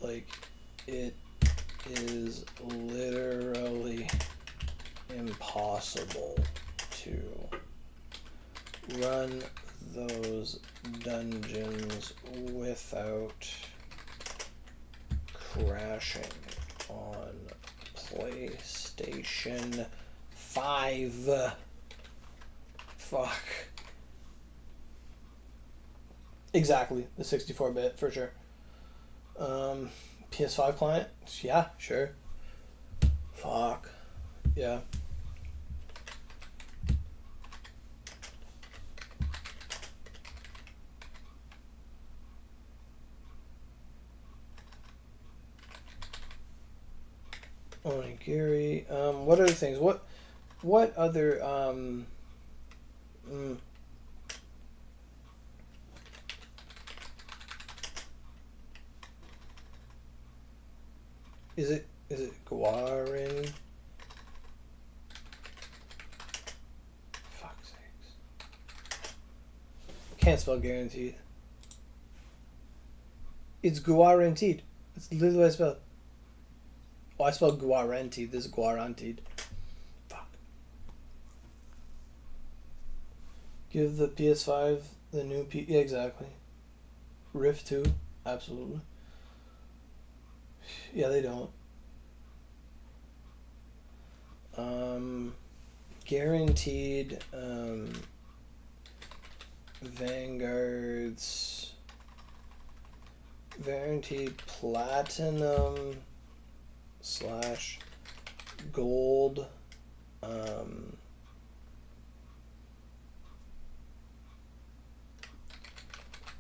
Like, it is literally impossible to run those dungeons without crashing on PlayStation 5. Fuck. Exactly, the 64-bit for sure. PS5 client? Yeah, sure. Fuck. Yeah. Onigiri. What other things? What other Is it Guarin? Fuck's sakes. Can't spell guaranteed. It's guaranteed. That's literally what I spelled. Oh, I spelled guaranteed. This is guaranteed. Fuck. Give the PS5 the new Yeah, exactly. Rift 2. Absolutely. Yeah, they don't. Guaranteed Vanguard's guaranteed platinum / gold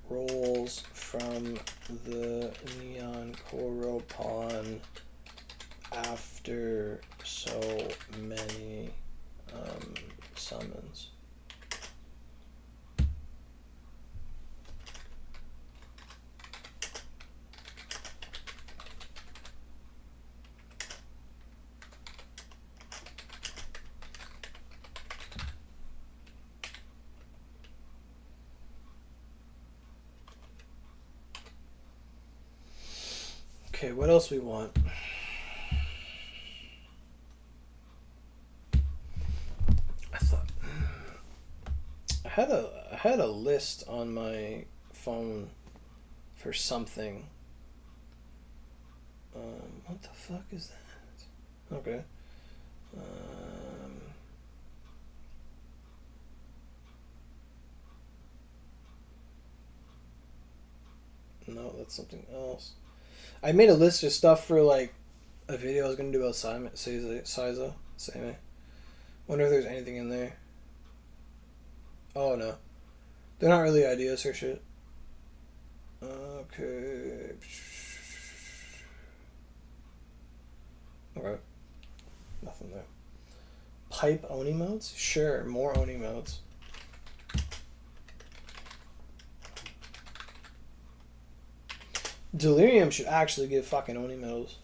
rolls from the Neon Koropon after so many summons. Okay, what else we want? I had a list on my phone for something. What the fuck is that? Okay. No, that's something else. I made a list of stuff for like a video I was gonna do about Siza. Wonder if there's anything in there. Oh no, they're not really ideas or shit. Okay. Okay. Nothing there. Hype Oni modes? Sure, more Oni modes. Delirium should actually give fucking Oni medals.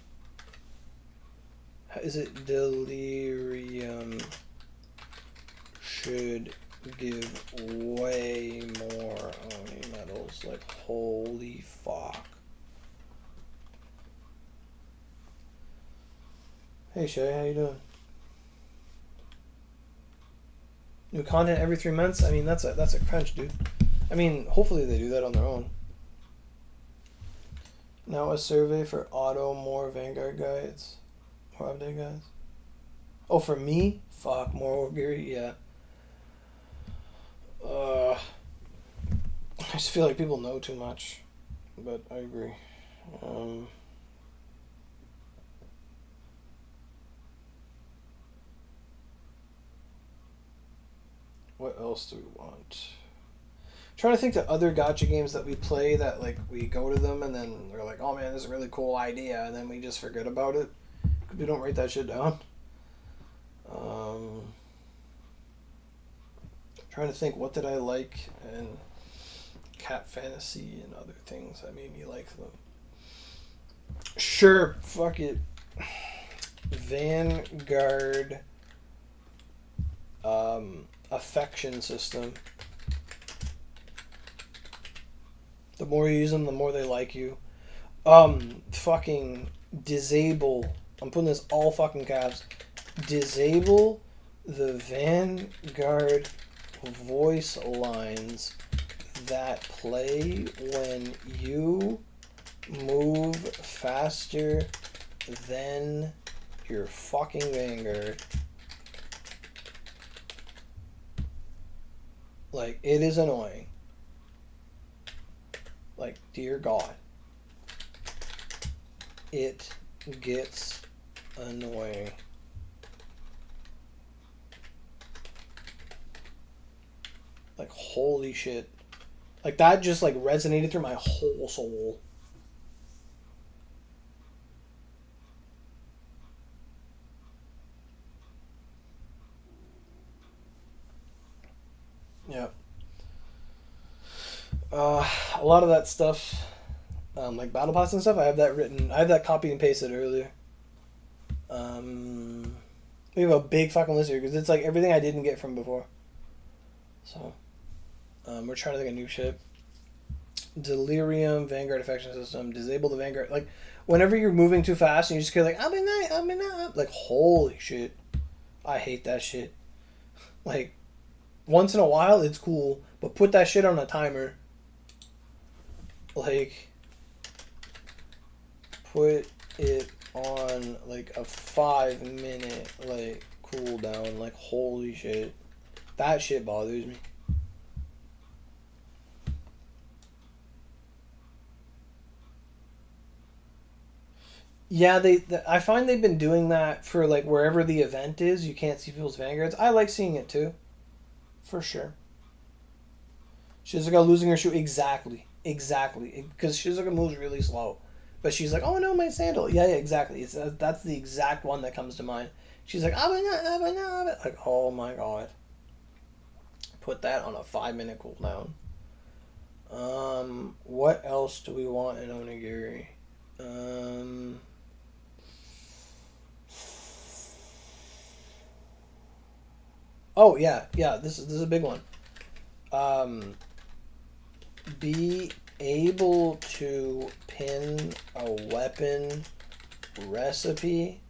Is it Delirium should give way more Oni medals? Like, holy fuck. Hey Shay, how you doing? New content every 3 months? I mean, that's a crunch, dude. I mean, hopefully they do that on their own. Now a survey for auto more Vanguard guides. More update guides. Oh, for me? Fuck, more Aurogiri? Yeah. I just feel like people know too much. But I agree. What else do we want? Trying to think of other gacha games that we play that like we go to them and then they're like, oh man, this is a really cool idea, and then we just forget about it. We don't write that shit down. Trying to think, what did I like in Cat Fantasy and other things that made me like them. Sure, fuck it. Vanguard affection system. The more you use them, the more they like you. Fucking disable. I'm putting this all fucking caps. Disable the Vanguard voice lines that play when you move faster than your fucking Vanguard. Like, it is annoying. Like, dear God. It gets annoying. Like, holy shit. Like, that just, like, resonated through my whole soul. Yeah. A lot of that stuff, like Battle Pass and stuff, I have that written. I have that copied and pasted earlier. We have a big fucking list here because it's like everything I didn't get from before. So, we're trying to think of new shit. Delirium, Vanguard affection system, disable the Vanguard. Like, whenever you're moving too fast and you just get like, I'm in. Like, holy shit. I hate that shit. Like, once in a while, it's cool, but put that shit on a timer. Like, put it on, like, a 5-minute, like, cooldown. Like, holy shit. That shit bothers me. Yeah, I find they've been doing that for, like, wherever the event is, you can't see people's Vanguards. I like seeing it, too. For sure. Shizuka losing her shoe. Exactly. Because Shizuka moves really slow. But she's like, oh no, my sandal. Yeah, exactly. That's the exact one that comes to mind. She's like, abana. Like, oh my god. Put that on a 5-minute cooldown. What else do we want in Onigiri? Oh yeah. This is a big one. Be able to pin a weapon recipe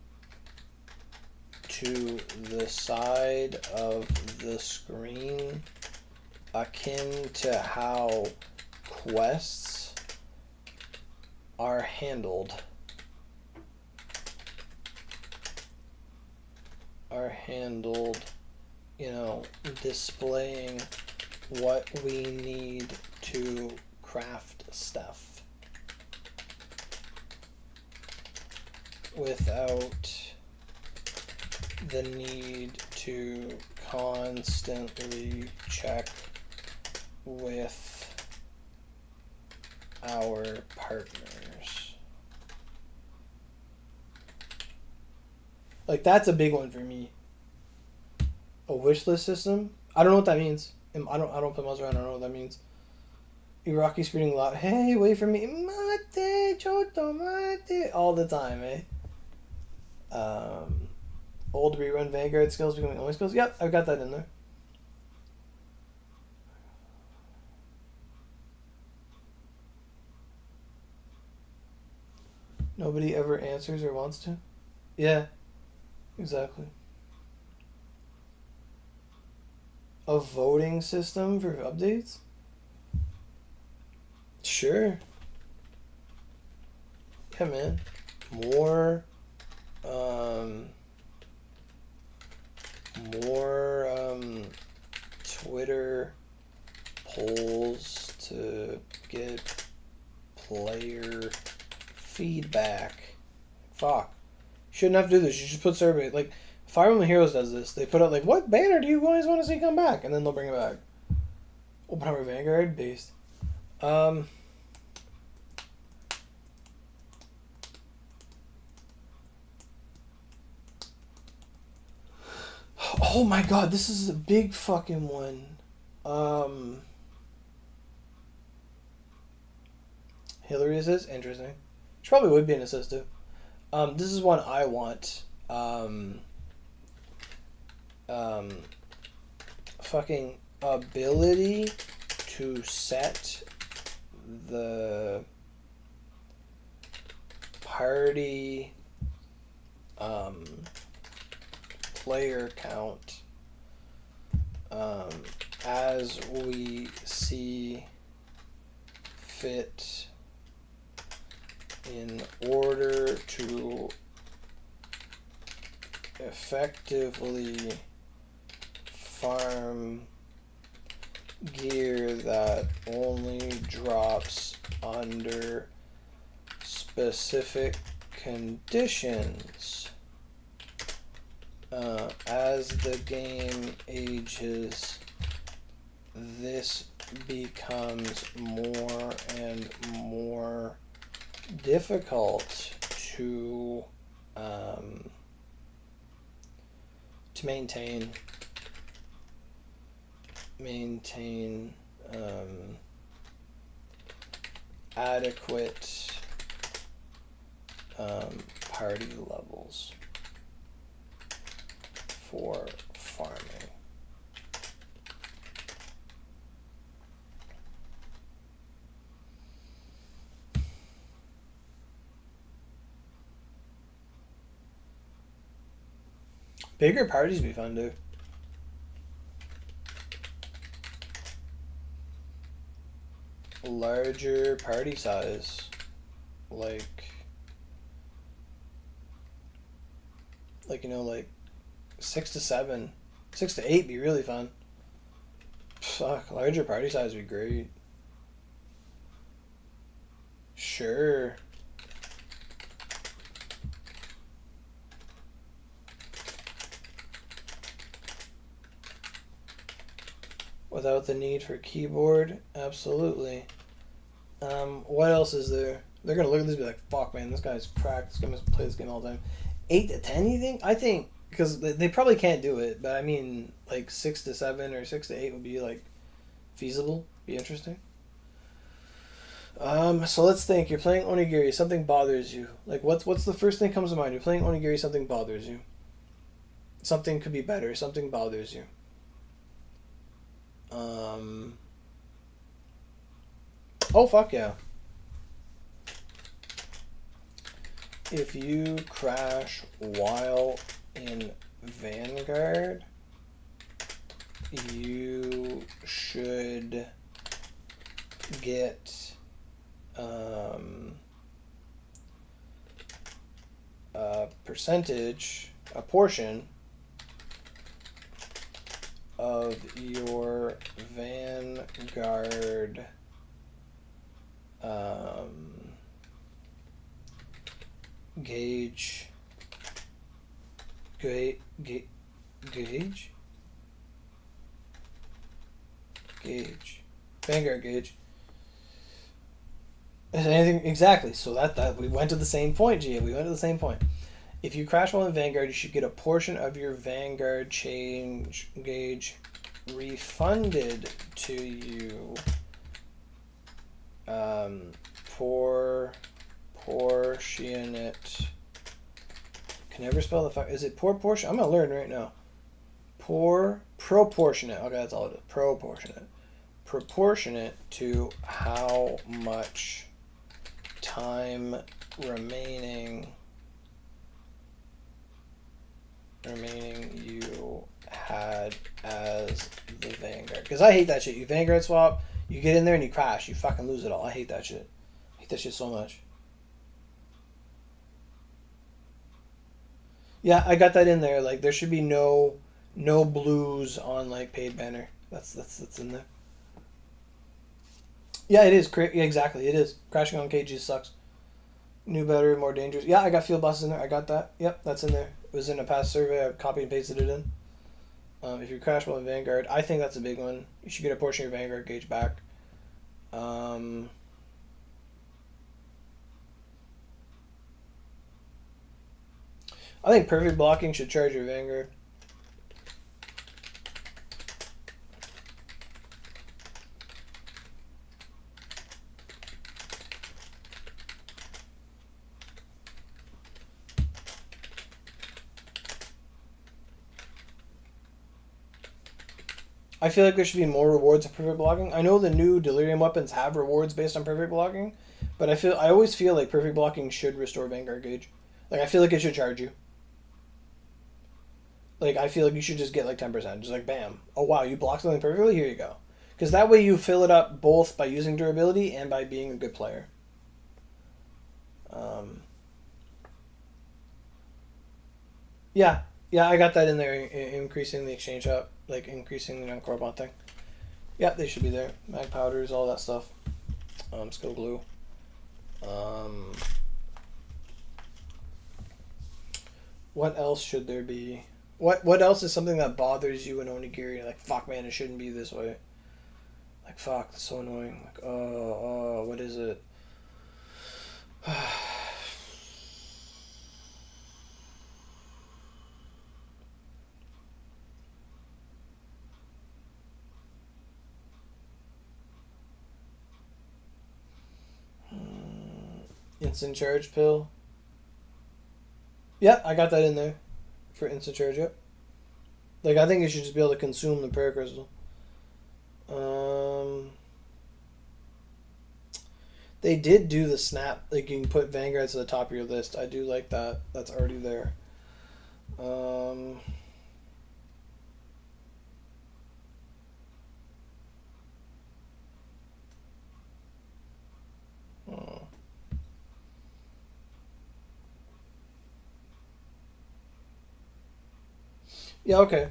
to the side of the screen, akin to how quests are handled. You know, displaying what we need to craft stuff without the need to constantly check with our partners. Like, that's a big one for me. A wish list system? I don't know what that means. I don't play Monster Hunter. I don't know what that means. Iraqi screaming loud. Hey, wait for me. Mate, choto, mate. All the time, eh? Old rerun Vanguard skills becoming only skills. Yep, I've got that in there. Nobody ever answers or wants to. Yeah, exactly. A voting system for updates? Sure. Yeah, man. More, um, Twitter polls to get player feedback. Fuck. Shouldn't have to do this. You should put survey. Like, Fire Emblem Heroes does this. They put out, like, what banner do you guys want to see come back? And then they'll bring it back. Oppenheimer Vanguard? Based. Oh my god, this is a big fucking one. Hillary assist? Interesting. She probably would be an assist too. This is one I want. Fucking ability to set the party player count as we see fit in order to effectively farm gear that only drops under specific conditions. As the game ages, this becomes more and more difficult to maintain adequate party levels for farming. Bigger parties be fun, dude. Larger party size, like you know, like 6 to 7, 6 to 8 be really fun. Fuck, larger party size would be great. Sure. Without the need for keyboard, absolutely. What else is there? They're gonna look at this and be like, "Fuck, man, this guy's cracked. This guy must play this game all the time." 8 to 10, you think? I think because they probably can't do it, but I mean, like 6 to 7 or 6 to 8 would be like feasible. Be interesting. So let's think. You're playing Onigiri. Something bothers you. Like, what's the first thing that comes to mind? You're playing Onigiri. Something bothers you. Something could be better. Something bothers you. Oh, fuck yeah. If you crash while in Vanguard, you should get a percentage, a portion of your Vanguard gauge Vanguard gauge. Is anything exactly? So that we went to the same point, Gia. We went to the same point. If you crash while in Vanguard, you should get a portion of your Vanguard change gauge refunded to you. Proportionate. Can I ever spell the fuck? Is it proportion? I'm gonna learn right now. Proportionate. Okay, that's all it is. Proportionate. Proportionate to how much time remaining you had as the Vanguard. Because I hate that shit. You Vanguard swap, you get in there and you crash. You fucking lose it all. I hate that shit. I hate that shit so much. Yeah, I got that in there. Like there should be no blues on like paid banner. That's in there. Yeah, it is. Yeah, exactly. It is. Crashing on KG sucks. New, better, more dangerous. Yeah, I got field bosses in there. I got that. Yep, that's in there. It was in a past survey. I copied and pasted it in. If you crash while in Vanguard, I think that's a big one. You should get a portion of your Vanguard gauge back. Um, I think perfect blocking should charge your Vanguard. I feel like there should be more rewards of perfect blocking. I know the new Delirium weapons have rewards based on perfect blocking, but I always feel like perfect blocking should restore Vanguard gauge. Like I feel like it should charge you. Like I feel like you should just get like 10%. Just like bam. Oh wow, you blocked something perfectly. Here you go. Because that way you fill it up both by using durability and by being a good player. Um, yeah, yeah, I got that in there. Increasing the exchange up, like increasing the non-core bond thing. Yeah, they should be there. Mag powders, all that stuff. Skill glue. Um, what else should there be? What else is something that bothers you in Onigiri? Like fuck, man, it shouldn't be this way. Like fuck, that's so annoying. Like what is it? Instant charge pill. Yeah, I got that in there for instant charge. Yep. Like I think you should just be able to consume the prayer crystal. Um, they did do the snap. Like you can put Vanguards to the top of your list. I do like that. That's already there. Um, oh. Yeah. Okay.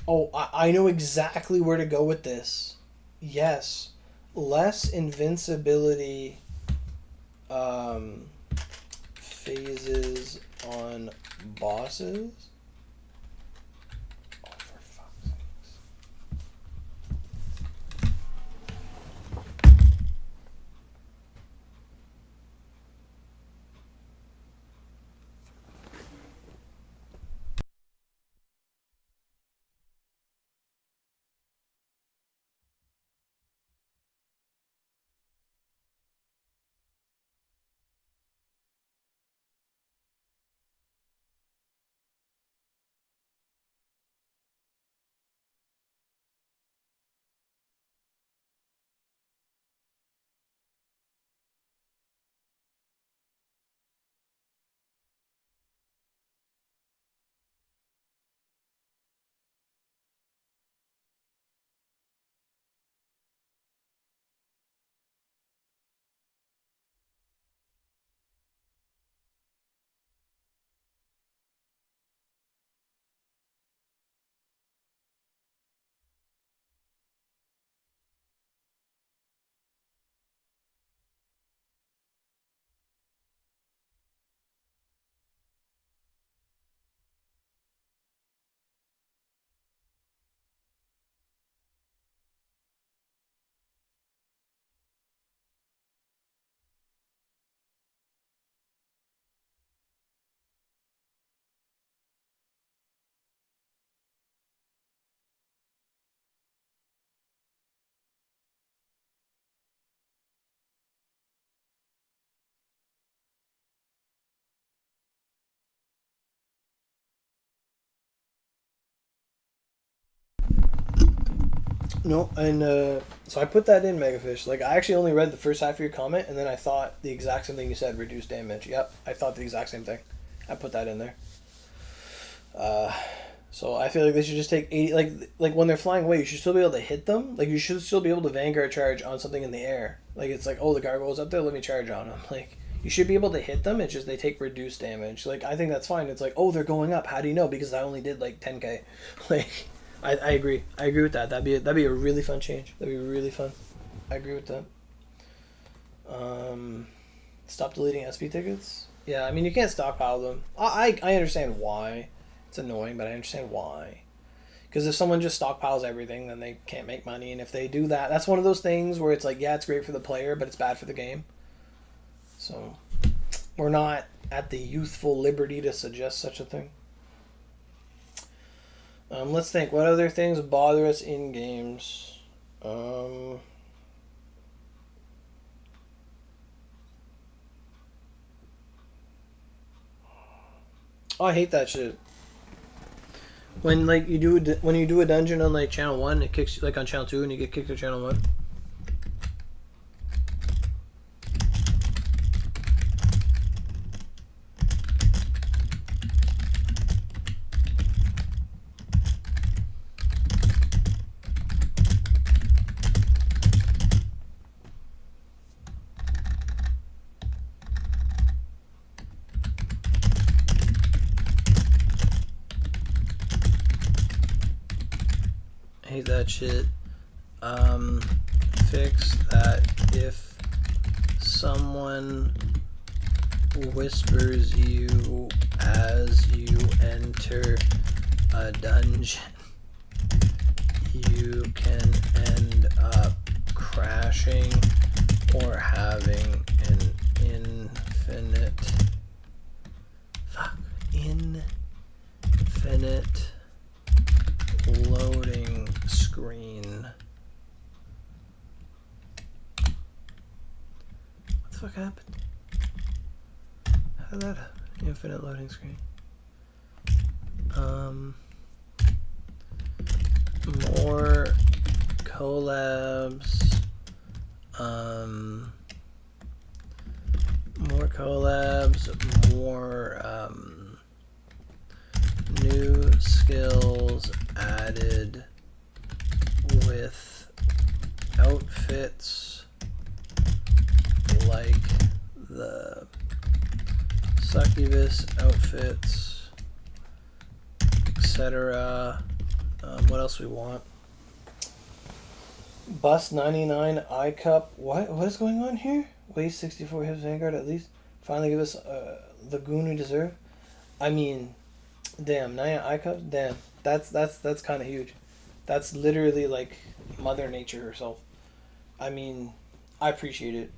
Oh, I know exactly where to go with this. Yes, less invincibility um, phases on bosses. Oh, for fuck's sakes. No, and so I put that in Megafish. Like, I actually only read the first half of your comment, and then I thought the exact same thing you said, reduce damage. Yep, I thought the exact same thing. I put that in there. So I feel like they should just take 80, like when they're flying away, you should still be able to hit them. Like, you should still be able to Vanguard charge on something in the air. Like, it's like, oh, the gargoyle's up there, let me charge on them. Like, you should be able to hit them, it's just they take reduced damage. Like, I think that's fine. It's like, oh, they're going up, how do you know? Because I only did like 10k. Like, I agree. I agree with that. That'd be a really fun change. That'd be really fun. I agree with that. Stop deleting SP tickets? Yeah, I mean, you can't stockpile them. I understand why. It's annoying, but I understand why. Because if someone just stockpiles everything, then they can't make money. And if they do that, that's one of those things where it's like, yeah, it's great for the player, but it's bad for the game. So, we're not at the youthful liberty to suggest such a thing. Let's think. What other things bother us in games? Oh, I hate that shit. When like you do a dungeon on like channel 1, it kicks you like on channel 2, and you get kicked to channel 1. Hate that shit. Fix that if someone whispers you as you enter a dungeon, you can end up crashing or having an infinite loading screen. What the fuck happened? How did that happen? Infinite loading screen. More collabs. More new skills added with outfits like the succubus outfits, etc. What else we want? Bus 99 I cup. What is going on here? Waste 64 hips Vanguard at least. Finally give us the goon we deserve. I mean, damn, 99 I cups. Damn, that's kind of huge. That's literally like Mother Nature herself. I mean, I appreciate it.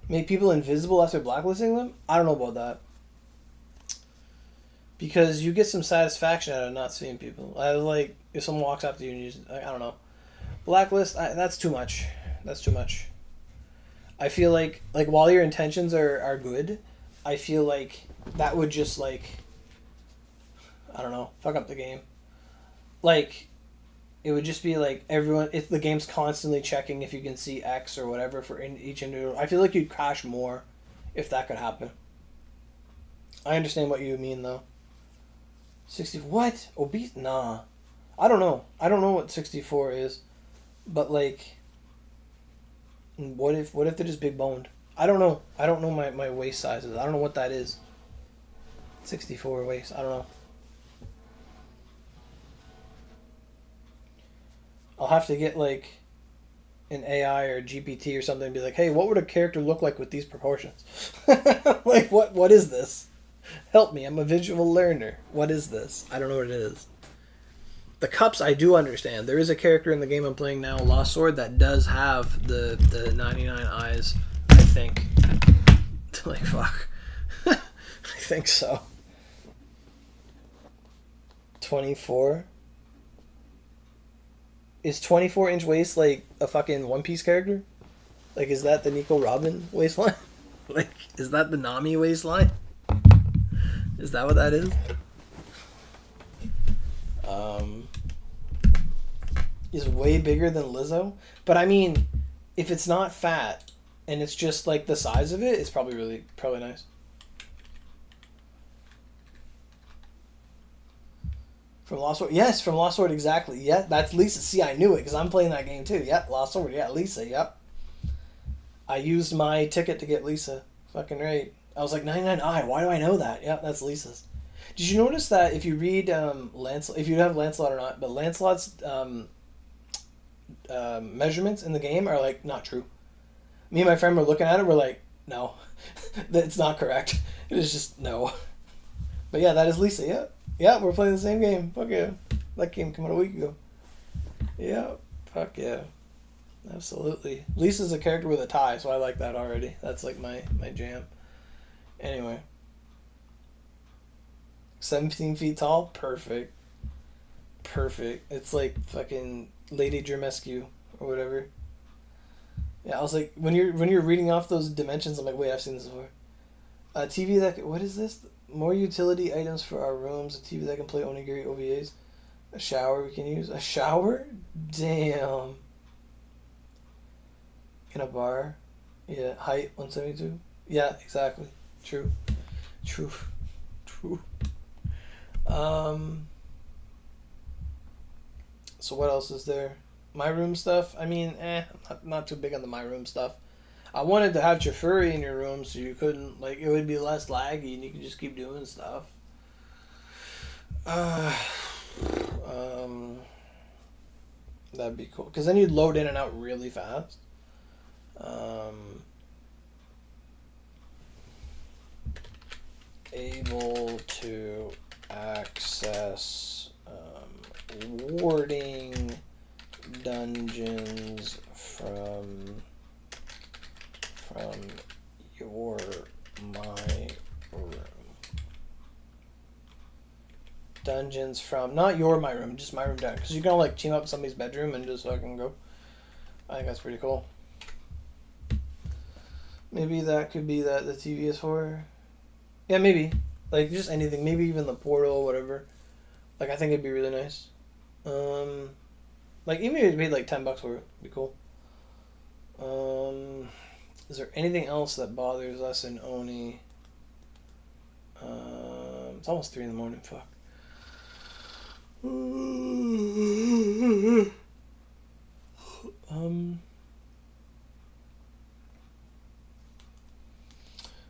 Make people invisible after blacklisting them? I don't know about that. Because you get some satisfaction out of not seeing people. I like if someone walks up to you and you just, I don't know. Blacklist, that's too much. That's too much. I feel like while your intentions are good, I feel like that would just like, I don't know, fuck up the game. Like, it would just be like everyone, if the game's constantly checking if you can see X or whatever for each individual. I feel like you'd crash more if that could happen. I understand what you mean though. 60, what? Obese? Nah. I don't know. I don't know what 64 is. But like, what if they're just big boned? I don't know. I don't know my waist sizes. I don't know what that is. 64 waist. I don't know. I'll have to get like an AI or GPT or something and be like, hey, what would a character look like with these proportions? Like, what is this? Help me. I'm a visual learner. What is this? I don't know what it is. The cups I do understand. There is a character in the game I'm playing now, Lost Sword, that does have the 99 eyes, I think. Like, fuck. I think so. 24? Is 24-inch waist like a fucking One Piece character? Like, is that the Nico Robin waistline? Like, is that the Nami waistline? Is that what that is? is way bigger than Lizzo. But I mean, if it's not fat and it's just like the size of it, it's probably nice. From Lost Sword, yes, from Lost Sword, exactly. Yeah, that's Lisa. See, I knew it because I'm playing that game too. Yep, Lost Sword. Yeah, Lisa. Yep. I used my ticket to get Lisa. Fucking right. I was like 99i. Why do I know that? Yeah, that's Lisa's. Did you notice that if you read if you have Lancelot or not, but Lancelot's measurements in the game are like not true. Me and my friend were looking at it. We're like, no, that's not correct. It is just no. But yeah, that is Lisa. Yeah, yeah, we're playing the same game. Fuck yeah, that game came out a week ago. Yeah, fuck yeah, absolutely. Lisa's a character with a tie, so I like that already. That's like my jam. Anyway, 17 feet tall, perfect, perfect. It's like fucking Lady Germescu or whatever. Yeah, I was like, when you're reading off those dimensions, I'm like, wait, I've seen this before. A TV what is this? More utility items for our rooms. A TV that can play Onigiri OVAs. A shower we can use. A shower? Damn. In a bar. Yeah, height 172. Yeah, exactly. True. True. True. So what else is there? My room stuff? I mean, not too big on the my room stuff. I wanted to have Chauffeur in your room so you couldn't, like, it would be less laggy and you could just keep doing stuff. That'd be cool. Because then you'd load in and out really fast. Able to access warding dungeons from your my room. Dungeons from not your my room, just my room down. Because you can like team up somebody's bedroom and just fucking go. I think that's pretty cool. Maybe that could be that the TV is for. Yeah, maybe. Like just anything. Maybe even the portal, whatever. Like I think it'd be really nice. Like even if it paid like $10 for it, it'd be cool. Is there anything else that bothers us in Oni? It's almost 3 a.m. Fuck.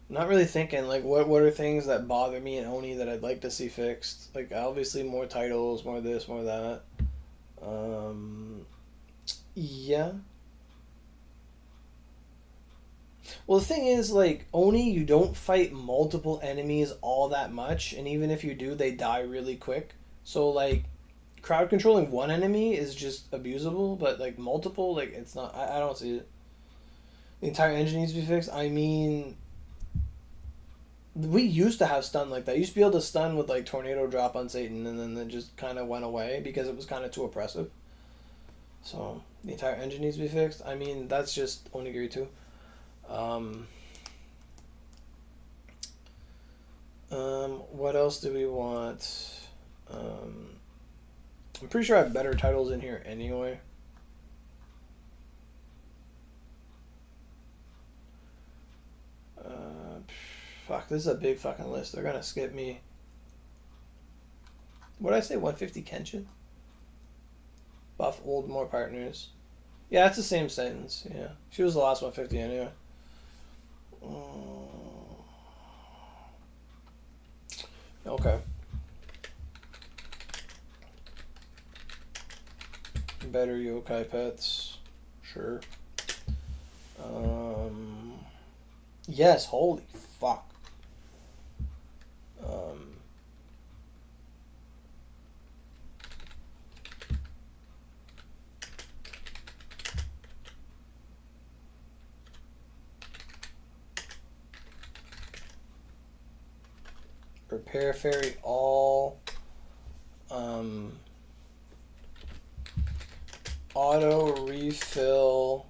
Not really thinking like what are things that bother me in Oni that I'd like to see fixed. Like obviously more titles, more this, more that. Yeah. Well, the thing is, like, Oni, you don't fight multiple enemies all that much, and even if you do, they die really quick. So, like, crowd controlling one enemy is just abusable, but, like, multiple, like, it's not. I don't see it. The entire engine needs to be fixed. I mean, we used to have stun like that. You used to be able to stun with, like, tornado drop on Satan, and then it just kind of went away because it was kind of too oppressive. So, the entire engine needs to be fixed. I mean, that's just Onigiri too. What else do we want? I'm pretty sure I have better titles in here anyway. Fuck, this is a big fucking list. They're gonna skip me. What did I say? 150 Kenshin? Buff old more partners. Yeah, it's the same sentence. Yeah, she was the last 150 anyway. Okay. Better yokai pets. Sure. Yes, holy fuck. Repair fairy all. Auto refill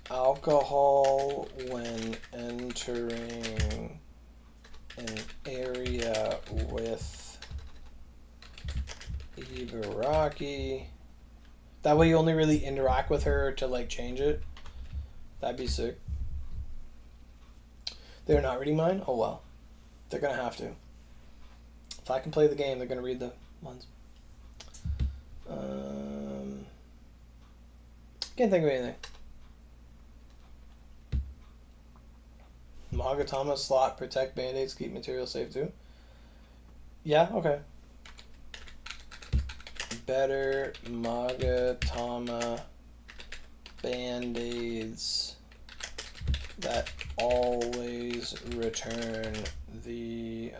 alcohol when entering an area with Ibaraki. That way you only really interact with her to like change it. That'd be sick. They're not reading mine? Oh well. They're gonna have to. If I can play the game, they're gonna read the ones. Can't think of anything. Magatama slot, protect band-aids, keep material safe too. Yeah, okay. Better Magatama band-aids that always return the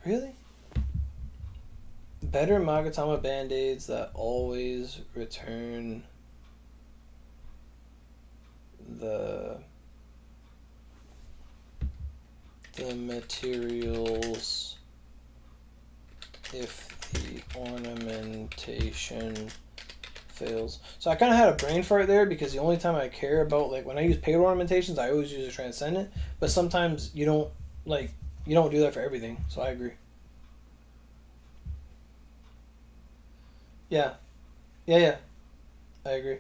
really? Better Magatama band-aids that always return the materials if the ornamentation fails. So I kind of had a brain fart there because the only time I care about, like, when I use paid ornamentations, I always use a transcendent, but sometimes you don't do that for everything. So I agree. Yeah. Yeah. I agree.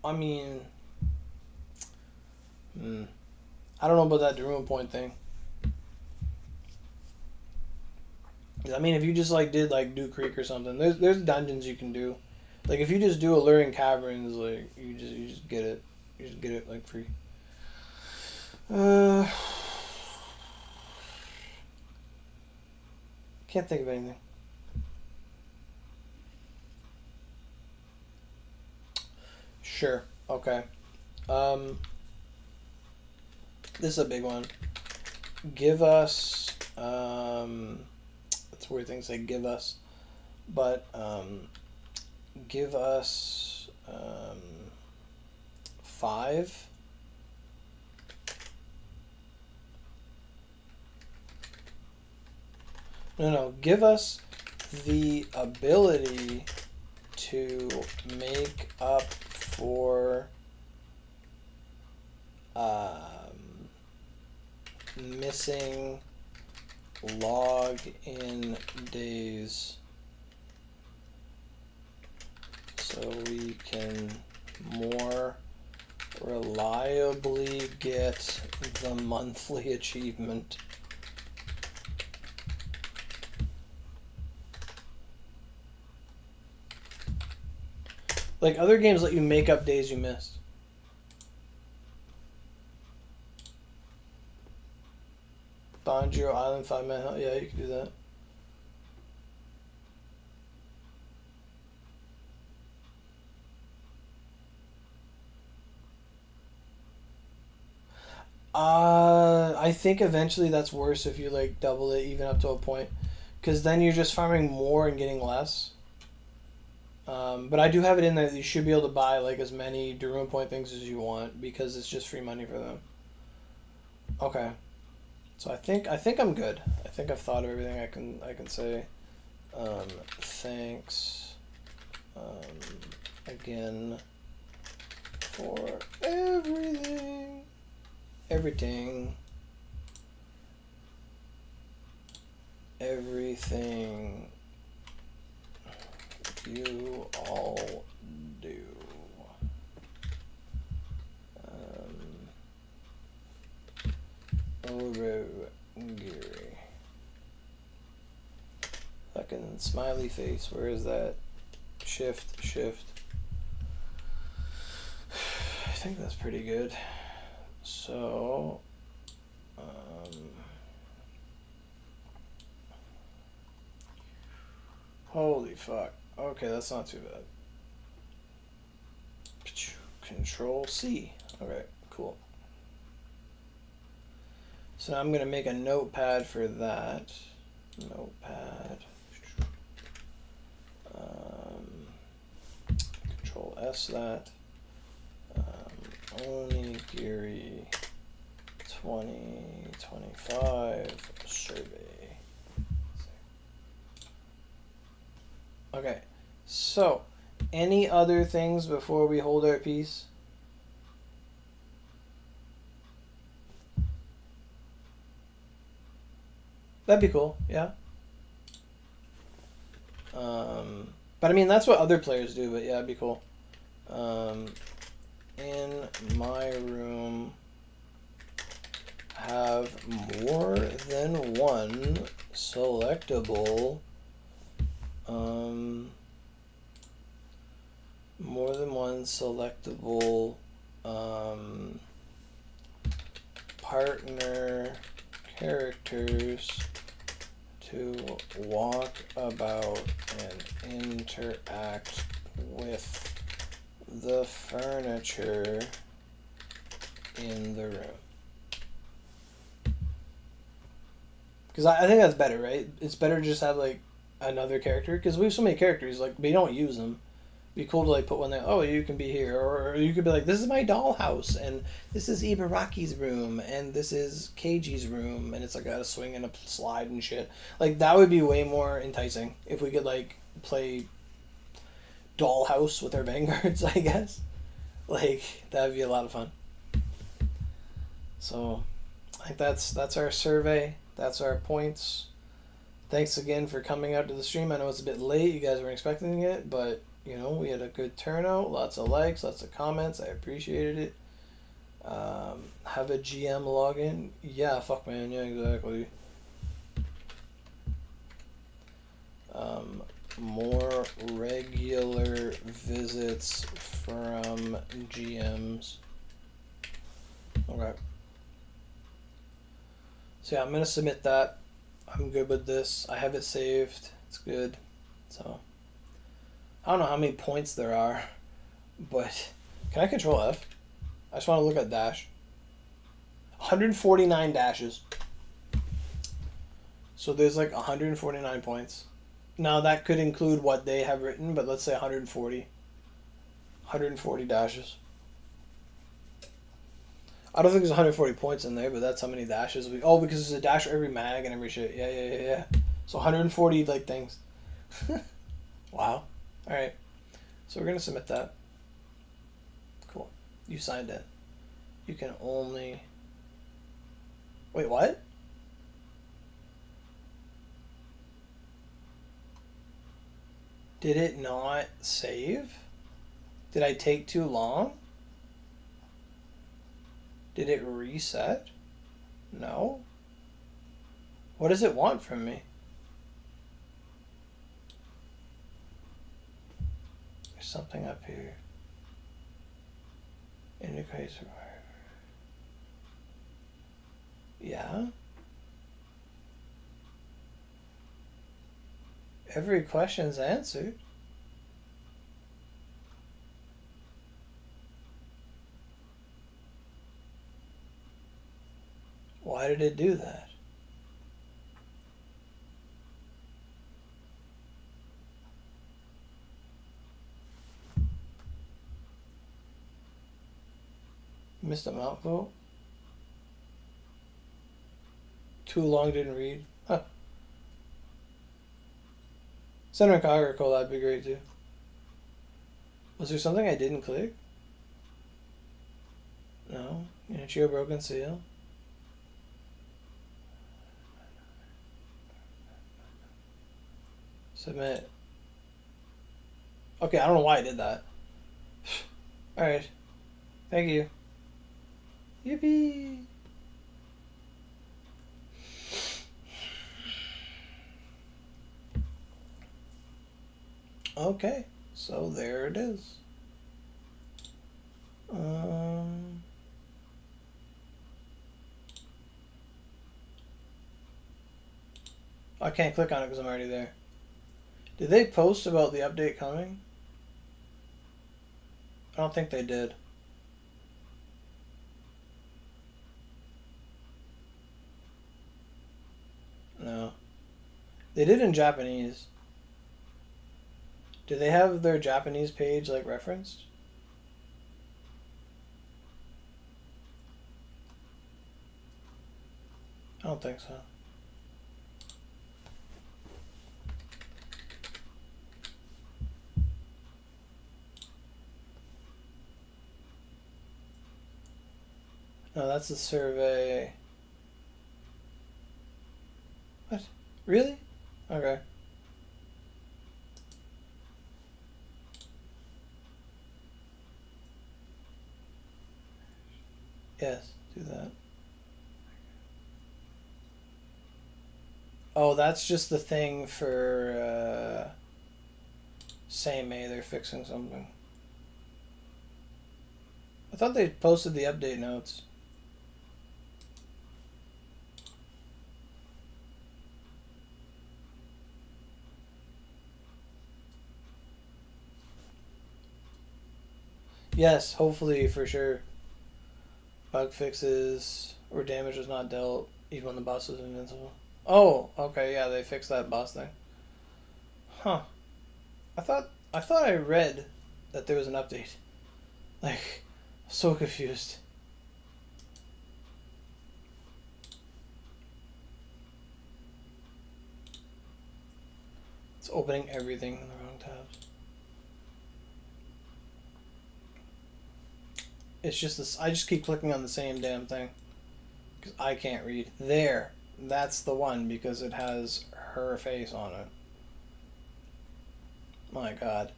I mean, I don't know about that Daruma point thing. I mean, if you just like did like Dew Creek or something, there's dungeons you can do. Like if you just do Alluring Caverns, like you just get it, like free. Can't think of anything. Sure. Okay. This is a big one. Give us. That's weird thing to say. Give us, but give us 5. No. Give us the ability to make up for missing log-in days so we can more reliably get the monthly achievement. Like other games let you make up days you missed. Banjiro Island 5-man hell. Yeah, you can do that. I think eventually that's worse if you like double it even up to a point, because then you're just farming more and getting less. But I do have it in there that you should be able to buy like as many Daruma point things as you want because it's just free money for them. Okay. So I think I'm good. I think I've thought of everything I can say. Thanks again for everything. Everything you all do. Aurogiri. Fucking smiley face. Where is that? Shift. I think that's pretty good. So, holy fuck. Okay, that's not too bad. Control C. Okay, cool. So now I'm going to make a notepad for that. Notepad. Control S that. Onigiri 2025 survey. Okay, so any other things before we hold our peace? That'd be cool, yeah. But I mean, that's what other players do, but yeah, it'd be cool. In my room, have more than one selectable, partner characters to walk about and interact with the furniture in the room. Because I think that's better, right? It's better to just have like another character, because we have so many characters, like we don't use them. It'd be cool to like put one there. Oh, you can be here, or you could be like, this is my dollhouse, and this is Ibaraki's room, and this is Keiji's room, and it's like got a swing and a slide and shit. Like that would be way more enticing if we could like play dollhouse with our vanguards, I guess. Like that would be a lot of fun. So I think that's our survey. That's our points. Thanks again for coming out to the stream. I know it's a bit late. You guys weren't expecting it, but you know, we had a good turnout. Lots of likes, lots of comments. I appreciated it. Have a GM login. Yeah, fuck man. Yeah, exactly. More regular visits from GMs. Okay. So yeah, I'm gonna submit that. I'm good with this. I have it saved. It's good. So I don't know how many points there are, but can I control F? I just want to look at dash. 149 dashes. So there's like 149 points. Now that could include what they have written, but let's say 140. 140 dashes. I don't think there's 140 points in there, but that's how many dashes we... Oh, because there's a dash for every mag and every shit. Yeah. So 140, like, things. Wow. Alright. So we're going to submit that. Cool. You signed in. You can only... Wait, what? Did it not save? Did I take too long? Did it reset? No. What does it want from me? There's something up here. Indicates survivor. Yeah? Every question's answered. Why did it do that? Missed a mount vote? Too long, didn't read? Huh. Send her a article, that'd be great too. Was there something I didn't click? No? Initio broken seal? Submit. Okay, I don't know why I did that. Alright. Thank you. Yippee! Okay, so there it is. I can't click on it because I'm already there. Did they post about the update coming? I don't think they did. No. They did in Japanese. Do they have their Japanese page like referenced? I don't think so. No, that's the survey. What? Really? Okay. Yes, do that. Oh, that's just the thing for May. They're fixing something. I thought they posted the update notes. Yes, hopefully for sure. Bug fixes or damage was not dealt even when the boss was invincible. Oh, okay, yeah, they fixed that boss thing. Huh. I thought I read that there was an update. Like, so confused. It's opening everything in the wrong tabs. It's just this. I just keep clicking on the same damn thing because I can't read. There, that's the one because it has her face on it. My God.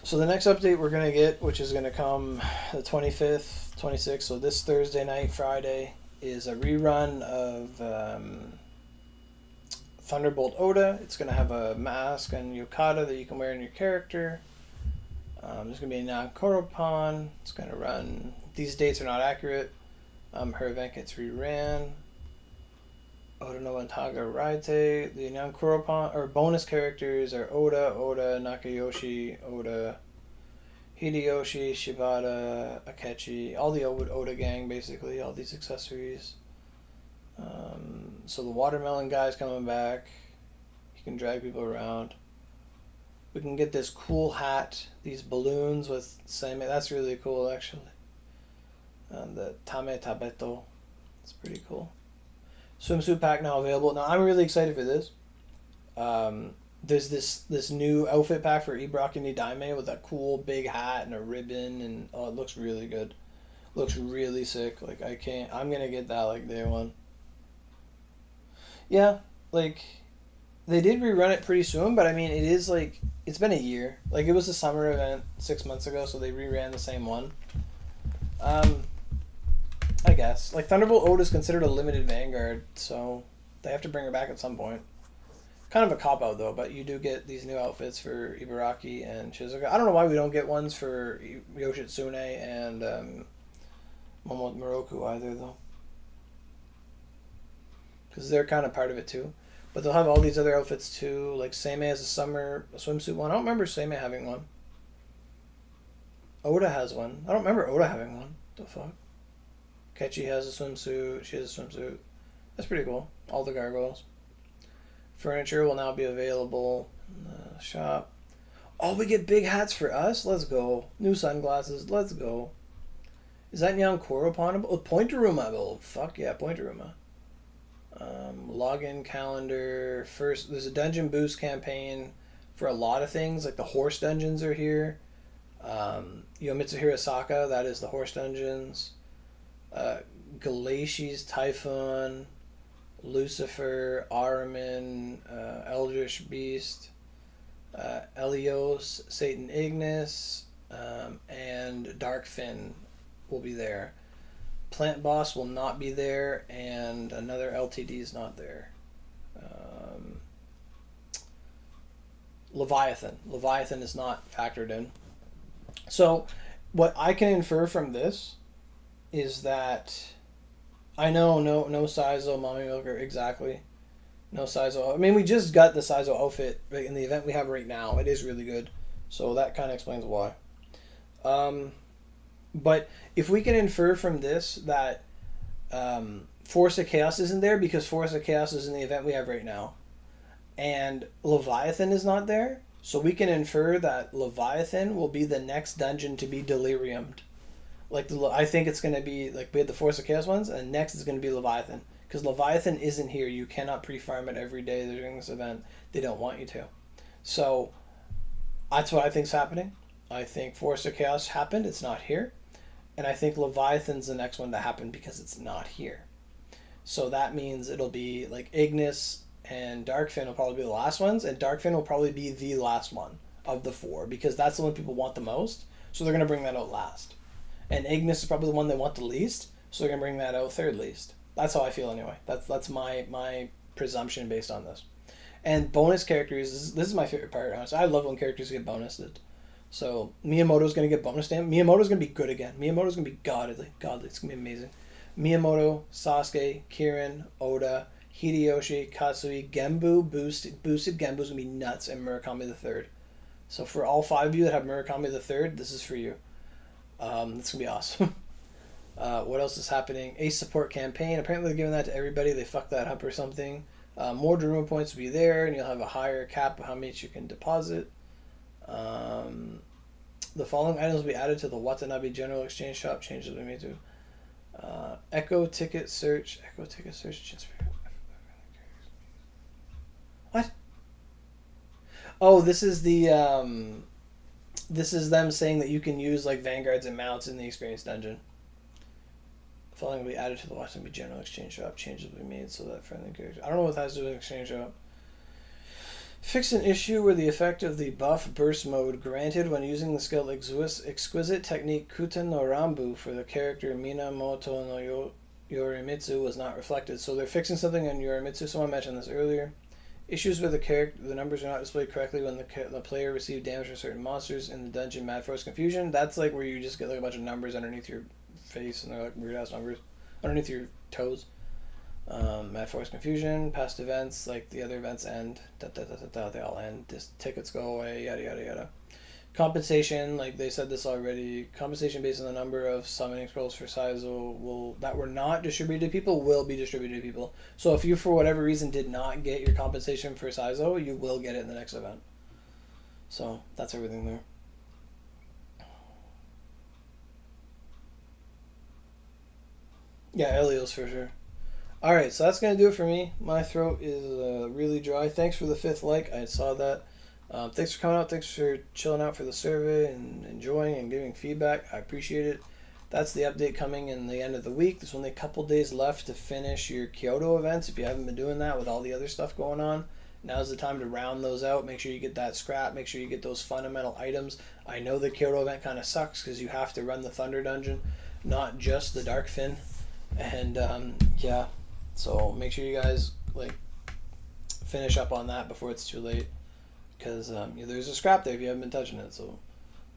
So the next update we're gonna get, which is gonna come the 25th, 26th, so this Thursday night, Friday, is a rerun of Thunderbolt Oda. It's gonna have a mask and yukata that you can wear in your character. There's going to be a non-Koropan. It's going to run. These dates are not accurate. Her event gets reran. Oda no Antaga Raite. The non-Koropan or bonus characters are Oda, Nakayoshi, Oda, Hideyoshi, Shibata, Akechi. All the Oda gang, basically. All these accessories. So the watermelon guy's coming back. He can drag people around. We can get this cool hat, these balloons with same. That's really cool, actually. And the Tame Tabeto. It's pretty cool. Swimsuit pack now available. Now, I'm really excited for this. There's this new outfit pack for Ibaraki Nidaime with a cool big hat and a ribbon. And oh, it looks really good. Looks really sick. Like, I'm going to get that, like, day one. Yeah, like... They did rerun it pretty soon, but I mean, it is like, it's been a year. Like, it was a summer event 6 months ago, so they reran the same one. I guess. Like, Thunderbolt Oda is considered a limited Vanguard, so they have to bring her back at some point. Kind of a cop-out, though, but you do get these new outfits for Ibaraki and Shizuka. I don't know why we don't get ones for Yoshitsune and Momo Moroku either, though. Because they're kind of part of it, too. But they'll have all these other outfits too. Like Seimei has a summer swimsuit one. I don't remember Seimei having one. Oda has one. I don't remember Oda having one. The fuck? Kechi has a swimsuit. She has a swimsuit. That's pretty cool. All the gargoyles. Furniture will now be available in the shop. Oh, we get big hats for us? Let's go. New sunglasses. Let's go. Is that Nyan Koropan? Oh, Pointeruma. Fuck yeah, Pointeruma. Login calendar. First, there's a dungeon boost campaign for a lot of things. Like the horse dungeons are here. Yomitsu Hirasaka, that is the horse dungeons. Galati's Typhoon. Lucifer, Aramin, Eldritch Beast, Elios, Satan Ignis, and Darkfin will be there. Plant Boss will not be there, and another LTD is not there. Leviathan is not factored in. So, what I can infer from this is that I know no Saizo Mommy Milker exactly. No Saizo. I mean, we just got the Saizo outfit in the event we have right now. It is really good, so that kind of explains why. But if we can infer from this that Force of Chaos isn't there because Force of Chaos is in the event we have right now, and Leviathan is not there, so we can infer that Leviathan will be the next dungeon to be deliriumed. I think it's going to be like we had the Force of Chaos ones, and next is going to be Leviathan, because Leviathan isn't here. You cannot pre-farm it every day during this event. They don't want you to. So that's what I think's happening. I think Force of Chaos happened. It's not here, and I think Leviathan's the next one to happen because it's not here. So that means it'll be like Ignis and Darkfin will probably be the last ones, and Darkfin will probably be the last one of the four because that's the one people want the most. So they're going to bring that out last. And Ignis is probably the one they want the least, so they're going to bring that out third least. That's how I feel anyway. That's my presumption based on this. And bonus characters, this is my favorite part, honestly. I love when characters get bonused. So Miyamoto's going to get bonus stamp. Miyamoto's going to be good again. Miyamoto's going to be godly. It's going to be amazing. Miyamoto, Sasuke, Kirin, Oda, Hideyoshi, Katsui, Genbu, boosted Genbu's going to be nuts, and Murakami the Third. So for all 5 of you that have Murakami the Third, this is for you. It's going to be awesome. What else is happening? Ace support campaign. Apparently they're giving that to everybody. They fucked that up or something. More Daruma points will be there, and you'll have a higher cap of how much you can deposit. The following items will be added to the Watanabe General Exchange Shop. Changes will be made to Echo Ticket Search. What? Oh, this is the this is them saying that you can use like vanguards and mounts in the experience dungeon. The following will be added to the Watanabe General Exchange Shop. Changes will be made so that friendly characters. I don't know what that has to do with Exchange Shop. Fix an issue where the effect of the buff burst mode granted when using the skill Exquisite Technique Kuten no Rambu for the character Minamoto no Yorimitsu was not reflected. So they're fixing something on Yorimitsu. Someone mentioned this earlier. Issues where the numbers are not displayed correctly when the player received damage from certain monsters in the dungeon. Mad Force Confusion. That's like where you just get like a bunch of numbers underneath your face, and they're like weird ass numbers underneath your toes. Mad Force Confusion, past events, like the other events end, they all end, just tickets go away, yada yada yada. Compensation, like they said this already, compensation based on the number of summoning scrolls for Saizo that were not distributed to people will be distributed to people. So if you for whatever reason did not get your compensation for Saizo, you will get it in the next event. So that's everything there. Yeah, Elios for sure. Alright, so that's going to do it for me. My throat is really dry. Thanks for the 5th like. I saw that. Thanks for coming out. Thanks for chilling out for the survey and enjoying and giving feedback. I appreciate it. That's the update coming in the end of the week. There's only a couple days left to finish your Kyoto events. If you haven't been doing that with all the other stuff going on, now's the time to round those out. Make sure you get that scrap. Make sure you get those fundamental items. I know the Kyoto event kind of sucks because you have to run the Thunder Dungeon, not just the Darkfin. And yeah. So make sure you guys like finish up on that before it's too late, because there's a scrap there if you haven't been touching it. So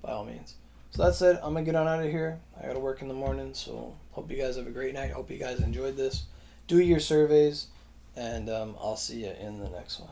by all means. So that's it. I'm gonna get on out of here. I gotta work in the morning. So hope you guys have a great night. Hope you guys enjoyed this. Do your surveys, and I'll see you in the next one.